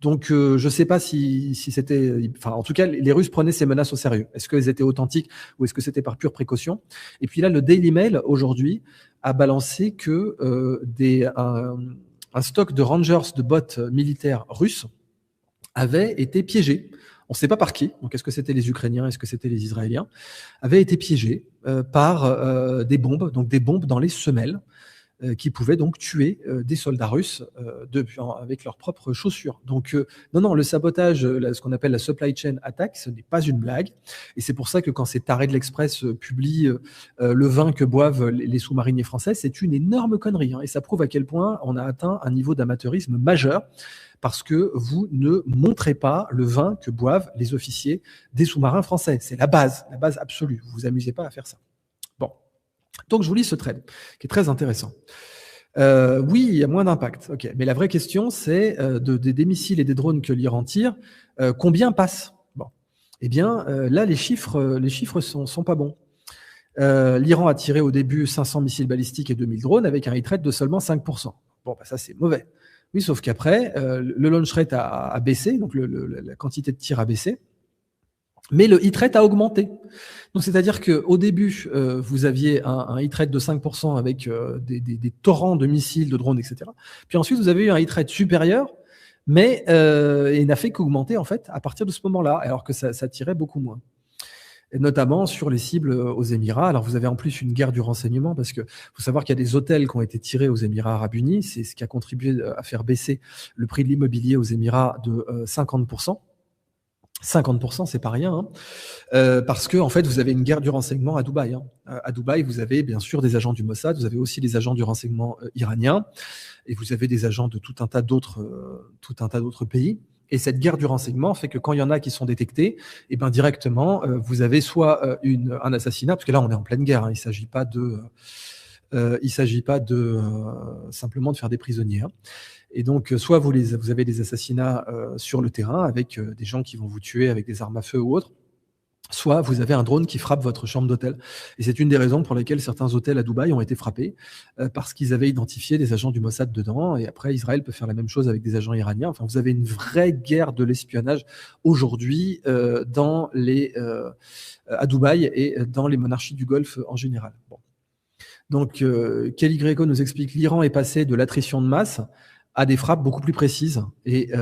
Donc, je ne sais pas si c'était... Enfin, en tout cas, les Russes prenaient ces menaces au sérieux. Est-ce qu'elles étaient authentiques ou est-ce que c'était par pure précaution? Et puis là, le Daily Mail, aujourd'hui, a balancé que un stock de Rangers, de bots militaires russes, avait été piégé. On ne sait pas par qui, donc est-ce que c'était les Ukrainiens, est-ce que c'était les Israéliens, avait été piégé par des bombes, donc des bombes dans les semelles, qui pouvaient donc tuer des soldats russes avec leurs propres chaussures. Donc non, le sabotage, ce qu'on appelle la supply chain attack, ce n'est pas une blague. Et c'est pour ça que quand ces tarés de l'Express publient le vin que boivent les sous-mariniers français, c'est une énorme connerie. Hein, et ça prouve à quel point on a atteint un niveau d'amateurisme majeur, parce que vous ne montrez pas le vin que boivent les officiers des sous-marins français. C'est la base absolue. Vous vous amusez pas à faire ça. Bon. Donc, je vous lis ce thread, qui est très intéressant. Oui, il y a moins d'impact. Okay. Mais la vraie question, c'est des missiles et des drones que l'Iran tire, combien passent? Bon. Eh bien, là, les chiffres sont pas bons. L'Iran a tiré au début 500 missiles balistiques et 2000 drones avec un hit rate de seulement 5%. Bon, ça, c'est mauvais. Oui, sauf qu'après, le launch rate a baissé, donc la quantité de tir a baissé, mais le hit rate a augmenté. Donc, c'est-à-dire qu'au début, vous aviez un hit rate de 5% avec des torrents de missiles, de drones, etc. Puis ensuite, vous avez eu un hit rate supérieur, mais il n'a fait qu'augmenter, en fait, à partir de ce moment-là, alors que ça tirait beaucoup moins. et notamment sur les cibles aux Émirats. Alors vous avez en plus une guerre du renseignement parce que faut savoir qu'il y a des hôtels qui ont été tirés aux Émirats arabes unis. C'est ce qui a contribué à faire baisser le prix de l'immobilier aux Émirats de 50%. 50%, c'est pas rien, hein. Parce que en fait, vous avez une guerre du renseignement à Dubaï, hein. À Dubaï, vous avez bien sûr des agents du Mossad, vous avez aussi des agents du renseignement iranien, et vous avez des agents de tout un tas d'autres pays. Et cette guerre du renseignement fait que quand il y en a qui sont détectés, et ben directement, vous avez soit un assassinat, parce que là on est en pleine guerre, hein, il s'agit pas de simplement de faire des prisonniers, hein. Et donc, soit vous avez des assassinats sur le terrain avec des gens qui vont vous tuer avec des armes à feu ou autres, soit vous avez un drone qui frappe votre chambre d'hôtel. Et c'est une des raisons pour lesquelles certains hôtels à Dubaï ont été frappés, parce qu'ils avaient identifié des agents du Mossad dedans. Et après, Israël peut faire la même chose avec des agents iraniens. Enfin, vous avez une vraie guerre de l'espionnage aujourd'hui à Dubaï et dans les monarchies du Golfe en général. Bon. Donc, Kelly Greco nous explique l'Iran est passé de l'attrition de masse à des frappes beaucoup plus précises et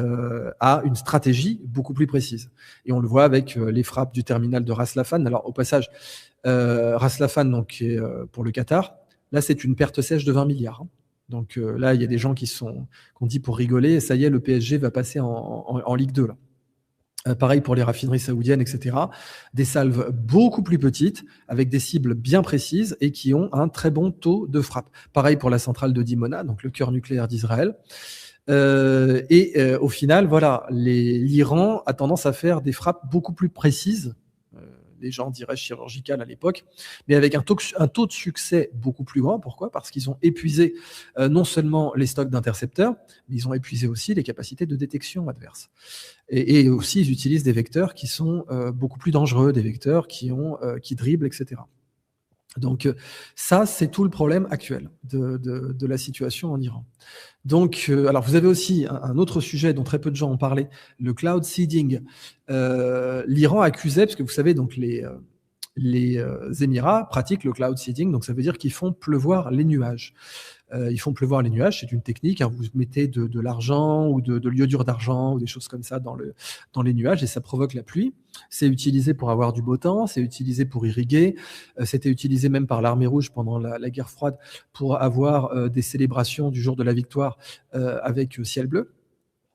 à une stratégie beaucoup plus précise. Et on le voit avec les frappes du terminal de Ras Laffan. Alors, au passage, Ras Laffan, donc, qui est pour le Qatar, là, c'est une perte sèche de 20 milliards. Hein. Donc là, il y a des gens qui ont dit pour rigoler, ça y est, le PSG va passer en Ligue 2, là. Pareil pour les raffineries saoudiennes, etc. Des salves beaucoup plus petites, avec des cibles bien précises et qui ont un très bon taux de frappe. Pareil pour la centrale de Dimona, donc le cœur nucléaire d'Israël. Au final, voilà, l'Iran a tendance à faire des frappes beaucoup plus précises. Les gens diraient chirurgicales à l'époque, mais avec un taux de succès beaucoup plus grand. Pourquoi ? Parce qu'ils ont épuisé non seulement les stocks d'intercepteurs, mais ils ont épuisé aussi les capacités de détection adverse. Et aussi, ils utilisent des vecteurs qui sont beaucoup plus dangereux, des vecteurs qui dribblent, etc. Donc ça, c'est tout le problème actuel de la situation en Iran. Donc, alors vous avez aussi un autre sujet dont très peu de gens ont parlé, le cloud seeding. L'Iran accusait, parce que vous savez, donc les Émirats pratiquent le cloud seeding, donc ça veut dire qu'ils font pleuvoir les nuages. Ils font pleuvoir les nuages, c'est une technique, hein, vous mettez de l'argent ou de l'iodure d'argent ou des choses comme ça dans les nuages et ça provoque la pluie. C'est utilisé pour avoir du beau temps, c'est utilisé pour irriguer, c'était utilisé même par l'armée rouge pendant la guerre froide pour avoir des célébrations du jour de la victoire avec ciel bleu.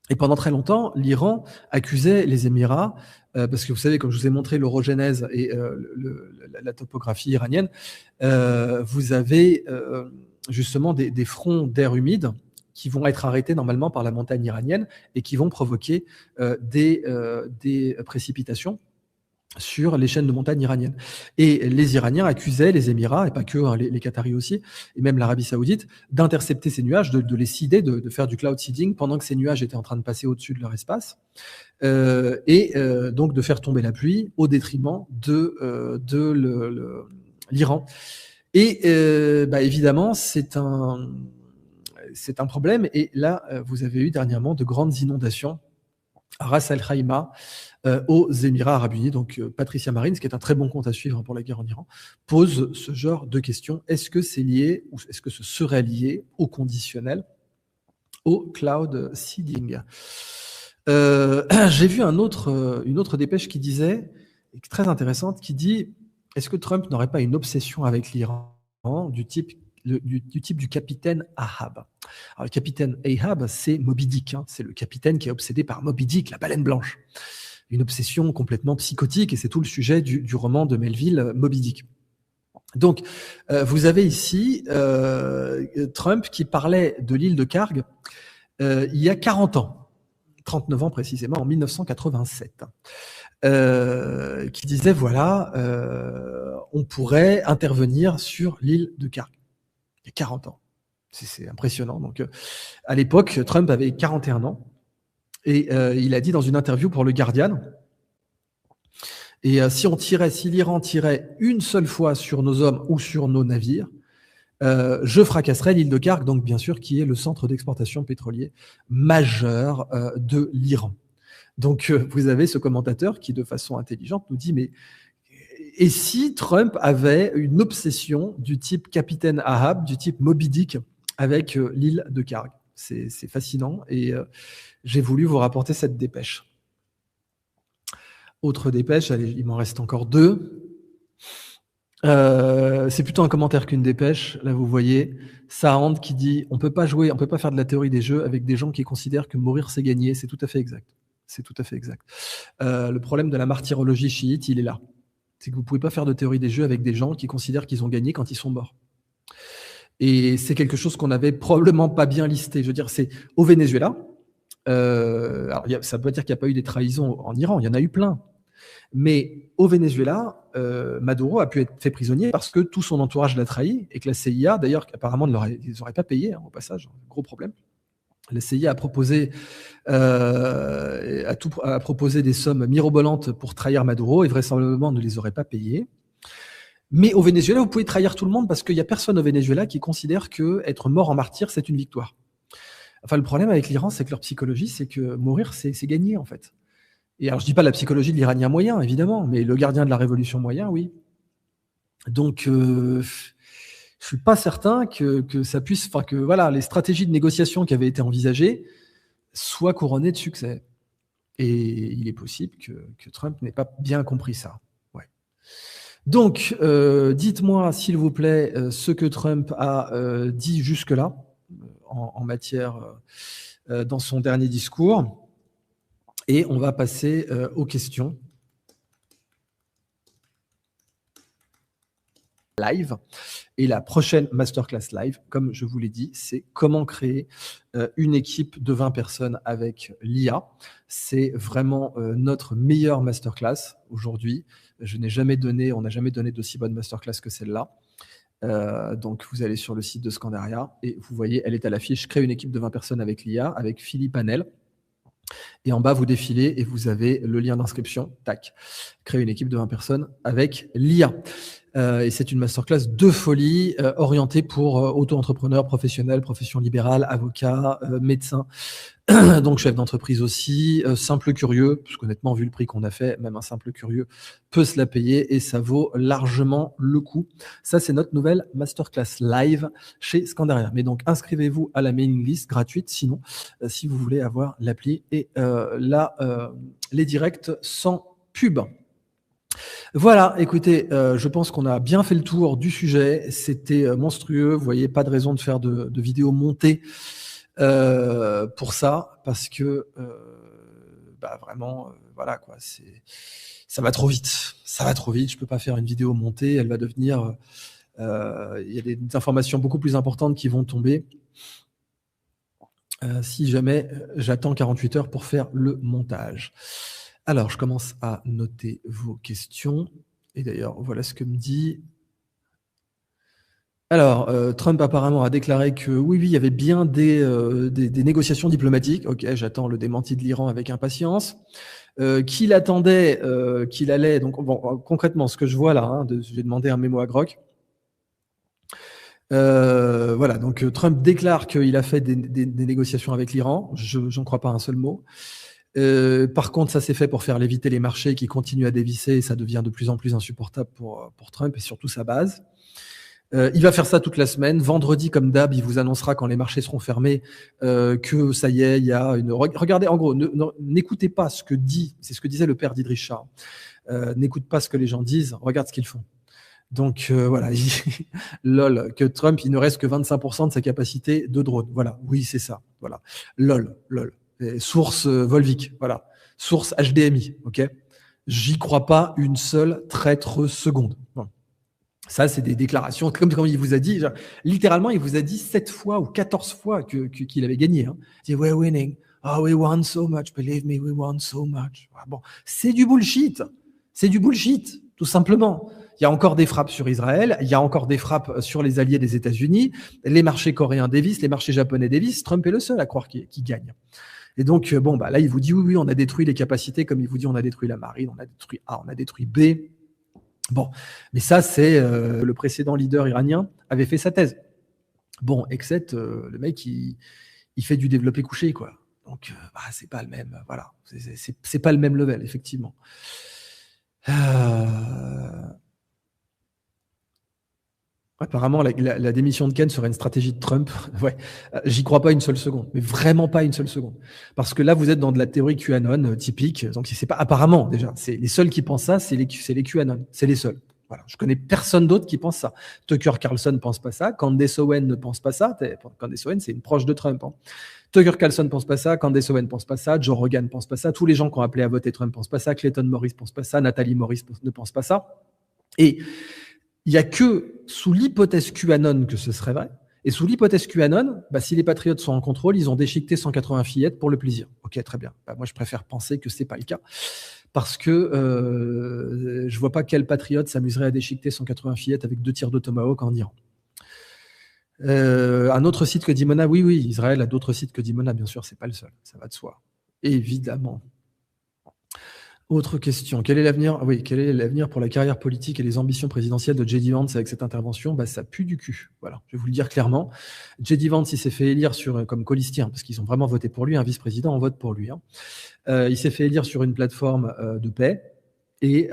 Et pendant très longtemps, l'Iran accusait les Émirats, parce que vous savez, comme je vous ai montré l'orogenèse et la topographie iranienne, vous avez justement des fronts d'air humide qui vont être arrêtés normalement par la montagne iranienne et qui vont provoquer des précipitations sur les chaînes de montagnes iraniennes. Et les Iraniens accusaient les Émirats, et pas que, hein, les Qataris aussi, et même l'Arabie Saoudite, d'intercepter ces nuages, de les seeder, de faire du cloud seeding pendant que ces nuages étaient en train de passer au-dessus de leur espace, donc de faire tomber la pluie au détriment de l'Iran. Et évidemment, c'est un problème. Et là, vous avez eu dernièrement de grandes inondations à Ras Al Khaimah, aux Émirats arabes unis. Donc Patricia Marine, ce qui est un très bon compte à suivre pour la guerre en Iran, pose ce genre de questions. Est-ce que c'est lié, ou est-ce que ce serait lié au conditionnel, au cloud seeding? J'ai vu une autre dépêche qui disait, très intéressante, qui dit, est-ce que Trump n'aurait pas une obsession avec l'Iran du type du capitaine Ahab? Alors, le capitaine Ahab, c'est Moby Dick, hein, c'est le capitaine qui est obsédé par Moby Dick, la baleine blanche. Une obsession complètement psychotique, et c'est tout le sujet du roman de Melville, Moby Dick. Donc, vous avez ici Trump qui parlait de l'île de Karg il y a 40 ans, 39 ans précisément, en 1987, qui disait, voilà, on pourrait intervenir sur l'île de Karg. Il y a 40 ans. C'est impressionnant. Donc, à l'époque, Trump avait 41 ans. Et il a dit dans une interview pour le Guardian, et si l'Iran tirait une seule fois sur nos hommes ou sur nos navires, je fracasserais l'île de Karg, donc bien sûr, qui est le centre d'exportation pétrolier majeur de l'Iran. Donc vous avez ce commentateur qui, de façon intelligente, nous dit, mais et si Trump avait une obsession du type Capitaine Ahab, du type Moby Dick, avec l'île de Karg? C'est fascinant, et j'ai voulu vous rapporter cette dépêche. Autre dépêche, allez, il m'en reste encore 2. C'est plutôt un commentaire qu'une dépêche. Là, vous voyez, Sahand qui dit: on peut pas faire de la théorie des jeux avec des gens qui considèrent que mourir c'est gagner. C'est tout à fait exact. C'est tout à fait exact. Le problème de la martyrologie chiite, il est là. C'est que vous pouvez pas faire de théorie des jeux avec des gens qui considèrent qu'ils ont gagné quand ils sont morts. Et c'est quelque chose qu'on avait probablement pas bien listé. Je veux dire, c'est au Venezuela. Alors, ça peut dire qu'il n'y a pas eu des trahisons en Iran. Il y en a eu plein. Mais au Venezuela, Maduro a pu être fait prisonnier parce que tout son entourage l'a trahi et que la CIA, d'ailleurs, apparemment, ils n'auraient pas payé, au passage, gros problème. La CIA a proposé, a proposé des sommes mirobolantes pour trahir Maduro et vraisemblablement ne les aurait pas payées. Mais au Venezuela, vous pouvez trahir tout le monde parce qu'il n'y a personne au Venezuela qui considère qu'être mort en martyr, c'est une victoire. Enfin, le problème avec l'Iran, c'est que leur psychologie, c'est que mourir, c'est gagner, en fait. Et alors, je dis pas la psychologie de l'Iranien moyen, évidemment, mais le gardien de la révolution moyen, oui. Donc, je suis pas certain que ça puisse, enfin que voilà, les stratégies de négociation qui avaient été envisagées soient couronnées de succès. Et il est possible que Trump n'ait pas bien compris ça. Ouais. Donc, dites-moi, s'il vous plaît, ce que Trump a dit jusque-là en matière dans son dernier discours. Et on va passer aux questions live. Et la prochaine masterclass live, comme je vous l'ai dit, c'est comment créer une équipe de 20 personnes avec l'IA. C'est vraiment notre meilleure masterclass aujourd'hui. On n'a jamais donné d'aussi bonne masterclass que celle-là. Donc, vous allez sur le site de Scandaria et vous voyez, elle est à l'affiche. Créer une équipe de 20 personnes avec l'IA, avec Philippe Hanel. Et en bas, vous défilez et vous avez le lien d'inscription. Tac. Créer une équipe de 20 personnes avec l'IA. Et c'est une masterclass de folie orientée pour auto-entrepreneurs, professionnels, profession libérale, avocats, médecins, donc chef d'entreprise aussi, simple curieux, parce qu'honnêtement, vu le prix qu'on a fait, même un simple curieux peut se la payer et ça vaut largement le coup. Ça, c'est notre nouvelle masterclass live chez Scandaria. Mais donc, inscrivez-vous à la mailing list gratuite, sinon, si vous voulez avoir l'appli et les directs sans pub. Voilà, écoutez, je pense qu'on a bien fait le tour du sujet. C'était monstrueux. Vous voyez, pas de raison de faire de vidéos montées pour ça, parce que vraiment, voilà quoi. Ça va trop vite. Ça va trop vite. Je peux pas faire une vidéo montée. Elle va devenir. Il y a des informations beaucoup plus importantes qui vont tomber. Si jamais j'attends 48 heures pour faire le montage. Alors, je commence à noter vos questions. Et d'ailleurs, voilà ce que me dit. Alors, Trump apparemment a déclaré que oui, il y avait bien des négociations diplomatiques. Ok, j'attends le démenti de l'Iran avec impatience. Qu'il attendait, qu'il allait. Donc, bon, concrètement, ce que je vois là, je vais demander un mémo à Grok. Voilà, donc Trump déclare qu'il a fait des négociations avec l'Iran. J'en crois pas un seul mot. Par contre, ça s'est fait pour faire léviter les marchés qui continuent à dévisser et ça devient de plus en plus insupportable pour Trump et surtout sa base. Il va faire ça toute la semaine. Vendredi, comme d'hab, il vous annoncera quand les marchés seront fermés que ça y est, il y a une... Regardez, en gros, n'écoutez pas ce que dit, c'est ce que disait le père d'Idriss Shah. N'écoute pas ce que les gens disent, regarde ce qu'ils font. Donc voilà, lol, que Trump, il ne reste que 25% de sa capacité de drone. Voilà, oui, c'est ça. Voilà, lol. Source Volvic, voilà. Source HDMI, ok. J'y crois pas une seule traître seconde. Bon. Ça, c'est des déclarations, comme il vous a dit, genre, littéralement, il vous a dit 7 fois ou 14 fois qu'il avait gagné. Hein. Il dit, we're winning. Oh, we won so much. Believe me, we won so much. Ah, bon, c'est du bullshit. C'est du bullshit, tout simplement. Il y a encore des frappes sur Israël, il y a encore des frappes sur les alliés des États-Unis. Les marchés coréens dévissent, les marchés japonais dévissent. Trump est le seul à croire qu'il gagne. Et donc, bon, là, il vous dit, oui, on a détruit les capacités, comme il vous dit, on a détruit la marine, on a détruit A, on a détruit B. Bon, mais ça, c'est le précédent leader iranien avait fait sa thèse. Bon, except le mec, il fait du développé couché, quoi. Donc, c'est pas le même, voilà. C'est pas le même level, effectivement. Apparemment, la démission de Ken serait une stratégie de Trump. Ouais, j'y crois pas une seule seconde, mais vraiment pas une seule seconde. Parce que là, vous êtes dans de la théorie QAnon typique. Donc, c'est pas apparemment déjà. C'est les seuls qui pensent ça, c'est les QAnon. C'est les seuls. Voilà. Je connais personne d'autre qui pense ça. Tucker Carlson pense pas ça. Candace Owen ne pense pas ça. Candace Owen, c'est une proche de Trump. Hein. Tucker Carlson pense pas ça. Candace Owen pense pas ça. Joe Rogan pense pas ça. Tous les gens qui ont appelé à voter Trump pensent pas ça. Clayton Morris pense pas ça. Nathalie Morris ne pense pas ça. Et il n'y a que sous l'hypothèse QAnon que ce serait vrai. Et sous l'hypothèse QAnon, si les patriotes sont en contrôle, ils ont déchiqueté 180 fillettes pour le plaisir. Ok, très bien. Moi, je préfère penser que ce n'est pas le cas. Parce que je ne vois pas quel patriote s'amuserait à déchiqueter 180 fillettes avec 2 tirs de Tomahawk en Iran. Un autre site que Dimona, oui, Israël a d'autres sites que Dimona, bien sûr, c'est pas le seul. Ça va de soi. Évidemment. Autre question. Quel est l'avenir pour la carrière politique et les ambitions présidentielles de J.D. Vance avec cette intervention ? Ça pue du cul. Voilà, je vais vous le dire clairement. J.D. Vance, il s'est fait élire comme colistier, parce qu'ils ont vraiment voté pour lui. Un vice-président, on vote pour lui. Il s'est fait élire sur une plateforme de paix. Et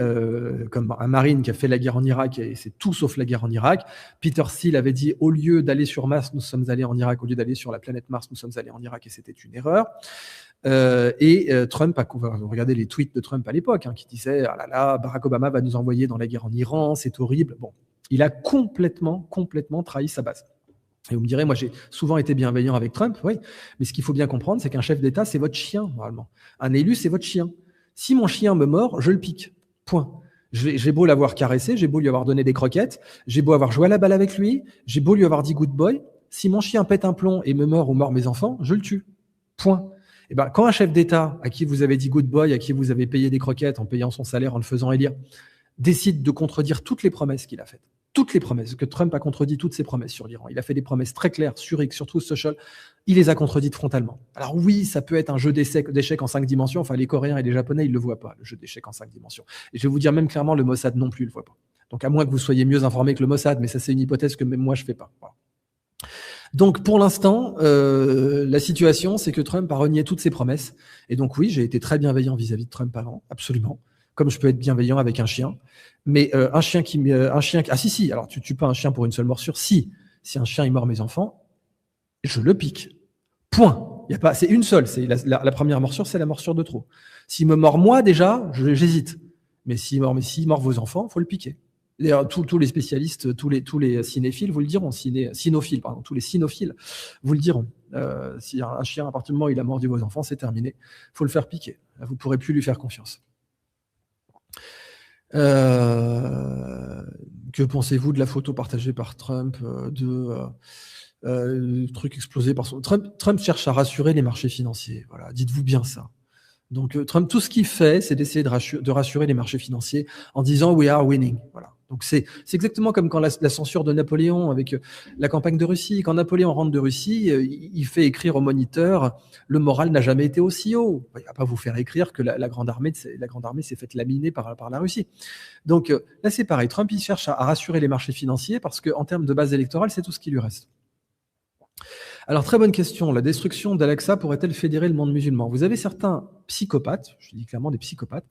comme un marine qui a fait la guerre en Irak, et c'est tout sauf la guerre en Irak, Peter Thiel avait dit au lieu d'aller sur Mars, nous sommes allés en Irak, au lieu d'aller sur la planète Mars, nous sommes allés en Irak, et c'était une erreur. Trump regardez les tweets de Trump à l'époque, qui disaient ah là là, Barack Obama va nous envoyer dans la guerre en Iran, c'est horrible. Bon, il a complètement trahi sa base. Et vous me direz, moi j'ai souvent été bienveillant avec Trump, oui, mais ce qu'il faut bien comprendre, c'est qu'un chef d'État, c'est votre chien, normalement. Un élu, c'est votre chien. Si mon chien me mord, je le pique. Point. J'ai beau l'avoir caressé, j'ai beau lui avoir donné des croquettes, j'ai beau avoir joué à la balle avec lui, j'ai beau lui avoir dit good boy, si mon chien pète un plomb et me mord ou mord mes enfants, je le tue. Point. Et quand un chef d'État à qui vous avez dit good boy, à qui vous avez payé des croquettes en payant son salaire, en le faisant élire, décide de contredire toutes les promesses qu'il a faites, toutes les promesses, que Trump a contredit toutes ses promesses sur l'Iran. Il a fait des promesses très claires sur X, sur Truth Social. Il les a contredites frontalement. Alors oui, ça peut être un jeu d'échecs en 5 dimensions. Enfin, les Coréens et les Japonais, ils ne le voient pas, le jeu d'échecs en 5 dimensions. Et je vais vous dire même clairement, le Mossad non plus, il ne le voit pas. Donc à moins que vous soyez mieux informé que le Mossad, mais ça c'est une hypothèse que même moi je ne fais pas. Voilà. Donc pour l'instant, la situation, c'est que Trump a renié toutes ses promesses. Et donc oui, j'ai été très bienveillant vis-à-vis de Trump avant, absolument. Comme je peux être bienveillant avec un chien. Mais un chien ah si, alors tu tues pas un chien pour une seule morsure. Si un chien il mord mes enfants, je le pique. Point. Il y a pas, c'est une seule. C'est la première morsure, c'est la morsure de trop. S'il me mord moi déjà, j'hésite. Mais s'il mord vos enfants, faut le piquer. D'ailleurs, tous les spécialistes, tous les cinéphiles vous le diront, cynophiles, pardon, tous les cynophiles vous le diront. Si un chien, à partir du moment où il a mordu vos enfants, c'est terminé. Il faut le faire piquer. Vous ne pourrez plus lui faire confiance. Que pensez-vous de la photo partagée par Trump truc explosé par son... Trump cherche à rassurer les marchés financiers. Voilà, dites-vous bien ça. Donc Trump, tout ce qu'il fait, c'est d'essayer de rassurer les marchés financiers en disant « we are winning ». Voilà. Donc c'est exactement comme quand la censure de Napoléon avec la campagne de Russie. Quand Napoléon rentre de Russie, il fait écrire au moniteur « le moral n'a jamais été aussi haut ». Il ne va pas vous faire écrire que la grande armée s'est faite laminer par la Russie. Donc là, c'est pareil. Trump, il cherche à rassurer les marchés financiers parce qu'en termes de base électorale, c'est tout ce qui lui reste. Alors, très bonne question. La destruction d'Al-Aqsa pourrait-elle fédérer le monde musulman ? Vous avez certains psychopathes, je dis clairement des psychopathes,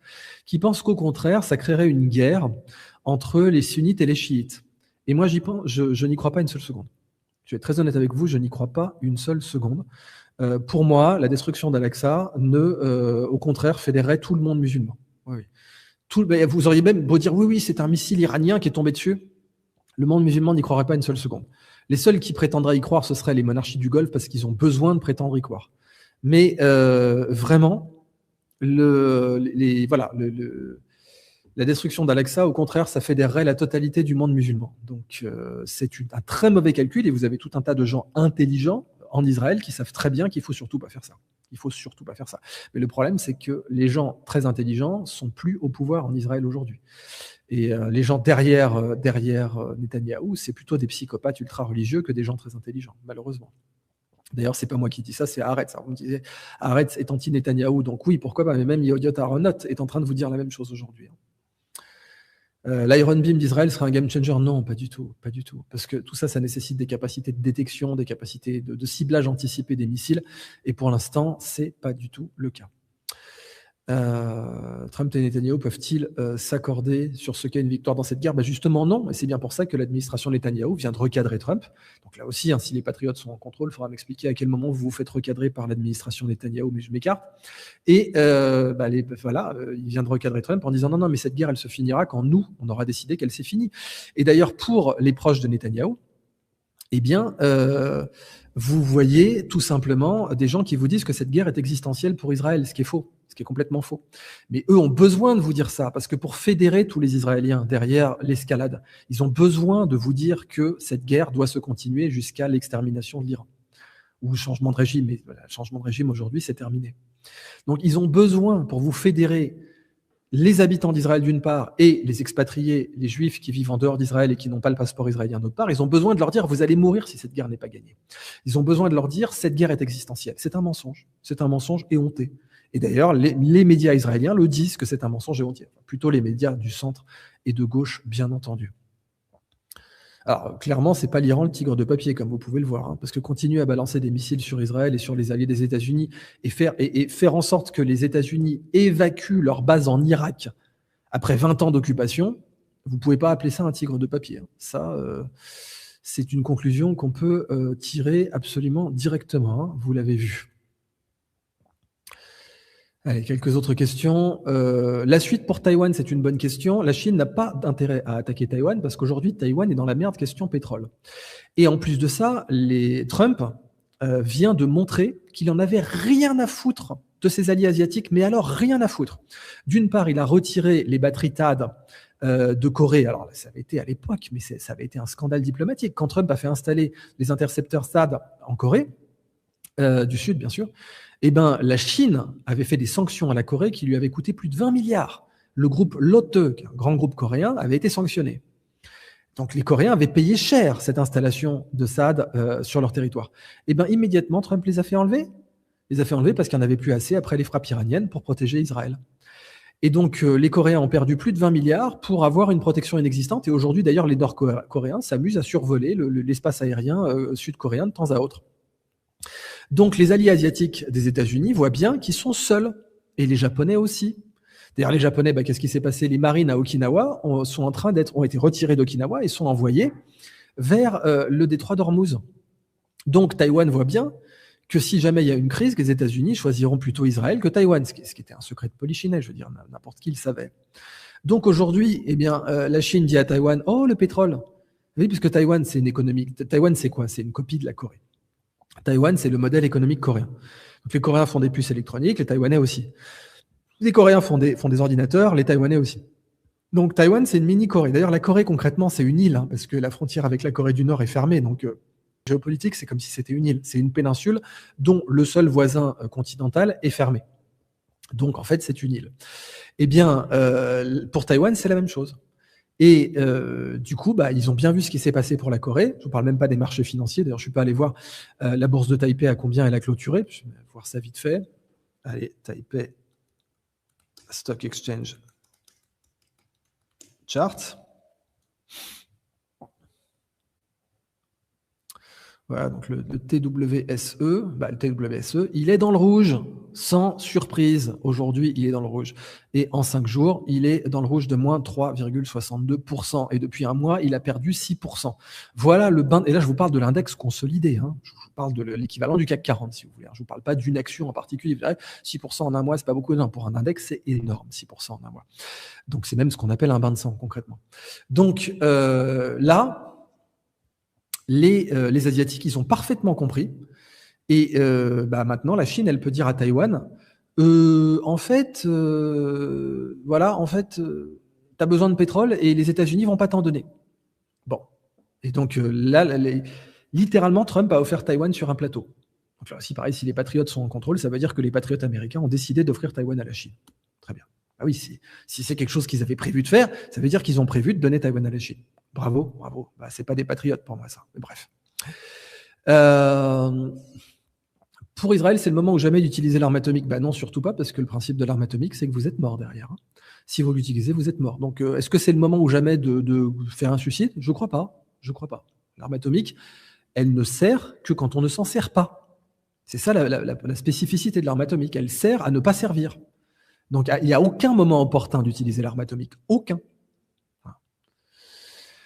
qui pensent qu'au contraire, ça créerait une guerre entre les sunnites et les chiites. Et moi, je n'y crois pas une seule seconde. Je vais être très honnête avec vous, je n'y crois pas une seule seconde. Pour moi, la destruction d'Al-Aqsa, au contraire, fédérerait tout le monde musulman. Oui. Vous auriez même beau dire, oui, c'est un missile iranien qui est tombé dessus. Le monde musulman n'y croirait pas une seule seconde. Les seuls qui prétendraient y croire, ce seraient les monarchies du Golfe parce qu'ils ont besoin de prétendre y croire. Mais vraiment, la destruction d'Al-Aqsa, au contraire, ça fédérerait la totalité du monde musulman. Donc c'est un très mauvais calcul et vous avez tout un tas de gens intelligents en Israël qui savent très bien qu'il ne faut surtout pas faire ça. Il faut surtout pas faire ça. Mais le problème, c'est que les gens très intelligents sont plus au pouvoir en Israël aujourd'hui. Et les gens derrière Netanyahou, c'est plutôt des psychopathes ultra-religieux que des gens très intelligents, malheureusement. D'ailleurs, c'est pas moi qui dis ça, c'est Haaretz. Vous me disiez, Haaretz est anti-Netanyahou, donc oui, pourquoi pas, mais même Yodiot Aharonot est en train de vous dire la même chose aujourd'hui. L'Iron Beam d'Israël serait un game changer ? Non, pas du tout, pas du tout. Parce que tout ça, ça nécessite des capacités de détection, des capacités de ciblage anticipé des missiles, et pour l'instant, c'est pas du tout le cas. Trump et Netanyahu peuvent-ils s'accorder sur ce qu'est une victoire dans cette guerre? Justement non, et c'est bien pour ça que l'administration Netanyahu vient de recadrer Trump. Donc là aussi, si les patriotes sont en contrôle, il faudra m'expliquer à quel moment vous vous faites recadrer par l'administration Netanyahu, mais je m'écarte. Et il vient de recadrer Trump en disant non, mais cette guerre, elle se finira quand nous, on aura décidé qu'elle s'est finie. Et d'ailleurs, pour les proches de Netanyahu, vous voyez tout simplement des gens qui vous disent que cette guerre est existentielle pour Israël, ce qui est faux, ce qui est complètement faux. Mais eux ont besoin de vous dire ça, parce que pour fédérer tous les Israéliens derrière l'escalade, ils ont besoin de vous dire que cette guerre doit se continuer jusqu'à l'extermination de l'Iran, ou le changement de régime. Mais voilà, le changement de régime aujourd'hui, c'est terminé. Donc ils ont besoin, pour vous fédérer, les habitants d'Israël d'une part et les expatriés, les juifs qui vivent en dehors d'Israël et qui n'ont pas le passeport israélien d'autre part, ils ont besoin de leur dire vous allez mourir si cette guerre n'est pas gagnée. Ils ont besoin de leur dire cette guerre est existentielle. C'est un mensonge éhonté. Et d'ailleurs, les médias israéliens le disent que c'est un mensonge éhonté. Plutôt les médias du centre et de gauche, bien entendu. Alors, clairement, c'est pas l'Iran le tigre de papier, comme vous pouvez le voir, parce que continuer à balancer des missiles sur Israël et sur les alliés des États-Unis et faire en sorte que les États-Unis évacuent leur base en Irak après 20 ans d'occupation, vous pouvez pas appeler ça un tigre de papier. Ça, c'est une conclusion qu'on peut tirer absolument directement, vous l'avez vu. Allez, quelques autres questions. La suite pour Taïwan, c'est une bonne question. La Chine n'a pas d'intérêt à attaquer Taïwan parce qu'aujourd'hui, Taïwan est dans la merde question pétrole. Et en plus de ça, Trump vient de montrer qu'il en avait rien à foutre de ses alliés asiatiques, mais alors rien à foutre. D'une part, il a retiré les batteries THAAD de Corée. Alors, ça avait été à l'époque, mais ça avait été un scandale diplomatique. Quand Trump a fait installer les intercepteurs THAAD en Corée, du Sud, bien sûr, la Chine avait fait des sanctions à la Corée qui lui avaient coûté plus de 20 milliards. Le groupe Lotte, qui est un grand groupe coréen, avait été sanctionné. Donc les Coréens avaient payé cher cette installation de THAAD sur leur territoire. Immédiatement, Trump les a fait enlever. Les a fait enlever parce qu'il n'y en avait plus assez après les frappes iraniennes pour protéger Israël. Et donc les Coréens ont perdu plus de 20 milliards pour avoir une protection inexistante. Et aujourd'hui, d'ailleurs, les Nord-Coréens s'amusent à survoler l'espace aérien sud-coréen de temps à autre. Donc les alliés asiatiques des États-Unis voient bien qu'ils sont seuls, et les Japonais aussi. D'ailleurs, les Japonais, qu'est-ce qui s'est passé? Les marines à Okinawa ont été retirés d'Okinawa et sont envoyés vers le détroit d'Ormuz. Donc Taïwan voit bien que si jamais il y a une crise, les États-Unis choisiront plutôt Israël que Taïwan, ce qui était un secret de polichinelle, je veux dire, n'importe qui le savait. Donc aujourd'hui, la Chine dit à Taïwan, oh, le pétrole. Oui, puisque Taïwan, c'est une économie. Taïwan, c'est quoi? C'est une copie de la Corée. Taïwan, c'est le modèle économique coréen. Donc, les Coréens font des puces électroniques, les Taïwanais aussi. Les Coréens font des ordinateurs, les Taïwanais aussi. Donc Taïwan, c'est une mini-Corée. D'ailleurs, la Corée, concrètement, c'est une île, parce que la frontière avec la Corée du Nord est fermée. Donc, géopolitique, c'est comme si c'était une île. C'est une péninsule dont le seul voisin continental est fermé. Donc, en fait, c'est une île. Pour Taïwan, c'est la même chose. Et du coup, ils ont bien vu ce qui s'est passé pour la Corée. Je ne vous parle même pas des marchés financiers. D'ailleurs, je ne suis pas allé voir la bourse de Taipei à combien elle a clôturé. Je vais voir ça vite fait. Allez, Taipei Stock Exchange Chart. Voilà, donc le TWSE, le TWSE, il est dans le rouge, sans surprise. Aujourd'hui, il est dans le rouge. Et en 5 jours, il est dans le rouge de moins 3,62%. Et depuis un mois, il a perdu 6%. Voilà le bain. Et là, je vous parle de l'index consolidé. Je vous parle de l'équivalent du CAC 40, si vous voulez. Je ne vous parle pas d'une action en particulier. 6% en un mois, c'est pas beaucoup. Non, pour un index, c'est énorme, 6% en un mois. Donc, c'est même ce qu'on appelle un bain de sang, concrètement. Donc, là, les Asiatiques, ils ont parfaitement compris. Et maintenant, la Chine, elle peut dire à Taïwan, tu as besoin de pétrole et les États-Unis vont pas t'en donner. Bon. Et donc là, littéralement, Trump a offert Taïwan sur un plateau. Donc là aussi, pareil, si les patriotes sont en contrôle, ça veut dire que les patriotes américains ont décidé d'offrir Taïwan à la Chine. Très bien. Ah oui, si c'est quelque chose qu'ils avaient prévu de faire, ça veut dire qu'ils ont prévu de donner Taïwan à la Chine. Bravo. C'est pas des patriotes pour moi, ça. Mais bref. Pour Israël, c'est le moment ou jamais d'utiliser l'arme atomique. Non, surtout pas, parce que le principe de l'arme atomique, c'est que vous êtes mort derrière. Si vous l'utilisez, vous êtes mort. Donc, est-ce que c'est le moment ou jamais de faire un suicide? Je crois pas. L'arme atomique, elle ne sert que quand on ne s'en sert pas. C'est ça la spécificité de l'arme atomique. Elle sert à ne pas servir. Donc il y a aucun moment opportun d'utiliser l'arme atomique, aucun.